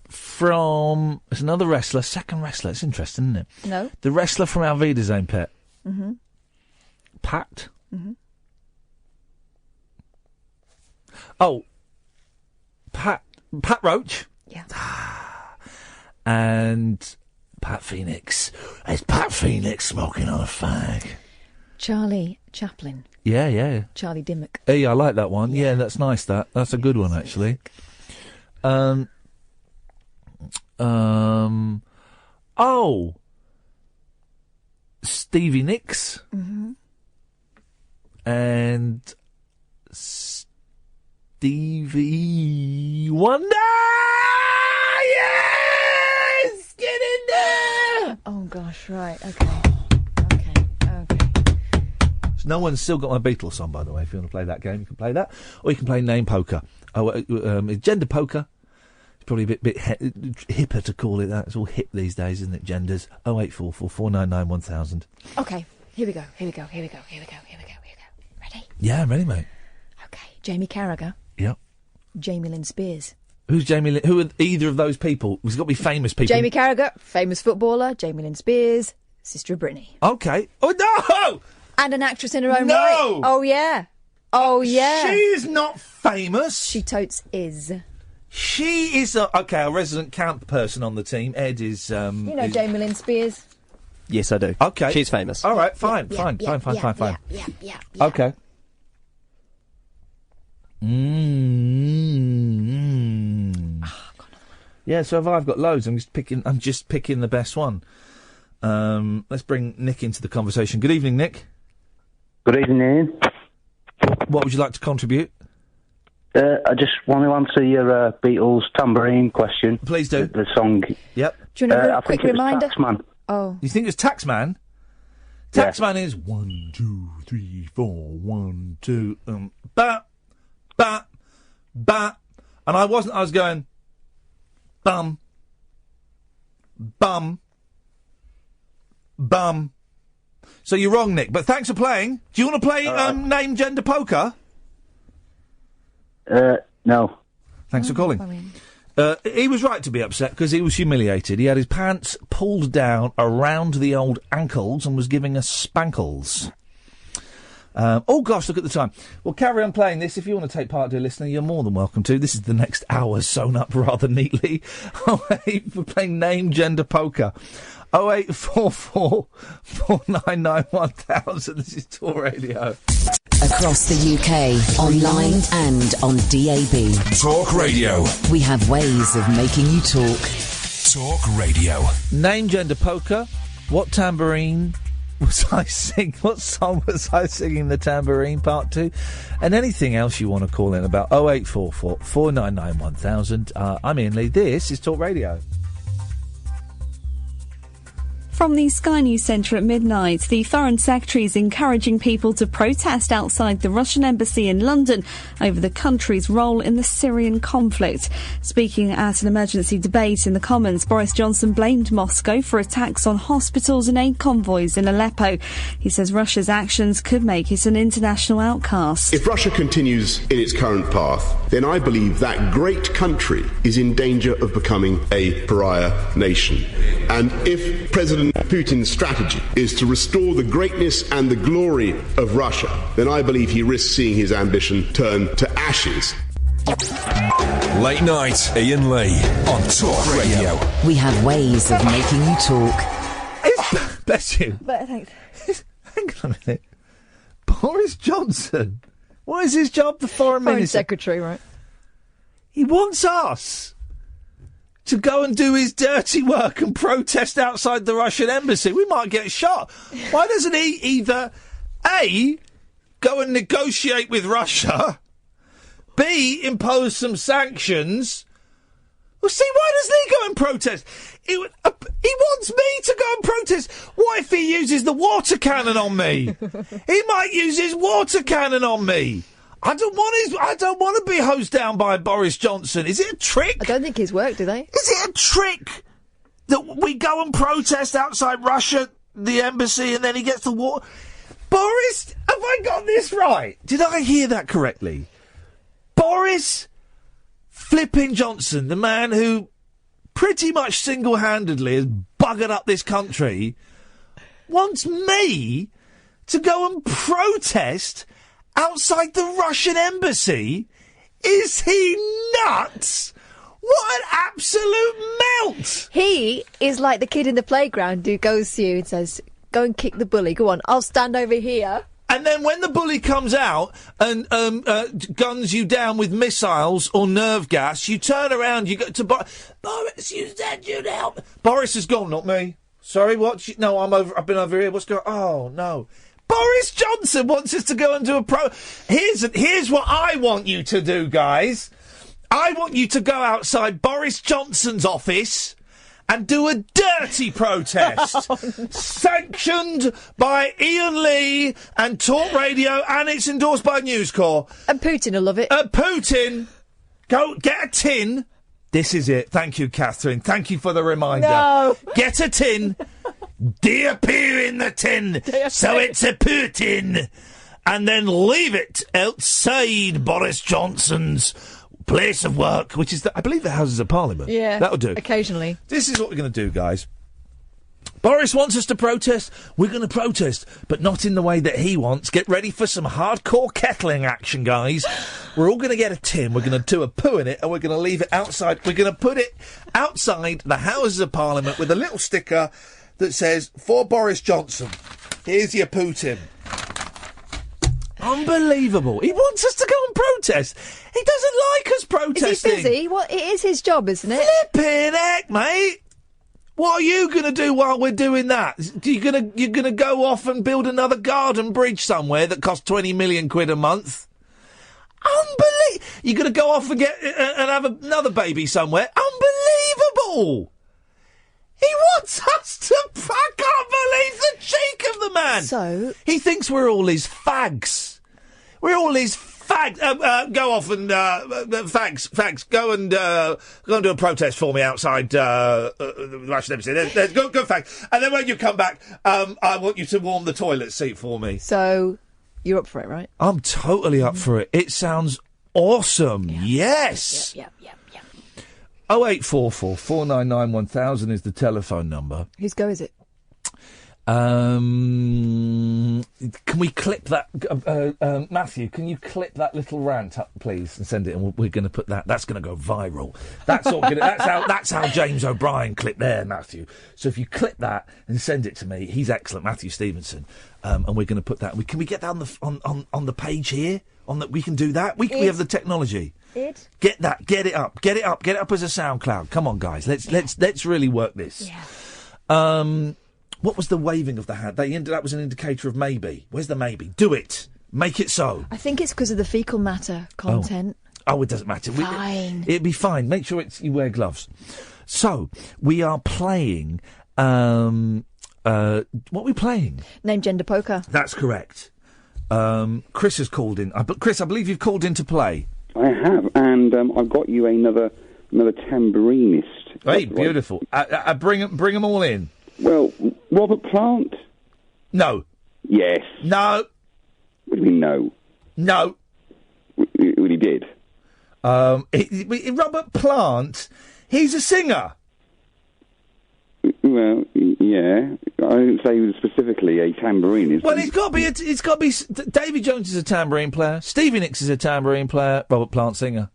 from... It's another wrestler, second wrestler. It's interesting, isn't it? No. The wrestler from Our Wiedersehen, Pet. Mm-hmm. Pat. Mm-hmm. Oh. Pat Roach. Yeah. And Pat Phoenix. It's Pat Phoenix smoking on a fag. Charlie Chaplin. Yeah. Charlie Dimmock. Hey, I like that one. Yeah, that's nice. That's a good one, actually. Oh, Stevie Nicks. Mm-hmm. And Stevie Wonder. Yes, get in there. Oh gosh, right. Okay. No one's still got my Beatles song, by the way. If you want to play that game, you can play that. Or you can play name poker. Gender poker. It's probably a bit hipper to call it that. It's all hip these days, isn't it? Genders. 0844 499 1000. Okay, here we go. Ready? Yeah, I'm ready, mate. Okay. Jamie Carragher. Yep. Jamie Lynn Spears. Who's Jamie Lynn? Who are either of those people? It's got to be famous people. Jamie Carragher, famous footballer. Jamie Lynn Spears, sister of Britney. Okay. Oh, no! And an actress in her own right. Oh, yeah. She is not famous. She totes is. She is a resident camp person on the team. Ed is... you know Jamie Lynn Spears? Yes, I do. Okay. She's famous. All right, fine. Yeah. Okay. Yeah, so I've got loads. I'm just picking the best one. Let's bring Nick into the conversation. Good evening, Nick. Good evening, Ian. What would you like to contribute? I just want to answer your Beatles tambourine question. Please do. The song. Yep. Do you want a quick reminder? Taxman. Oh. You think it's Taxman? Taxman is 1, 2, 3, 4, 1, 2, ba, ba, ba. And I was going, bum, bum, bum. So you're wrong, Nick, but thanks for playing. Do you want to play name, gender, poker? No. Thanks for calling. He was right to be upset because he was humiliated. He had his pants pulled down around the old ankles and was giving us spankles. Oh, gosh, look at the time. Well, carry on playing this. If you want to take part, dear listener, you're more than welcome to. This is the next hour sewn up rather neatly. We're playing name, gender, poker. 0844 499 1000. This is Talk Radio. Across the UK, online and on DAB. Talk Radio. We have ways of making you talk. Talk Radio. Name, gender, poker. What tambourine was I singing? What song was I singing the tambourine part to? And anything else you want to call in about 0844 499 1000. I'm Iain Lee. This is Talk Radio. From the Sky News Centre at midnight, the Foreign Secretary is encouraging people to protest outside the Russian embassy in London over the country's role in the Syrian conflict. Speaking at an emergency debate in the Commons, Boris Johnson blamed Moscow for attacks on hospitals and aid convoys in Aleppo. He says Russia's actions could make it an international outcast. If Russia continues in its current path, then I believe that great country is in danger of becoming a pariah nation. And if President Putin's strategy is to restore the greatness and the glory of Russia, then I believe he risks seeing his ambition turn to ashes. Late night, Iain Lee on Talk Radio. We have ways of making you talk. Bless you. But thanks. Hang on a minute. Boris Johnson. What is his job? The Foreign Minister. Secretary, right? He wants us to go and do his dirty work and protest outside the Russian embassy. We might get shot. Why doesn't he either A, go and negotiate with Russia, B, impose some sanctions? Well, see, why doesn't he go and protest? He wants me to go and protest. What if he uses the water cannon on me? He might use his water cannon on me. I don't want to be hosed down by Boris Johnson. Is it a trick? I don't think his work, do they? Is it a trick that we go and protest outside Russia, the embassy, and then he gets the water? Boris, have I got this right? Did I hear that correctly? Boris flipping Johnson, the man who pretty much single-handedly has buggered up this country, wants me to go and protest outside the Russian embassy? Is he nuts? What an absolute melt! He is like the kid in the playground who goes to you and says, go and kick the bully, go on, I'll stand over here. And then when the bully comes out and guns you down with missiles or nerve gas, you turn around, you go to Boris, you said you'd help. Boris has gone, not me. Sorry, what? No, I've been over here. What's going on? Oh, no. Boris Johnson wants us to go and do a Here's what I want you to do, guys. I want you to go outside Boris Johnson's office and do a dirty protest. Sanctioned by Iain Lee and Talk Radio, and it's endorsed by News Corp. And Putin will love it. Putin, go get a tin. This is it. Thank you, Catherine. Thank you for the reminder. No. Get a tin. Disappear in the tin. So it's a Putin. And then leave it outside Boris Johnson's place of work, which is, I believe, the Houses of Parliament. Yeah. That'll do. Occasionally. This is what we're going to do, guys. Boris wants us to protest. We're going to protest, but not in the way that he wants. Get ready for some hardcore kettling action, guys. We're all going to get a tin. We're going to do a poo in it, and we're going to leave it outside. We're going to put it outside the Houses of Parliament with a little sticker that says, for Boris Johnson, here's your Putin. Unbelievable. He wants us to go and protest. He doesn't like us protesting. Is he busy? Well, it is his job, isn't it? Flipping heck, mate. What are you going to do while we're doing that? You're going to go off and build another garden bridge somewhere that costs 20 million quid a month? Unbelievable. You're going to go off and and have another baby somewhere? Unbelievable. He wants us to... I can't believe the cheek of the man. So... He thinks we're all his fags. We're all his fags. Go off and... fags. Go and do a protest for me outside the Russian embassy. There's go fags. And then when you come back, I want you to warm the toilet seat for me. So, you're up for it, right? I'm totally up for it. It sounds awesome. Yeah. Yes. Yep. 0844 499 1000 is the telephone number. Whose go is it? Can we clip that? Matthew, can you clip that little rant up, please, and send it? And we're going to put that. That's going to go viral. That's how James O'Brien clipped there, Matthew. So if you clip that and send it to me, he's excellent, Matthew Stevenson. And we're going to put that. Can we get that on the page here? We can do that. We have the technology. Get that. Get it up as a SoundCloud. Come on, guys. Let's really work this. Yeah. What was the waving of the hand? That was an indicator of maybe. Where's the maybe? Do it. Make it so. I think it's because of the fecal matter content. Oh, it doesn't matter. Fine. It'd be fine. Make sure you wear gloves. So, we are playing what are we playing? Name, gender, poker. That's correct. Chris has called in. Chris, I believe you've called in to play. I have, and I've got you another tambourinist. Hey, beautiful. Bring them all in. Well, Robert Plant? No. Yes. No. What do you mean, no? No. Well, he did. Robert Plant, he's a singer. Well, yeah. I didn't say he was specifically a tambourinist. Well, it's got to be. Davy Jones is a tambourine player. Stevie Nicks is a tambourine player. Robert Plant, singer.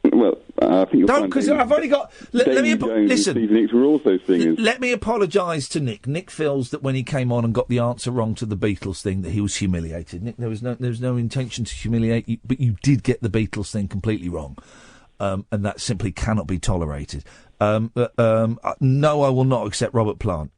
Well, I think you'll don't, because I've only got. Let me Jones listen. And Stevie Nicks were also singers. Let me apologise to Nick. Nick feels that when he came on and got the answer wrong to the Beatles thing, that he was humiliated. Nick, there was no intention to humiliate you, but you did get the Beatles thing completely wrong, and that simply cannot be tolerated. No, I will not accept Robert Plant.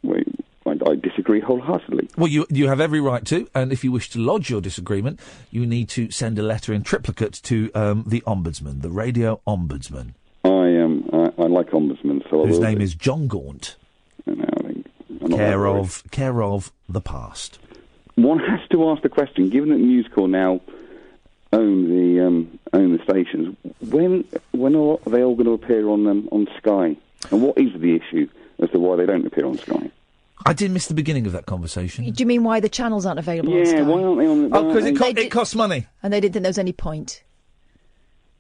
Wait, I disagree wholeheartedly. Well, you have every right to, and if you wish to lodge your disagreement, you need to send a letter in triplicate to the Ombudsman, the Radio Ombudsman. I like Ombudsman, so whose name is John Gaunt. Care of the past. One has to ask the question, given that News Corp now own the stations, when are they all going to appear on Sky? And what is the issue as to why they don't appear on Sky? I did miss the beginning of that conversation. Do you mean why the channels aren't available on Sky? Yeah, why aren't they on? Because it costs money. And they didn't think there was any point.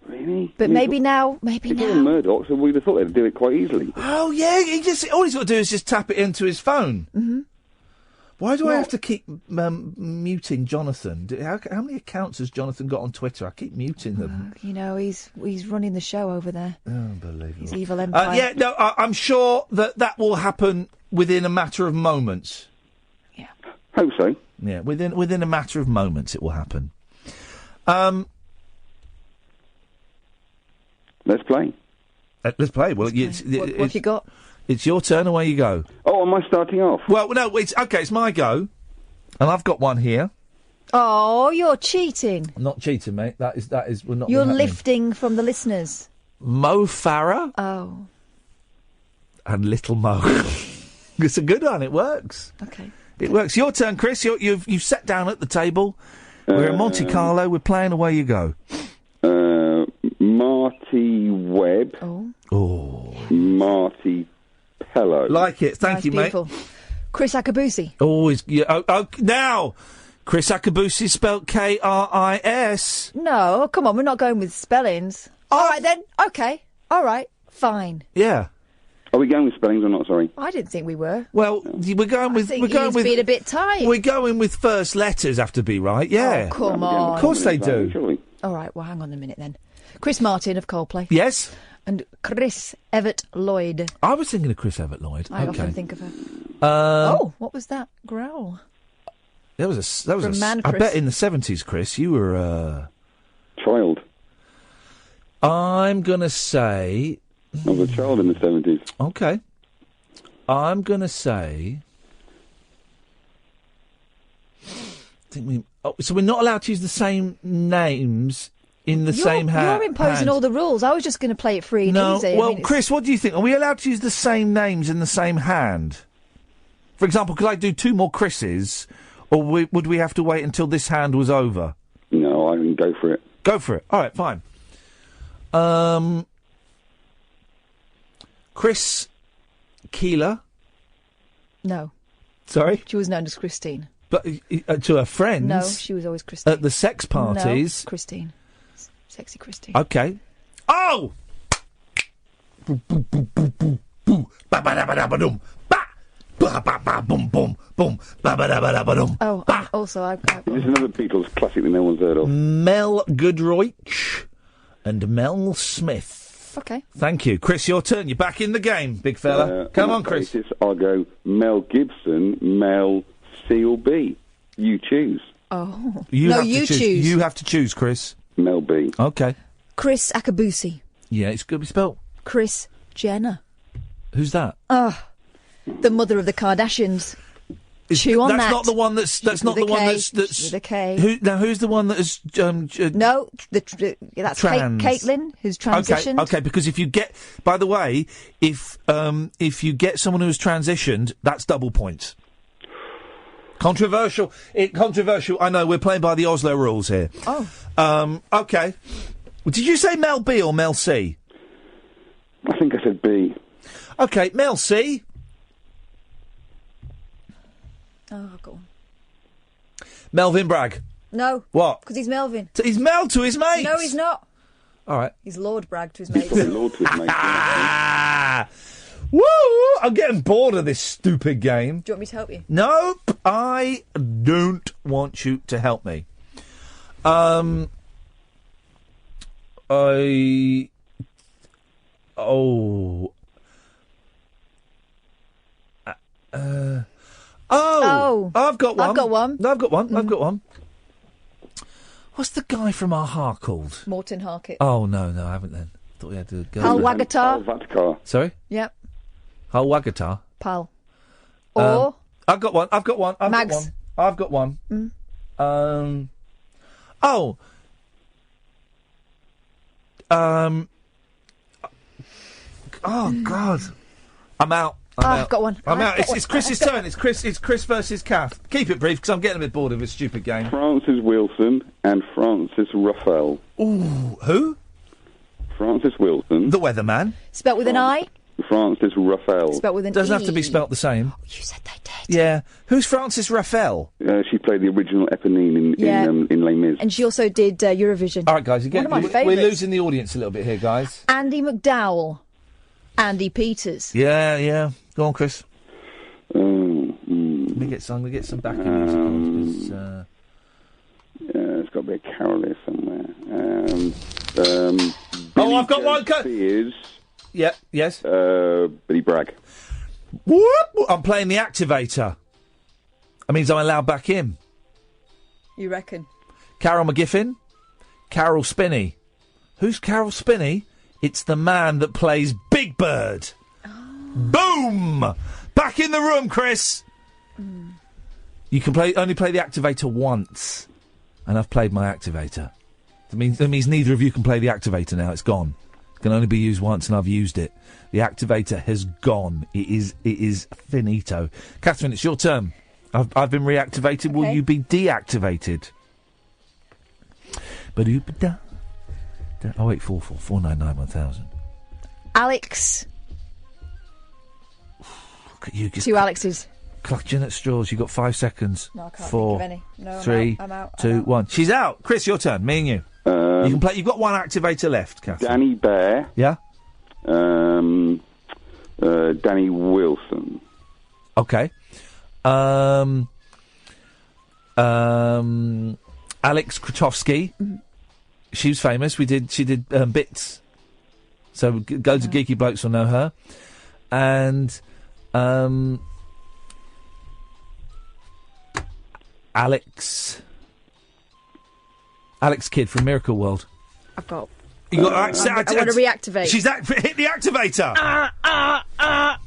Really? But maybe now. It's all Murdoch, so we'd have thought they'd do it quite easily. Oh yeah, all he's got to do is just tap it into his phone. Mm-hmm. Why do I have to keep muting Jonathan? How many accounts has Jonathan got on Twitter? I keep muting them. He's running the show over there. Unbelievable. His evil empire. Yeah, no, I'm sure that will happen within a matter of moments. Yeah. Hope so. Yeah, within a matter of moments it will happen. Let's play. Let's play. Well, what have you got? It's your turn, away you go. Oh, am I starting off? Well, no, it's my go. And I've got one here. Oh, you're cheating. I'm not cheating, mate. That is we're not. You're lifting from the listeners. Mo Farah. Oh. And Little Mo. It's a good one. It works. Okay. It works. Your turn, Chris. You've sat down at the table. We're in Monte Carlo. We're playing. Away you go. Marty Webb. Oh. Marty Pello. Like it. Thank you, beautiful. mate. Chris Akabusi. Always. Yeah. Now, Chris Akabusi spelled K-R-I-S. No, come on. We're not going with spellings. All right then. Okay. All right. Fine. Yeah. Are we going with spellings or not? Sorry. I didn't think we were. Well, we're going with. We're going with. Being a bit tight. We're going with first letters have to be right. Yeah. Oh, come on. Of course they do. Surely. All right. Well, hang on a minute then. Chris Martin of Coldplay. Yes. And Chris Everett Lloyd. I was thinking of Chris Everett Lloyd. I often think of her. What was that growl? That was a man, I Chris. bet in the 70s, Chris, you were a child. I'm gonna say I was a child in the 70s. Okay. I'm gonna say. So we're not allowed to use the same names in the same hand. You're imposing all the rules. I was just going to play it free and easy. Well, Chris, what do you think? Are we allowed to use the same names in the same hand? For example, could I do two more Chris's, or would we have to wait until this hand was over? No, I can go for it. Go for it. All right, fine. Chris Keeler. No. Sorry? She was known as Christine. But to her friends? No, she was always Christine. At the sex parties? No, Christine. Sexy Christine. Okay. Oh! Oh, also, This is another Beatles classic that no one's heard of. Mel Goodroich and Mel Smith. Okay. Thank you. Chris, your turn. You're back in the game, big fella. Come on, Chris. I'll go Mel Gibson, Mel C or B. You choose. Oh. You choose. You have to choose, Chris. Mel B. Okay. Chris Akabusi. Yeah, it's good to be spelled. Chris Jenner. Who's that? The mother of the Kardashians. Chew on that's that. not the one that's With not a the one K. that's With a K. who's the one that is No, that's trans. Caitlin, who's transitioned. Okay, because if you get, by the way, if you get someone who's transitioned, that's double points. Controversial. Controversial. I know, we're playing by the Oslo rules here. Oh. Okay. Did you say Mel B or Mel C? I think I said B. Okay, Mel C. Oh, go on. Melvin Bragg. No. What? Because he's Melvin. He's Mel to his mates. No, he's not. All right. He's Lord Bragg to his mates. Lord to his mates. Woo! I'm getting bored of this stupid game. Do you want me to help you? Nope, I don't want you to help me. Oh. I've got one. I've got one. No, I've got one. I've got one. What's the guy from Aha called? Morton Harkett. Oh, no, I haven't then. Thought we had to go. Hal Wagatar. Sorry? Yep. Hal Wagatar. Pal. Or... I've got one. Mags. I've got one. Oh, God. I'm out. I've got one. I'm out. It's Chris's turn. It's Chris versus Kath. Keep it brief, because I'm getting a bit bored of this stupid game. Francis Wilson and Francis Raphael. Ooh, who? Francis Wilson. The weatherman. Spelt with an I? Francis Raphael. Spelt with an Doesn't E. have to be spelt the same. Oh, you said they did. Yeah. Who's Francis Raphael? She played the original Eponine in Les Mis. And she also did Eurovision. All right, guys. One of my We're favourites. losing the audience a little bit here, guys. Andy McDowell. Andy Peters. Yeah. Go on, Chris. Let me get some backing music on, it's got to be a carol here somewhere. I've got one. Spears. Yeah. Yes. Billy Bragg. Whoop! I'm playing the activator. That means I'm allowed back in. You reckon? Carol McGiffin. Carol Spinney. Who's Carol Spinney? It's the man that plays Big Bird. Boom! Back in the room, Chris. You can only play the activator once, and I've played my activator. That means neither of you can play the activator now. It's gone. It can only be used once, and I've used it. The activator has gone. It is finito. Catherine, it's your turn. I've been reactivated. Will you be deactivated? 0844 499 1000. Alex. Look at you. Two Alexes. Clutching at straws. You've got 5 seconds. No, I can't 4, think of any. No, 3, I'm out. 2, 1. She's out. Chris, your turn. Me and you. You can play. You've got one activator left, Catherine. Danny Bear. Yeah. Danny Wilson. Okay. Alex Krotowski. She was famous. She did bits. So go to Geeky Blokes will know her. And Alex Kidd from Miracle World. I've got. You got. I want to reactivate. Hit the activator.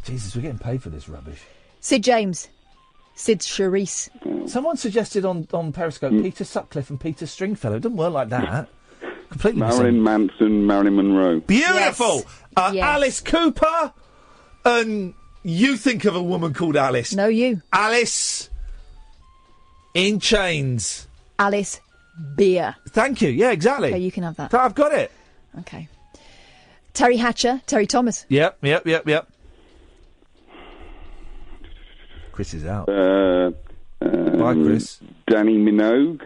Jesus, we're getting paid for this rubbish. Sid James. Sid Charisse. Someone suggested on Periscope Peter Sutcliffe and Peter Stringfellow. It doesn't work like that. Completely Marilyn Manson, Marilyn Monroe. Beautiful. Yes. Alice Cooper. And you think of a woman called Alice. No, you. Alice in Chains. Alice Beer. Thank you. Yeah, exactly. Okay, you can have that. I've got it. Okay. Terry Hatcher. Terry Thomas. Yep. Chris is out. Bye, Chris. Danny Minogue.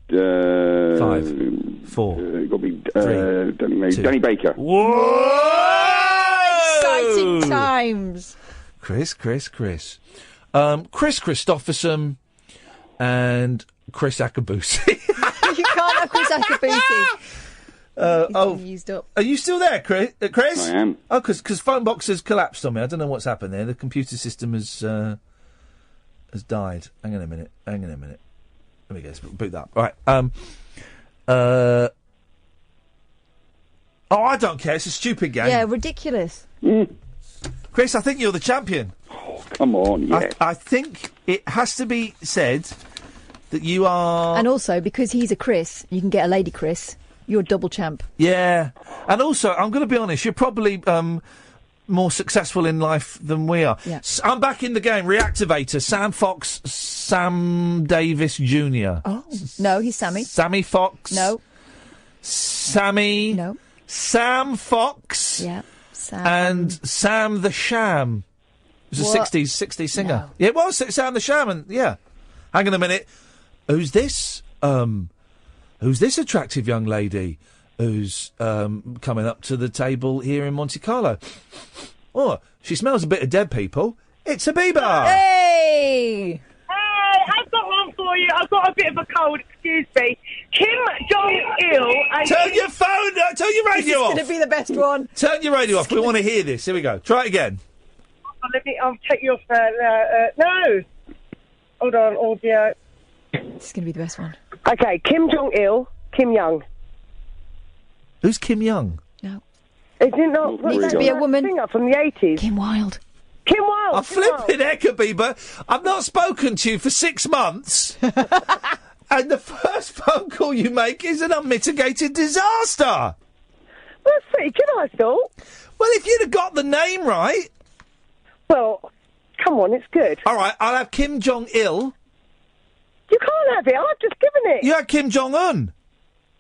5, 4, 3, 2, Danny Baker. Whoa! Exciting times. Chris. Chris Christopherson and Chris Akabusi. You can't have Chris Akabusi. He's been used up. Are you still there, Chris? I am. Oh, because phone box has collapsed on me. I don't know what's happened there. The computer system has died. Hang on a minute. Let me go. Let's boot that. Right. Oh, I don't care. It's a stupid game. Yeah, ridiculous. Chris, I think you're the champion. come on, yeah. I think it has to be said that you are... And also, because he's a Chris, you can get a lady Chris. You're a double champ. Yeah. And also, I'm going to be honest, you're probably more successful in life than we are. Yeah. I'm back in the game. Reactivator, Sam Fox, Sam Davis Jr. Oh, no, he's Sammy. Sammy Fox. No. Sammy. No. Sam Fox. Yeah. Sam. And Sam the Sham. It was a 60s singer. No. Yeah, it was Sam the Sham, and yeah. Hang on a minute. Who's this? Who's this attractive young lady who's coming up to the table here in Monte Carlo? Oh, she smells a bit of dead people. It's a Bieber. Hey! I've got one for you. I've got a bit of a cold, excuse me. Kim Jong-il... Turn your phone, turn your radio off. This is going to be the best one. Turn your radio off. We want to hear this. Here we go. Try it again. I'll take you off no. Hold on, audio. This is going to be the best one. Okay, Kim Jong-il, Kim Young. Who's Kim Young? No. Is it not? Needs to be a woman. Singer from the 80s. Kim Wilde. Kim Wilde. I flipping heck, Bieber. I've not spoken to you for 6 months. And the first phone call you make is an unmitigated disaster. That's pretty good, I thought. Well, if you'd have got the name right... Well, come on, it's good. All right, I'll have Kim Jong-il. You can't have it. I've just given it. You had Kim Jong-un.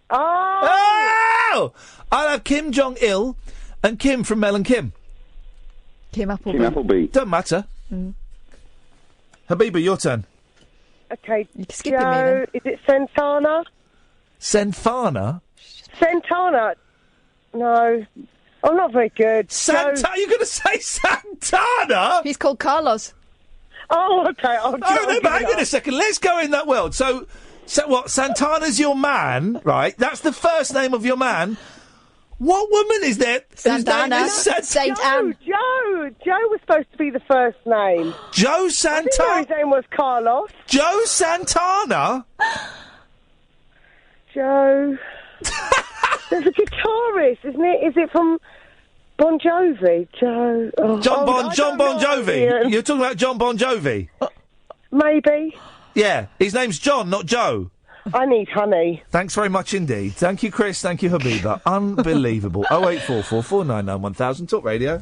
Oh! I'll have Kim Jong-il and Kim from Mel and Kim. Kim Appleby. Kim Appleby. Don't matter. Habiba, your turn. Okay, you can skip me Joe, is it Santana? Santana? Santana. No. I'm not very good. Santana? You're going to say Santana? He's called Carlos. Oh, okay. No, but hang on a second. Let's go in that world. So what? Santana's your man, right? That's the first name of your man. What woman is there? Santana. Whose name is Saint Anne. Joe was supposed to be the first name. Joe Santana? I didn't know his name was Carlos. Joe Santana? Joe. There's a guitarist, isn't it? Is it from Bon Jovi? Joe. Oh, John Bon Jovi. Ian. You're talking about John Bon Jovi? Maybe. Yeah, his name's John, not Joe. I need honey. Thanks very much indeed. Thank you, Chris. Thank you, Habiba. Unbelievable. 0844 499 1000 Talk Radio.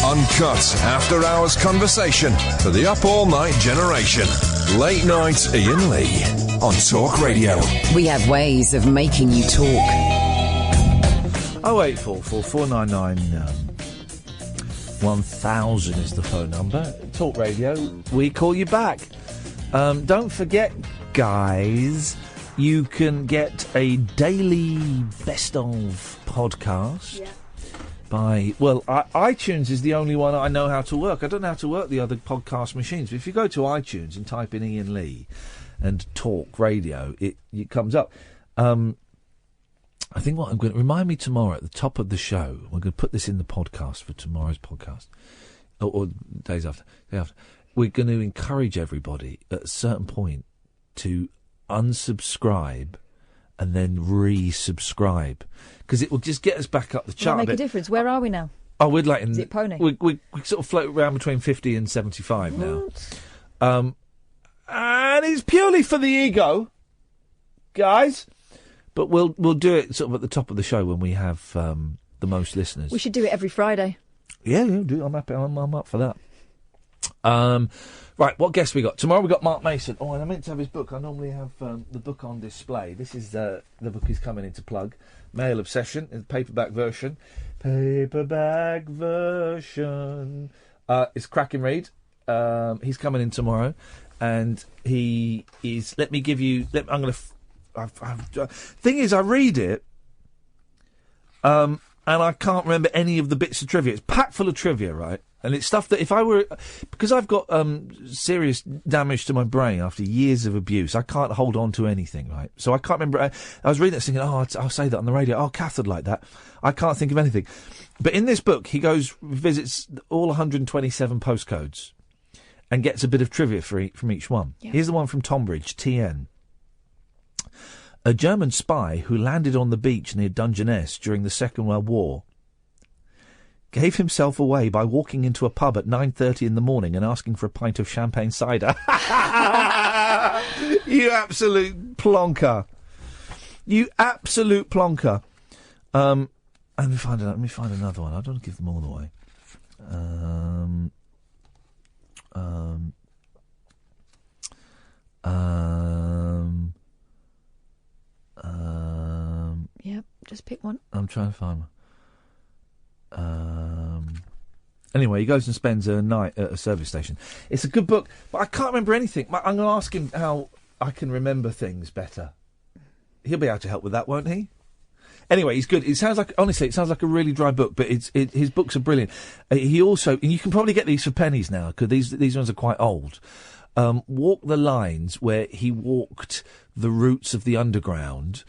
Uncut after-hours conversation for the up all-night generation. Late night Iain Lee on Talk Radio. We have ways of making you talk. 0844 499 1000 is the phone number. Talk Radio. We call you back. Don't forget, guys, you can get a daily best-of podcast by... Well, iTunes is the only one I know how to work. I don't know how to work the other podcast machines. But if you go to iTunes and type in Iain Lee and Talk Radio, it comes up. I think what I'm going to... Remind me tomorrow at the top of the show, we're going to put this in the podcast for tomorrow's podcast. Or days after. Day after. We're going to encourage everybody at a certain point to unsubscribe and then resubscribe, because it will just get us back up the chart. Will it make a difference? Where are we now? Oh, we're like... Is it pony? We sort of float around between 50 and 75 now. And it's purely for the ego, guys. But we'll do it sort of at the top of the show when we have the most listeners. We should do it every Friday. Yeah, do. I'm happy. I'm up for that. Right, what guests we got? Tomorrow we got Mark Mason. Oh, and I meant to have his book. I normally have the book on display. This is the book he's coming in to plug. Male Obsession, the paperback version. Paperback version. It's a cracking read. He's coming in tomorrow, and he is. Let me give you. I'm going to. Thing is, I read it, and I can't remember any of the bits of trivia. It's packed full of trivia, right? And it's stuff that if I were... Because I've got serious damage to my brain after years of abuse, I can't hold on to anything, right? So I can't remember... I was reading it thinking, I'll say that on the radio. Oh, Kath would like that. I can't think of anything. But in this book, he visits all 127 postcodes and gets a bit of trivia from each one. Yeah. Here's the one from Tonbridge, TN. A German spy who landed on the beach near Dungeness during the Second World War gave himself away by walking into a pub at 9:30 in the morning and asking for a pint of champagne cider. You absolute plonker. You absolute plonker. Let me find another one. I don't want to give them all away. Yep, just pick one. I'm trying to find one. Anyway, he goes and spends a night at a service station. It's a good book, but I can't remember anything. I'm going to ask him how I can remember things better. He'll be able to help with that, won't he? Anyway, he's good. It sounds like a really dry book, but his books are brilliant. He also, and you can probably get these for pennies now, because these ones are quite old. Walk the Lines, where he walked the routes of the underground,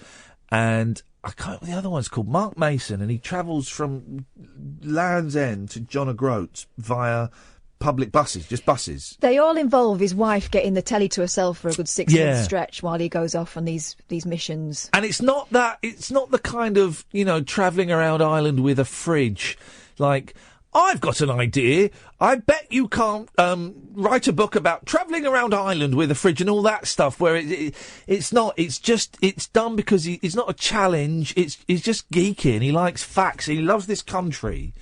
and I can't. The other one's called Mark Mason, and he travels from Land's End to John O'Groats via public buses, just buses. They all involve his wife getting the telly to herself for a good 6 month stretch while he goes off on these missions. And it's not the kind of, travelling around Ireland with a fridge, like, I've got an idea. I bet you can't write a book about travelling around Ireland with a fridge and all that stuff. Where it's not. It's done because it's not a challenge. He's just geeky and he likes facts. He loves this country,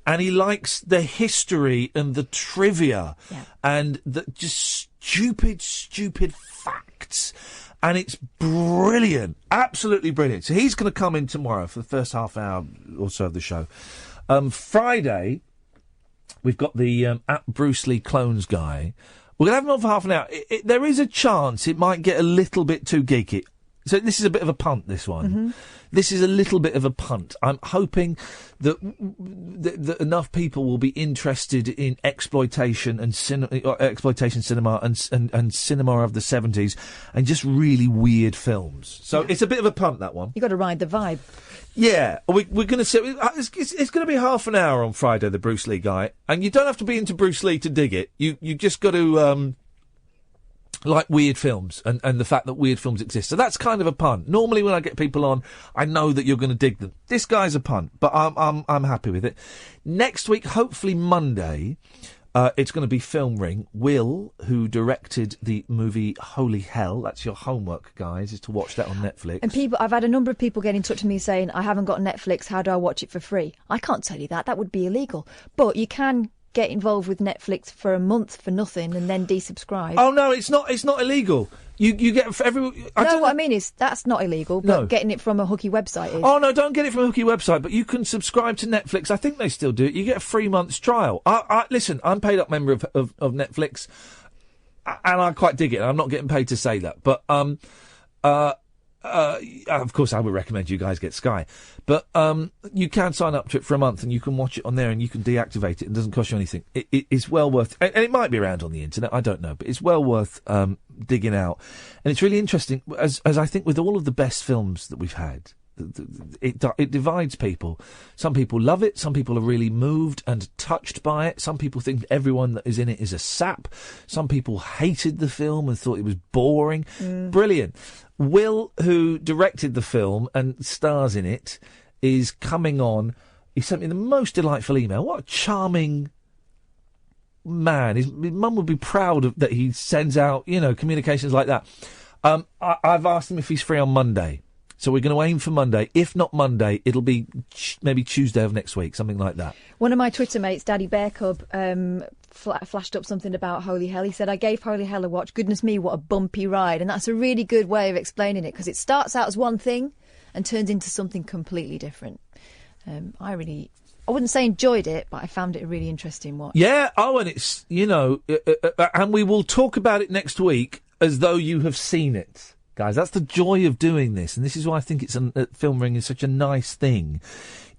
and he likes the history and the trivia and the just stupid facts. And it's brilliant, absolutely brilliant. So he's going to come in tomorrow for the first half hour or so of the show. Friday, we've got the Bruce Lee clones guy. We're going to have him on for half an hour. There is a chance it might get a little bit too geeky. So this is a bit of a punt, this one. Mm-hmm. This is a little bit of a punt. I'm hoping that enough people will be interested in exploitation and exploitation cinema and cinema of the 70s and just really weird films. So it's a bit of a punt, that one. You've got to ride the vibe. Yeah, we're going to see. It's going to be half an hour on Friday, the Bruce Lee guy, and you don't have to be into Bruce Lee to dig it. You just got to like weird films and the fact that weird films exist. So that's kind of a punt. Normally, when I get people on, I know that you're going to dig them. This guy's a punt, but I'm happy with it. Next week, hopefully Monday. It's going to be Film Ring. Will, who directed the movie Holy Hell, that's your homework, guys, is to watch that on Netflix. And I've had a number of people get in touch with me saying, I haven't got Netflix, how do I watch it for free? I can't tell you that. That would be illegal. But you can get involved with Netflix for a month for nothing and then desubscribe. Oh, no, it's not illegal. You get for every. What I mean is that's not illegal, but getting it from a hooky website is. Oh no, don't get it from a hooky website. But you can subscribe to Netflix. I think they still do it. You get a 3 months trial. Listen, I'm paid up member of Netflix, and I quite dig it. I'm not getting paid to say that, but of course, I would recommend you guys get Sky. But you can sign up to it for a month and you can watch it on there and you can deactivate it. It doesn't cost you anything. It's well worth... And it might be around on the internet, I don't know. But it's well worth digging out. And it's really interesting, as I think with all of the best films that we've had, it divides people. Some people love it. Some people are really moved and touched by it. Some people think everyone that is in it is a sap. Some people hated the film and thought it was boring. Brilliant. Will, who directed the film and stars in it, is coming on. He sent me the most delightful email. What a charming man. His mum would be proud that he sends out, communications like that. I've asked him if he's free on Monday. So we're going to aim for Monday. If not Monday, it'll be maybe Tuesday of next week, something like that. One of my Twitter mates, Daddy Bear Cub, flashed up something about Holy Hell. He said, I gave Holy Hell a watch. Goodness me, what a bumpy ride. And that's a really good way of explaining it, because it starts out as one thing and turns into something completely different. I wouldn't say enjoyed it, but I found it a really interesting watch. Yeah, and it's, and we will talk about it next week as though you have seen it. Guys, that's the joy of doing this, and this is why I think Film Ring is such a nice thing,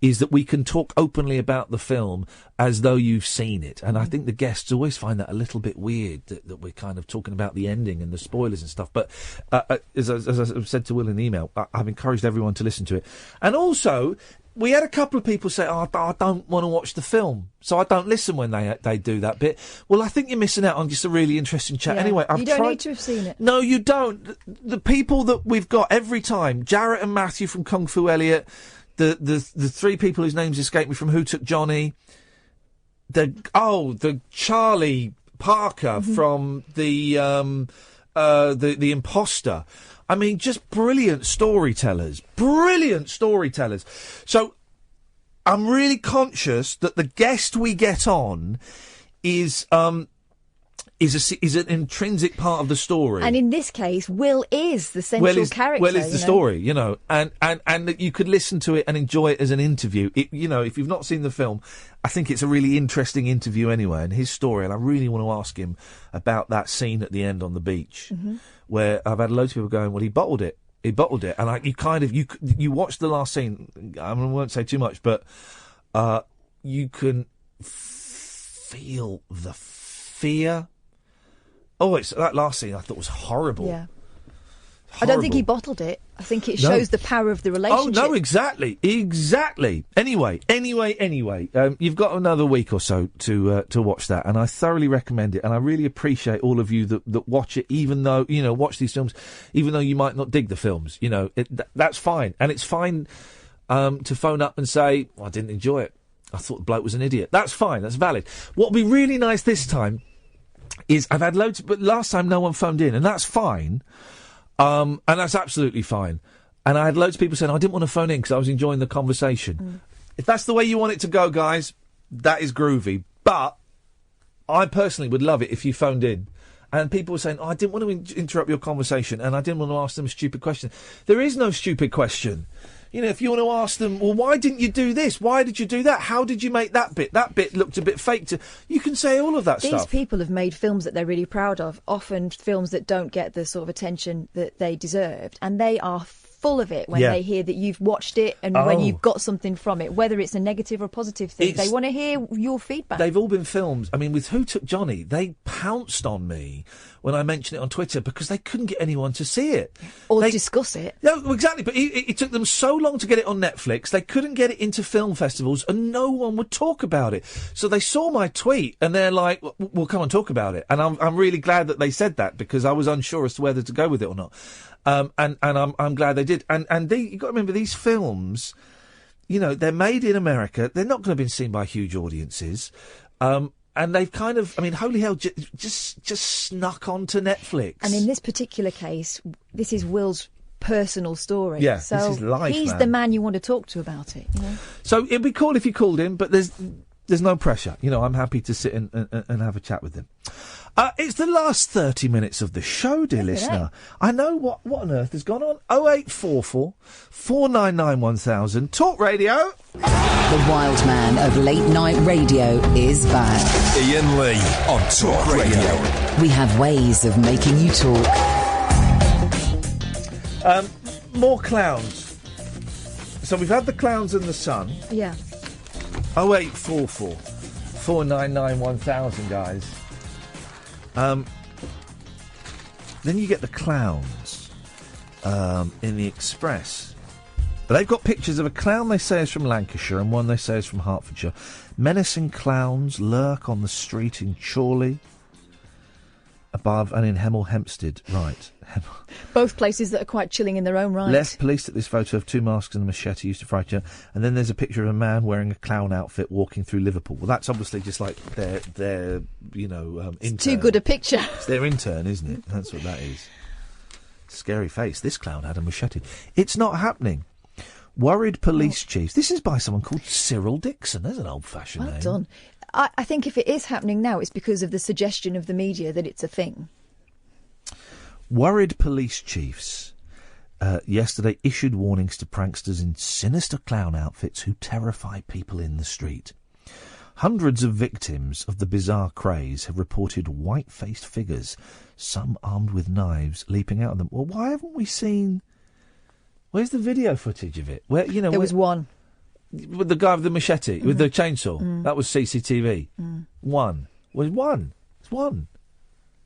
is that we can talk openly about the film as though you've seen it. And I think the guests always find that a little bit weird, that we're kind of talking about the ending and the spoilers and stuff. But as I said to Will in the email, I've encouraged everyone to listen to it. And also, we had a couple of people say, I don't want to watch the film, so I don't listen when they do that bit. Well, I think you're missing out on just a really interesting chat. Yeah. Anyway, you don't need to have seen it. No, you don't. The people that we've got every time, Jarrett and Matthew from Kung Fu Elliot, the three people whose names escape me from Who Took Johnny. The Charlie Parker from the Imposter. I mean, just brilliant storytellers. So I'm really conscious that the guest we get on is an intrinsic part of the story. And in this case, Will is the central character. Will is the story, you know, and that you could listen to it and enjoy it as an interview. You know, if you've not seen the film, I think it's a really interesting interview anyway, and his story, and I really want to ask him about that scene at the end on the beach, where I've had loads of people going, well, he bottled it, and you watch the last scene, I won't say too much, but you can feel the fear. Oh, it's that last scene I thought was horrible. Yeah. Horrible. I don't think he bottled it. I think it shows the power of the relationship. Oh, no, exactly. Anyway, you've got another week or so to watch that, and I thoroughly recommend it, and I really appreciate all of you that watch it, even though, you know, watch these films, even though you might not dig the films, you know, that's fine. And it's fine to phone up and say, well, I didn't enjoy it. I thought the bloke was an idiot. That's fine. That's valid. What would be really nice this time is I've had loads, but last time no one phoned in, and that's fine. And that's absolutely fine. And I had loads of people saying, I didn't want to phone in because I was enjoying the conversation. If that's the way you want it to go, guys, that is groovy. But I personally would love it if you phoned in. And people were saying, I didn't want to interrupt your conversation, and I didn't want to ask them a stupid question. There is no stupid question. You know, if you want to ask them, well, why didn't you do this? Why did you do that? How did you make that bit? That bit looked a bit fake. You can say all of that stuff. These people have made films that they're really proud of, often films that don't get the sort of attention that they deserved, and they are full of it when they hear that you've watched it and when you've got something from it, whether it's a negative or positive thing. They want to hear your feedback. They've all been films. I mean, with Who Took Johnny, they pounced on me when I mentioned it on Twitter because they couldn't get anyone to see it. Or discuss it. No, exactly. But it took them so long to get it on Netflix, they couldn't get it into film festivals and no one would talk about it. So they saw my tweet and they're like, well, come and talk about it. And I'm really glad that they said that because I was unsure as to whether to go with it or not. And I'm glad they did. And you've got to remember, these films, you know, they're made in America. They're not going to have been seen by huge audiences. And they've kind of, I mean, holy hell, just snuck onto Netflix. And in this particular case, this is Will's personal story. Yeah, so this is life, he's man. the man you want to talk to about it. You know? So it'd be cool if you called in, but there's no pressure. You know, I'm happy to sit and have a chat with him. It's the last 30 minutes of the show, dear listener. I know what on earth has gone on. 0844 499 1000. Talk Radio. The wild man of late night radio is back. Iain Lee on Talk Radio. We have ways of making you talk. More clowns. So we've had the clowns and the sun. Yeah. 0844 499 1000, guys. Then you get the clowns in the Express. But they've got pictures of a clown they say is from Lancashire and one they say is from Hertfordshire. Menacing clowns lurk on the street in Chorley, above and in Hemel Hempstead. Right. Both places that are quite chilling in their own right. Left police at this photo of two masks and a machete used to frighten you. And then there's a picture of a man wearing a clown outfit walking through Liverpool. Well, that's obviously just like their intern. It's too good a picture. It's their intern, isn't it? That's what that is. Scary face. This clown had a machete. It's not happening. Worried police chiefs. This is by someone called Cyril Dixon. There's an old-fashioned name. Well done. I think if it is happening now, it's because of the suggestion of the media that it's a thing. Worried police chiefs yesterday issued warnings to pranksters in sinister clown outfits who terrify people in the street. Hundreds of victims of the bizarre craze have reported white-faced figures, some armed with knives, leaping out of them. Well, why haven't we seen... Where's the video footage of it? Where There was one. With the guy with the machete, with the chainsaw. That was CCTV. One. Well, one. It's one.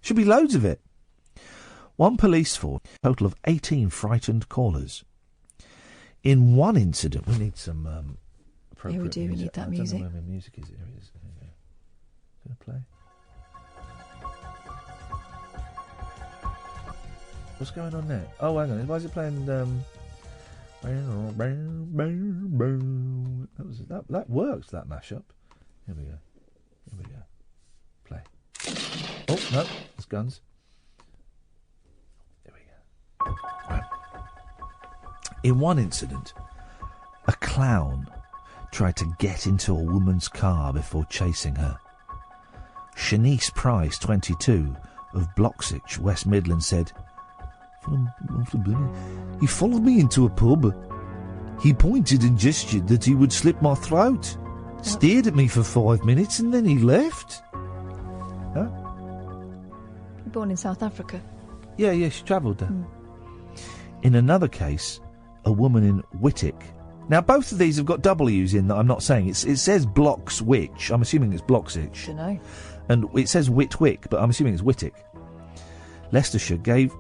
Should be loads of it. One police force, a total of 18 frightened callers. In one incident, we need some appropriate Yeah, we do. music. We need that I music. don't know where my music is. Here it is. Going to play. What's going on there? Oh, hang on. Why is it playing... That works, that mashup. Here we go. Play. Oh, no, it's guns. There we go. Right. In one incident, a clown tried to get into a woman's car before chasing her. Shanice Price, 22, of Bloxwich, West Midlands, said, "He followed me into a pub. He pointed and gestured that he would slit my throat. Stared at me for 5 minutes and then he left." Huh? Born in South Africa. Yeah, she travelled there. In another case, a woman in Whitwick. Now, both of these have got W's in that I'm not saying. It says Bloxwich. I'm assuming it's Bloxwich. Dunno. And it says Whitwick, but I'm assuming it's Whitwick. Leicestershire gave...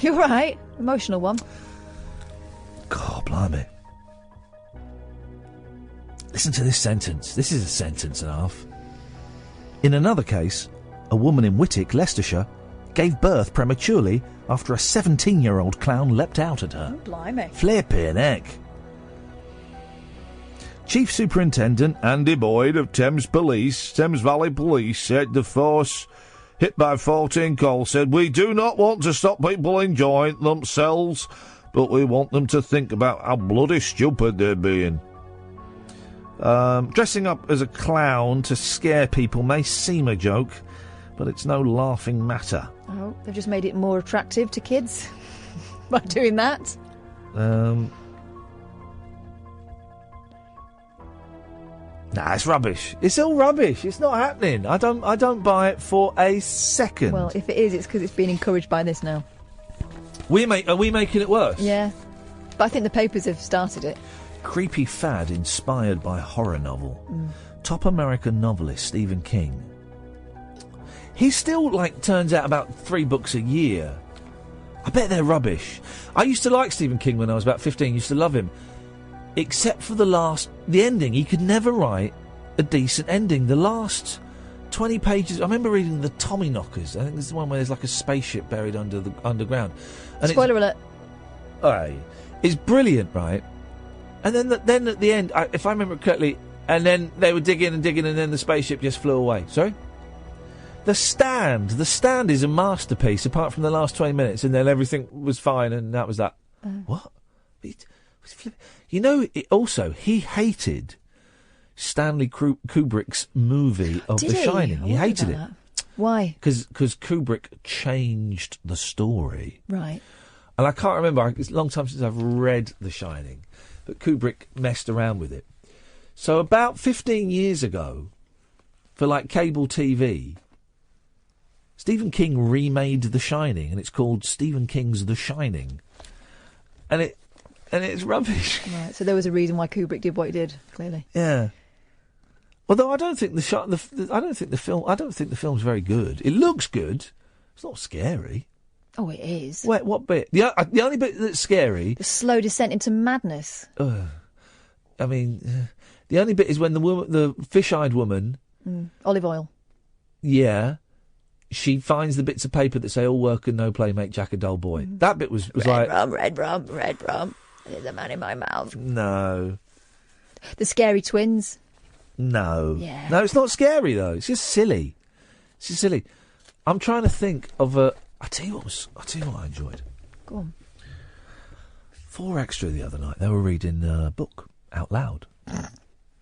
You're right. Emotional one. God, blimey. Listen to this sentence. This is a sentence and a half. In another case, a woman in Whitwick, Leicestershire, gave birth prematurely after a 17-year-old clown leapt out at her. Oh, blimey. Flippin' heck. Chief Superintendent Andy Boyd of Thames Valley Police, said the force hit by 14 calls said, "We do not want to stop people enjoying themselves, but we want them to think about how bloody stupid they're being." Dressing up as a clown to scare people may seem a joke, but it's no laughing matter. Oh, they've just made it more attractive to kids by doing that. Nah, it's rubbish. It's all rubbish. It's not happening. I don't buy it for a second. Well, if it is, it's because it's been encouraged by this now. Are we making it worse? Yeah. But I think the papers have started it. Creepy fad inspired by horror novel. Top American novelist Stephen King. He still, turns out about 3 books a year. I bet they're rubbish. I used to like Stephen King when I was about 15. Used to love him. Except for the ending. He could never write a decent ending. The last 20 pages... I remember reading The Tommyknockers. I think this is the one where there's a spaceship buried underground. And Spoiler alert. Aye. It's brilliant, right? And then at the end, if I remember correctly, and then they were digging, and then the spaceship just flew away. Sorry? The Stand is a masterpiece, apart from the last 20 minutes, and then everything was fine, and that was that. What? You know, he hated Stanley Kubrick's movie of The Shining. He hated it. Why? Because Kubrick changed the story. Right. And I can't remember, it's a long time since I've read The Shining, but Kubrick messed around with it. So about 15 years ago, for cable TV, Stephen King remade The Shining, and it's called Stephen King's The Shining. And it's rubbish. Right, so there was a reason why Kubrick did what he did, clearly. Yeah. Although I don't think the film's very good. It looks good. It's not scary. Oh, it is. Wait, what bit? The only bit that's scary... The slow descent into madness. I mean, the only bit is when the fish-eyed woman... Olive oil. Yeah. She finds the bits of paper that say, "All work and no play make Jack a dull boy." That bit was red rum. There's a man in my mouth. No. The scary twins. No. Yeah. No, it's not scary, though. It's just silly. I'm trying to think of a... I'll tell you what I enjoyed. Go on. 4 Extra the other night. They were reading a book out loud.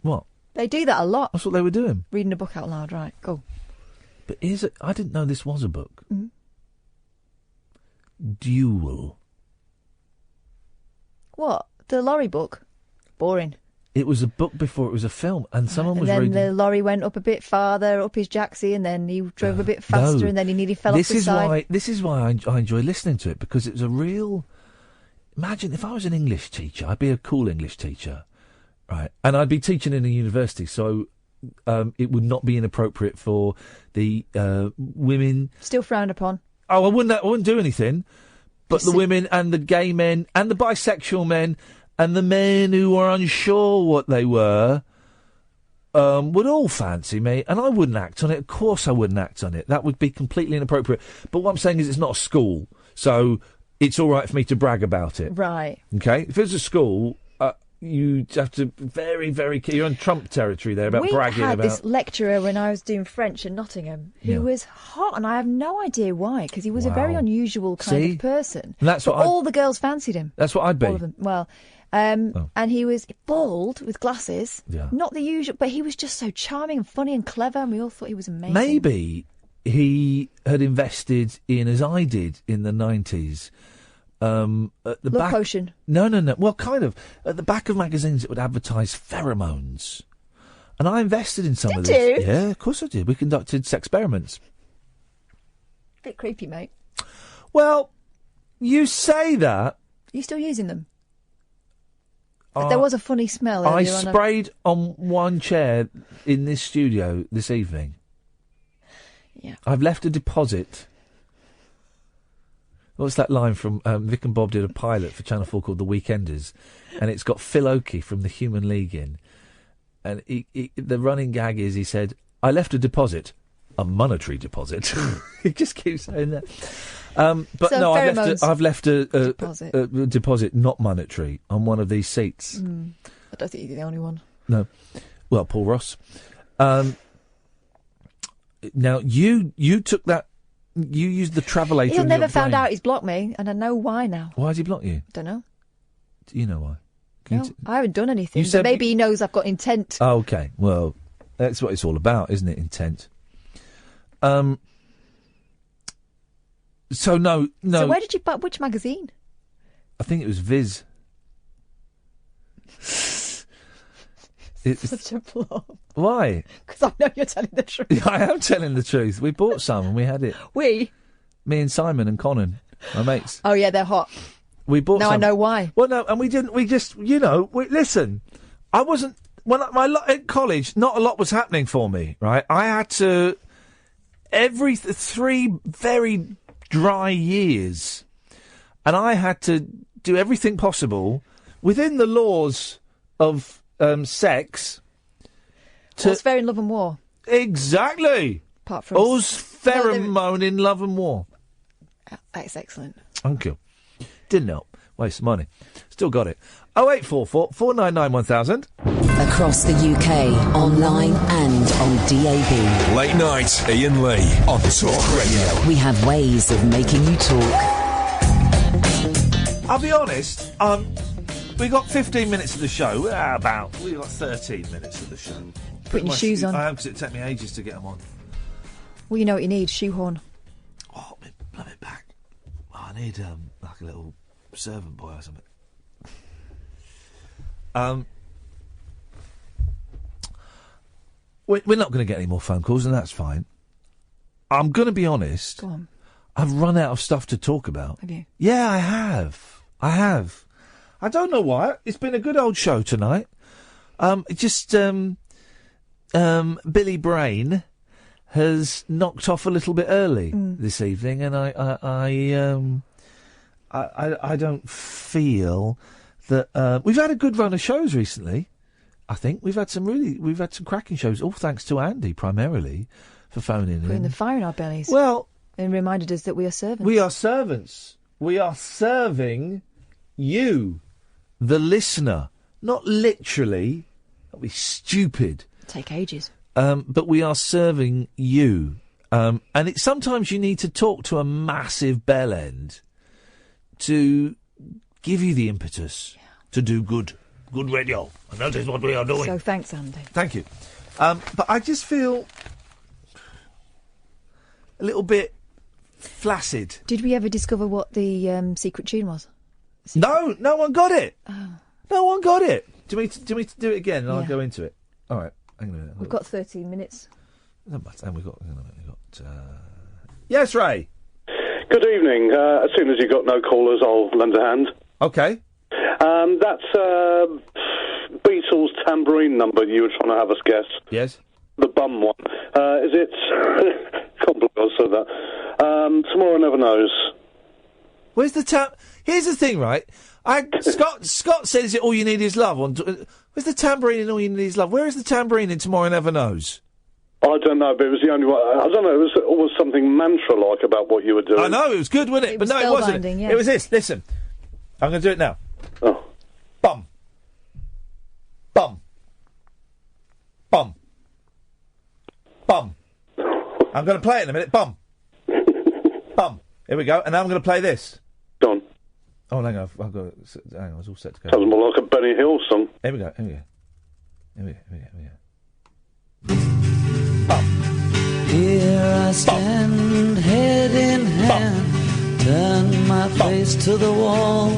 What? They do that a lot. That's what they were doing. Reading a book out loud, right. Go. But I didn't know this was a book. Duel. What? The lorry book? Boring. It was a book before it was a film, and someone was reading... And then the lorry went up a bit farther, up his jacksie, and then he drove a bit faster, and then he nearly fell off the side. This is why I enjoy listening to it, because it was a real... Imagine, if I was an English teacher, I'd be a cool English teacher, right? And I'd be teaching in a university, so it would not be inappropriate for the women... Still frowned upon. Oh, I wouldn't do anything, but the women and the gay men and the bisexual men... And the men who were unsure what they were would all fancy me, and I wouldn't act on it. Of course I wouldn't act on it. That would be completely inappropriate. But what I'm saying is it's not a school, so it's all right for me to brag about it. Right. Okay? If it's a school, you have to you're on Trump territory there about bragging about... We had this lecturer when I was doing French in Nottingham who was hot, and I have no idea why, because he was a very unusual kind of person. And that's what all the girls fancied him. That's what I'd be. All of them. Well... And he was bald with glasses, not the usual, but he was just so charming and funny and clever, and we all thought he was amazing. Maybe he had invested in, as I did in the 90s, at the back... Potion. No. Well, kind of. At the back of magazines that would advertise pheromones. And I invested in some of this. Did you? Yeah, of course I did. We conducted sex experiments. Bit creepy, mate. Well, you say that. Are you still using them? There was a funny smell. I sprayed on one chair in this studio this evening. Yeah. I've left a deposit. What's that line from Vic and Bob did a pilot for Channel 4 called The Weekenders, and it's got Phil Oakey from the Human League in. And the running gag is he said, I left a deposit. A monetary deposit. He just keeps saying that. But so no, I've left a deposit, not monetary, on one of these seats. I don't think you're the only one. No. Well, Paul Ross. Now, you took that... You used the travel agent. He'll never found out he's blocked me, and I know why now. Why has he blocked you? Don't know. Do you know why? No, I haven't done anything. But maybe he knows I've got intent. Oh, okay. Well, that's what it's all about, isn't it? Intent. So no. So where did you buy which magazine? I think it was Viz. Such a flop. Why? Because I know you're telling the truth. Yeah, I am telling the truth. We bought some and we had it. We? Me and Simon and Conan, my mates. Oh yeah, they're hot. We bought. Now some. I know why. Well, no, and we didn't. We just, listen. I wasn't at college. Not a lot was happening for me. Right, I had to every 3 very dry years, and I had to do everything possible within the laws of sex. All's fair in love and war. Exactly. Apart from all's pheromone in love and war. That's excellent. Thank you. Didn't help. Waste of money. Still got it. 0844 499 1000. Across the UK, online and on DAB. Late night, Iain Lee on Talk Radio. We have ways of making you talk. I'll be honest, we got 15 minutes of the show. We got 13 minutes of the show. Putting your shoes on. I have, because it took me ages to get them on. Well, you know what you need, shoehorn. Oh, my back. Oh, I need, like a little servant boy or something. We're not going to get any more phone calls, and that's fine. I'm going to be honest. Go on. I've run out of stuff to talk about. Have you? Yeah, I have. I don't know why. It's been a good old show tonight. Billy Brain has knocked off a little bit early this evening, and I don't feel that we've had a good run of shows recently. I think we've had some cracking shows, all thanks to Andy primarily for phoning in. Putting the fire in our bellies. Well, and reminded us that we are servants. We are servants. We are serving you, the listener, not literally. That'd be stupid. Take ages. But we are serving you. And sometimes you need to talk to a massive bell end to give you the impetus to do good radio. And that is what we are doing. So thanks, Andy. Thank you. But I just feel a little bit flaccid. Did we ever discover what the secret tune was? No one got it. Oh. No one got it. Do you want me to do it again and I'll go into it? All right. Hang on a minute. We've got 13 minutes. And we've got yes, Ray. Good evening. As soon as you've got no callers, I'll lend a hand. Okay. That's Beatles' tambourine number you were trying to have us guess. Yes. The bum one. Is it... can't believe I said that. Tomorrow Never Knows. Where's the Here's the thing, right? Scott says it. All you need is love. Where's the tambourine in All You Need Is Love? Where is the tambourine in Tomorrow Never Knows? I don't know, but it was the only one. I don't know, it was almost something mantra-like about what you were doing. I know, it was good, wasn't it? But no, it wasn't. spellbinding, yeah. It was this. Listen. I'm going to do it now. Oh. Bum. Bum. Bum. Bum. I'm going to play it in a minute. Bum. Bum. Here we go. And now I'm going to play this. Done. Oh, hang on. Hang on, I was all set to go. Sounds more like a Benny Hill song. Here we go. Here we go. Here we go. Here we go. Here we go. Here I stand, head in hand, turn my face to the wall.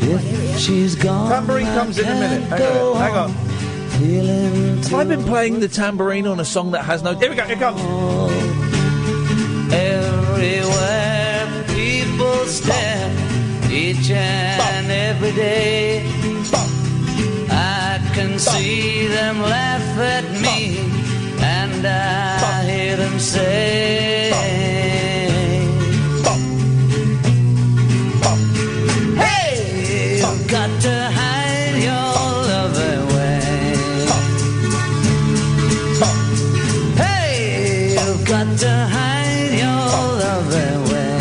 If she's gone, tambourine comes in a minute. Hang on. Have I been playing the tambourine on a song that has no... Here we go, here it comes. Everywhere people stare, each and every day. I can see them laugh at me, and I hear them say, hey, you've got to hide your love away. Hey, you've got to hide your love away.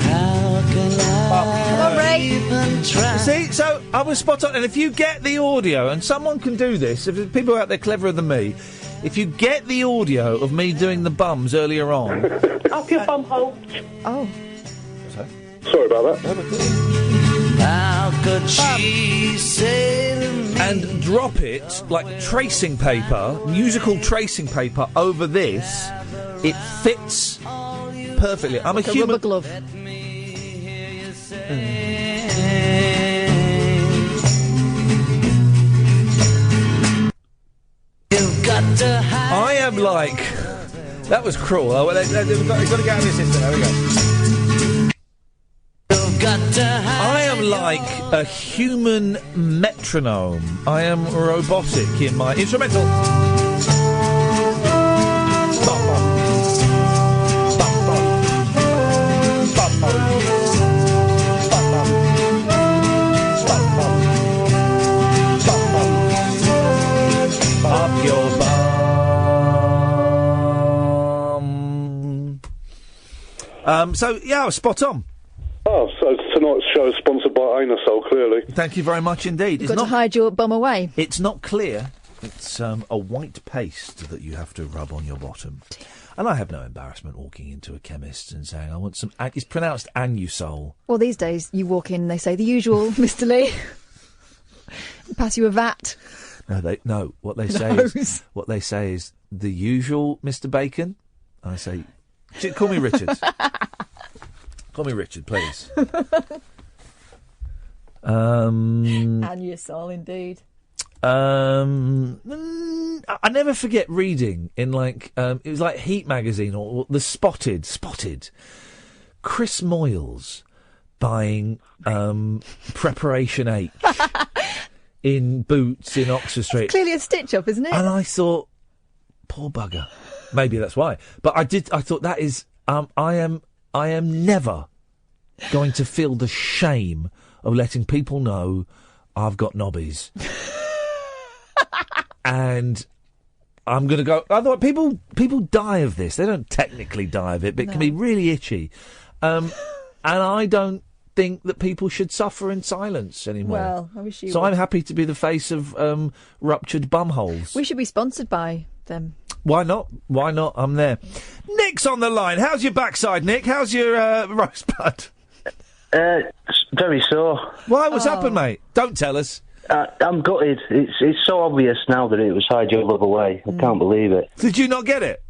How can I even try? See, so I was spot on. And if you get the audio, and someone can do this, if there's people out there cleverer than me, if you get the audio of me doing the bums earlier on... Up your bum hole. Oh. Sorry about that. How could she say to me? And drop it like tracing paper, musical tracing paper over this, it fits perfectly. I'm Like a a human... rubber glove. I am like... That was cruel. Oh, we've got to get out of this system. There we go. I am like a human metronome. I am robotic in my instrumental. Up your bum. So, yeah, I was spot on. Oh, so tonight's show is sponsored by Anasol, clearly. Thank you very much indeed. You've got to hide your bum away. It's not clear. It's a white paste that you have to rub on your bottom. And I have no embarrassment walking into a chemist and saying, I want some... It's pronounced Anusol. Well, these days, you walk in and they say, the usual, Mr. Lee. Pass you a vat. No, what they say is the usual Mr. Bacon. I say, call me Richard. Call me Richard, please. And your soul, indeed. I never forget reading in it was like Heat magazine or the Spotted. Chris Moyles buying Preparation H in Boots in Oxford Street. It's clearly a stitch up, isn't it? And I thought, poor bugger. Maybe that's why. But I thought that is, I am never going to feel the shame of letting people know I've got knobbies. And I'm going to go... Otherwise, people die of this. They don't technically die of it, but it can be really itchy. And I don't think that people should suffer in silence anymore. Well, I wish you So would. I'm happy to be the face of ruptured bum holes. We should be sponsored by them. Why not? Why not? I'm there. Nick's on the line. How's your backside, Nick? How's your rosebud? Very sore. Why? What's happened, mate? Don't tell us. I'm gutted. It's so obvious now that it was Hide Your Love Away. I can't believe it. Did you not get it?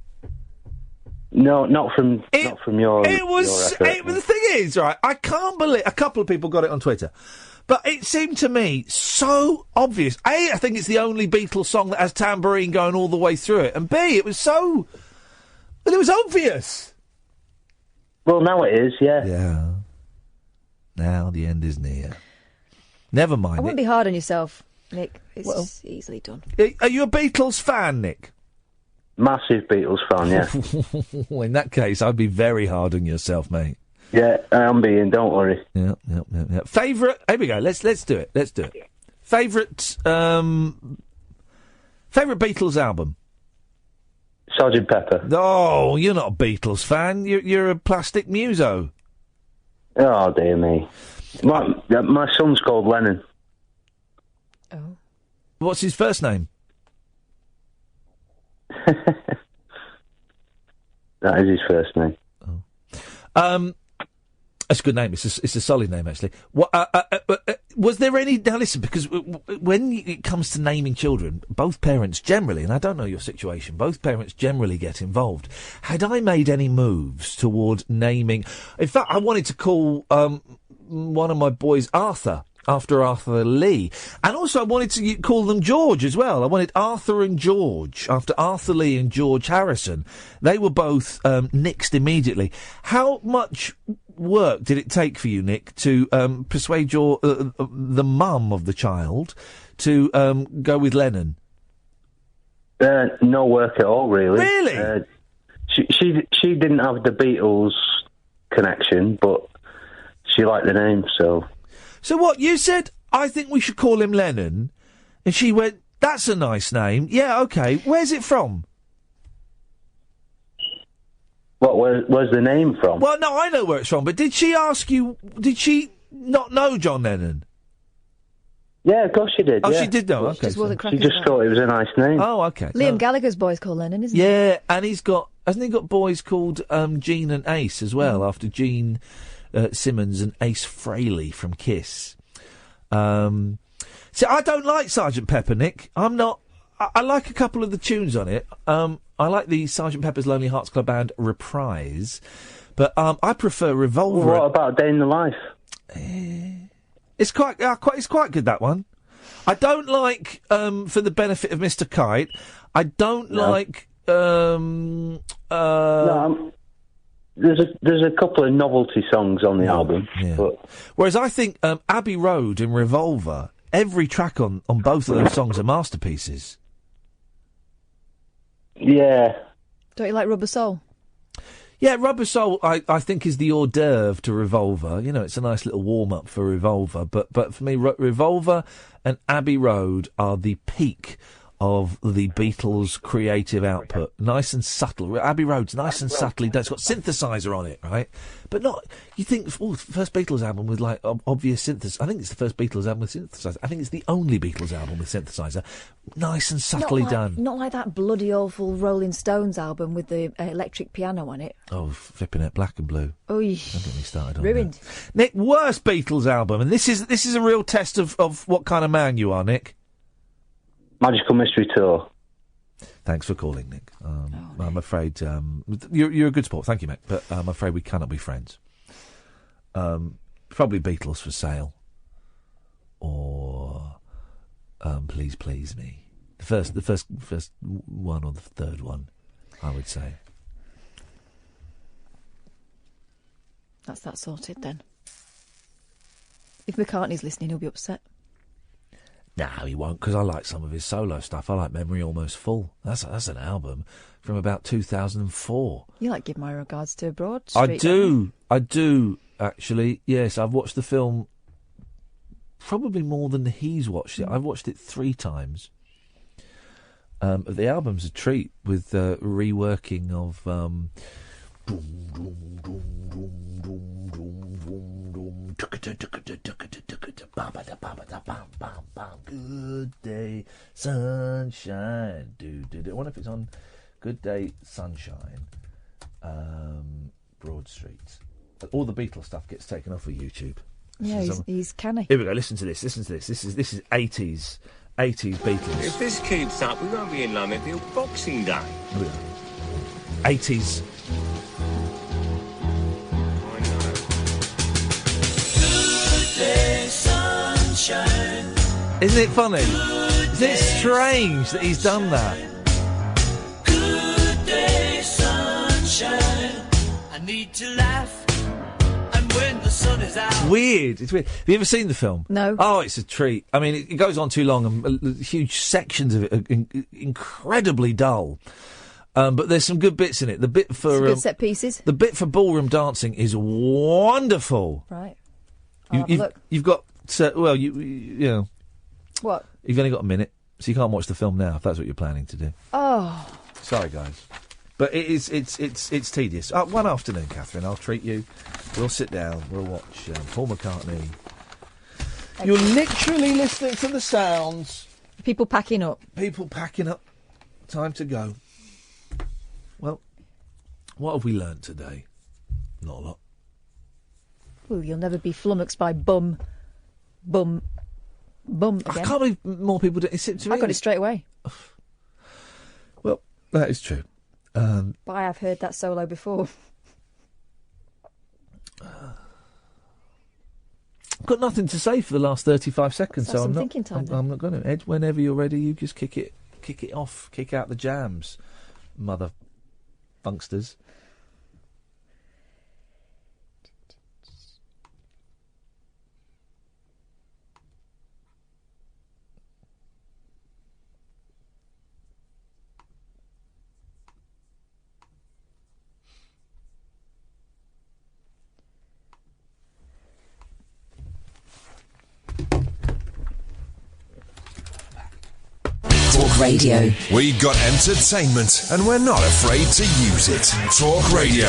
No, not from your. It was. The thing is, right? I can't believe a couple of people got it on Twitter, but it seemed to me so obvious. A, I think it's the only Beatles song that has tambourine going all the way through it, and B, it was so. Well, it was obvious. Well, now it is. Yeah. Yeah. Now the end is near. Never mind. I wouldn't be hard on yourself, Nick. It's easily done. Are you a Beatles fan, Nick? Massive Beatles fan, yeah. In that case, I'd be very hard on yourself, mate. Yeah, I'm being. Don't worry. Yeah. Favourite? Here we go. Let's do it. Favourite Beatles album? Sgt. Pepper. Oh, you're not a Beatles fan. You're a plastic muso. Oh, dear me. My son's called Lennon. Oh. What's his first name? That is his first name. That's a good name. It's a solid name, actually. What, was there any... Now, listen, because when it comes to naming children, both parents generally, and I don't know your situation, both parents generally get involved. Had I made any moves toward naming... In fact, I wanted to call one of my boys Arthur, after Arthur Lee. And also I wanted to call them George as well. I wanted Arthur and George, after Arthur Lee and George Harrison. They were both nixed immediately. How much work did it take for you, Nick, to persuade the mum of the child to go with Lennon? No work at all, really. Really? She didn't have the Beatles connection, but she liked the name, so... So what, you said, I think we should call him Lennon, and she went, that's a nice name. Yeah, OK. Where's it from? What, where's the name from? Well, no, I know where it's from, but did she ask you, did she not know John Lennon? Yeah, of course she did. Oh, yeah. she did know, OK. She just thought it was a nice name. Oh, OK. Liam Gallagher's boy's called Lennon, isn't Yeah, and hasn't he got boys called Gene and Ace as well, after Gene Simmons and Ace Frehley from Kiss. See, I don't like Sgt. Pepper, Nick. I'm not... I like a couple of the tunes on it. I like the Sgt. Pepper's Lonely Hearts Club Band reprise, but I prefer Revolver. Well, what about Day in the Life? It's quite good, that one. I don't like, For the Benefit of Mr. Kite, I don't like... No, there's a couple of novelty songs on the album. Yeah. But... Whereas I think Abbey Road and Revolver, every track on both of those songs are masterpieces. Yeah. Don't you like Rubber Soul? Yeah, Rubber Soul, I think, is the hors d'oeuvre to Revolver. You know, it's a nice little warm-up for Revolver. But for me, Revolver and Abbey Road are the peak of the Beatles' creative output. Nice and subtle. Abbey Road's nice and subtly done. It's got synthesizer on it, right? But not... You think, first Beatles album with, like, obvious synthesizer. I think it's the first Beatles album with synthesizer. I think it's the only Beatles album with synthesizer. Nice and subtly done. Not like that bloody awful Rolling Stones album with the electric piano on it. Oh, flipping it, Black and Blue. Oy. Don't get me started on Ruined. that. Nick, worst Beatles album, and this is a real test of what kind of man you are, Nick. Magical Mystery Tour. Thanks for calling, Nick. I'm afraid you're a good sport. Thank you, mate. But I'm afraid we cannot be friends. Probably Beatles for Sale, or Please Please Me. The first one or the third one, I would say. That's that sorted then. If McCartney's listening, he'll be upset. No, he won't, because I like some of his solo stuff. I like Memory Almost Full. That's an album from about 2004. You like Give My Regards to Broad Street? I do, actually. Yes, I've watched the film probably more than he's watched it. I've watched it 3 times. The album's a treat with reworking of... Good Day Sunshine. I wonder if it's on Good Day Sunshine. Broad Street. All the Beatles stuff gets taken off of YouTube. Yeah, he's canny. Here we go. Listen to this. This is 80s Beatles. If this keeps up, we won't be in London till Boxing Day. Here we go. 80s. Isn't it funny? Isn't it strange that he's done that? Good day, sunshine. I need to laugh. And when the sun is out. Weird. It's weird. Have you ever seen the film? No. Oh, it's a treat. I mean, it goes on too long, and huge sections of it are incredibly dull. But there's some good bits in it. The bit for good set pieces. The bit for ballroom dancing is wonderful. Right. I'll have a look. You've got. Well, you know. What? You've only got a minute, so you can't watch the film now if that's what you're planning to do. Oh. Sorry, guys. But it's tedious. One afternoon, Catherine, I'll treat you. We'll sit down, we'll watch Paul McCartney. You're literally listening to the sounds. People packing up. People packing up. Time to go. Well, what have we learnt today? Not a lot. Well, you'll never be flummoxed by bum again. I can't believe more people do. I got it straight away. Well, that is true. But I have heard that solo before. I've got nothing to say for the last 35 seconds, Let's have so some thinking time, then. I'm not going to. Ed, whenever you're ready, you just kick it off, kick out the jams, mother funksters. Talk Radio. We got entertainment, and we're not afraid to use it. Talk Radio.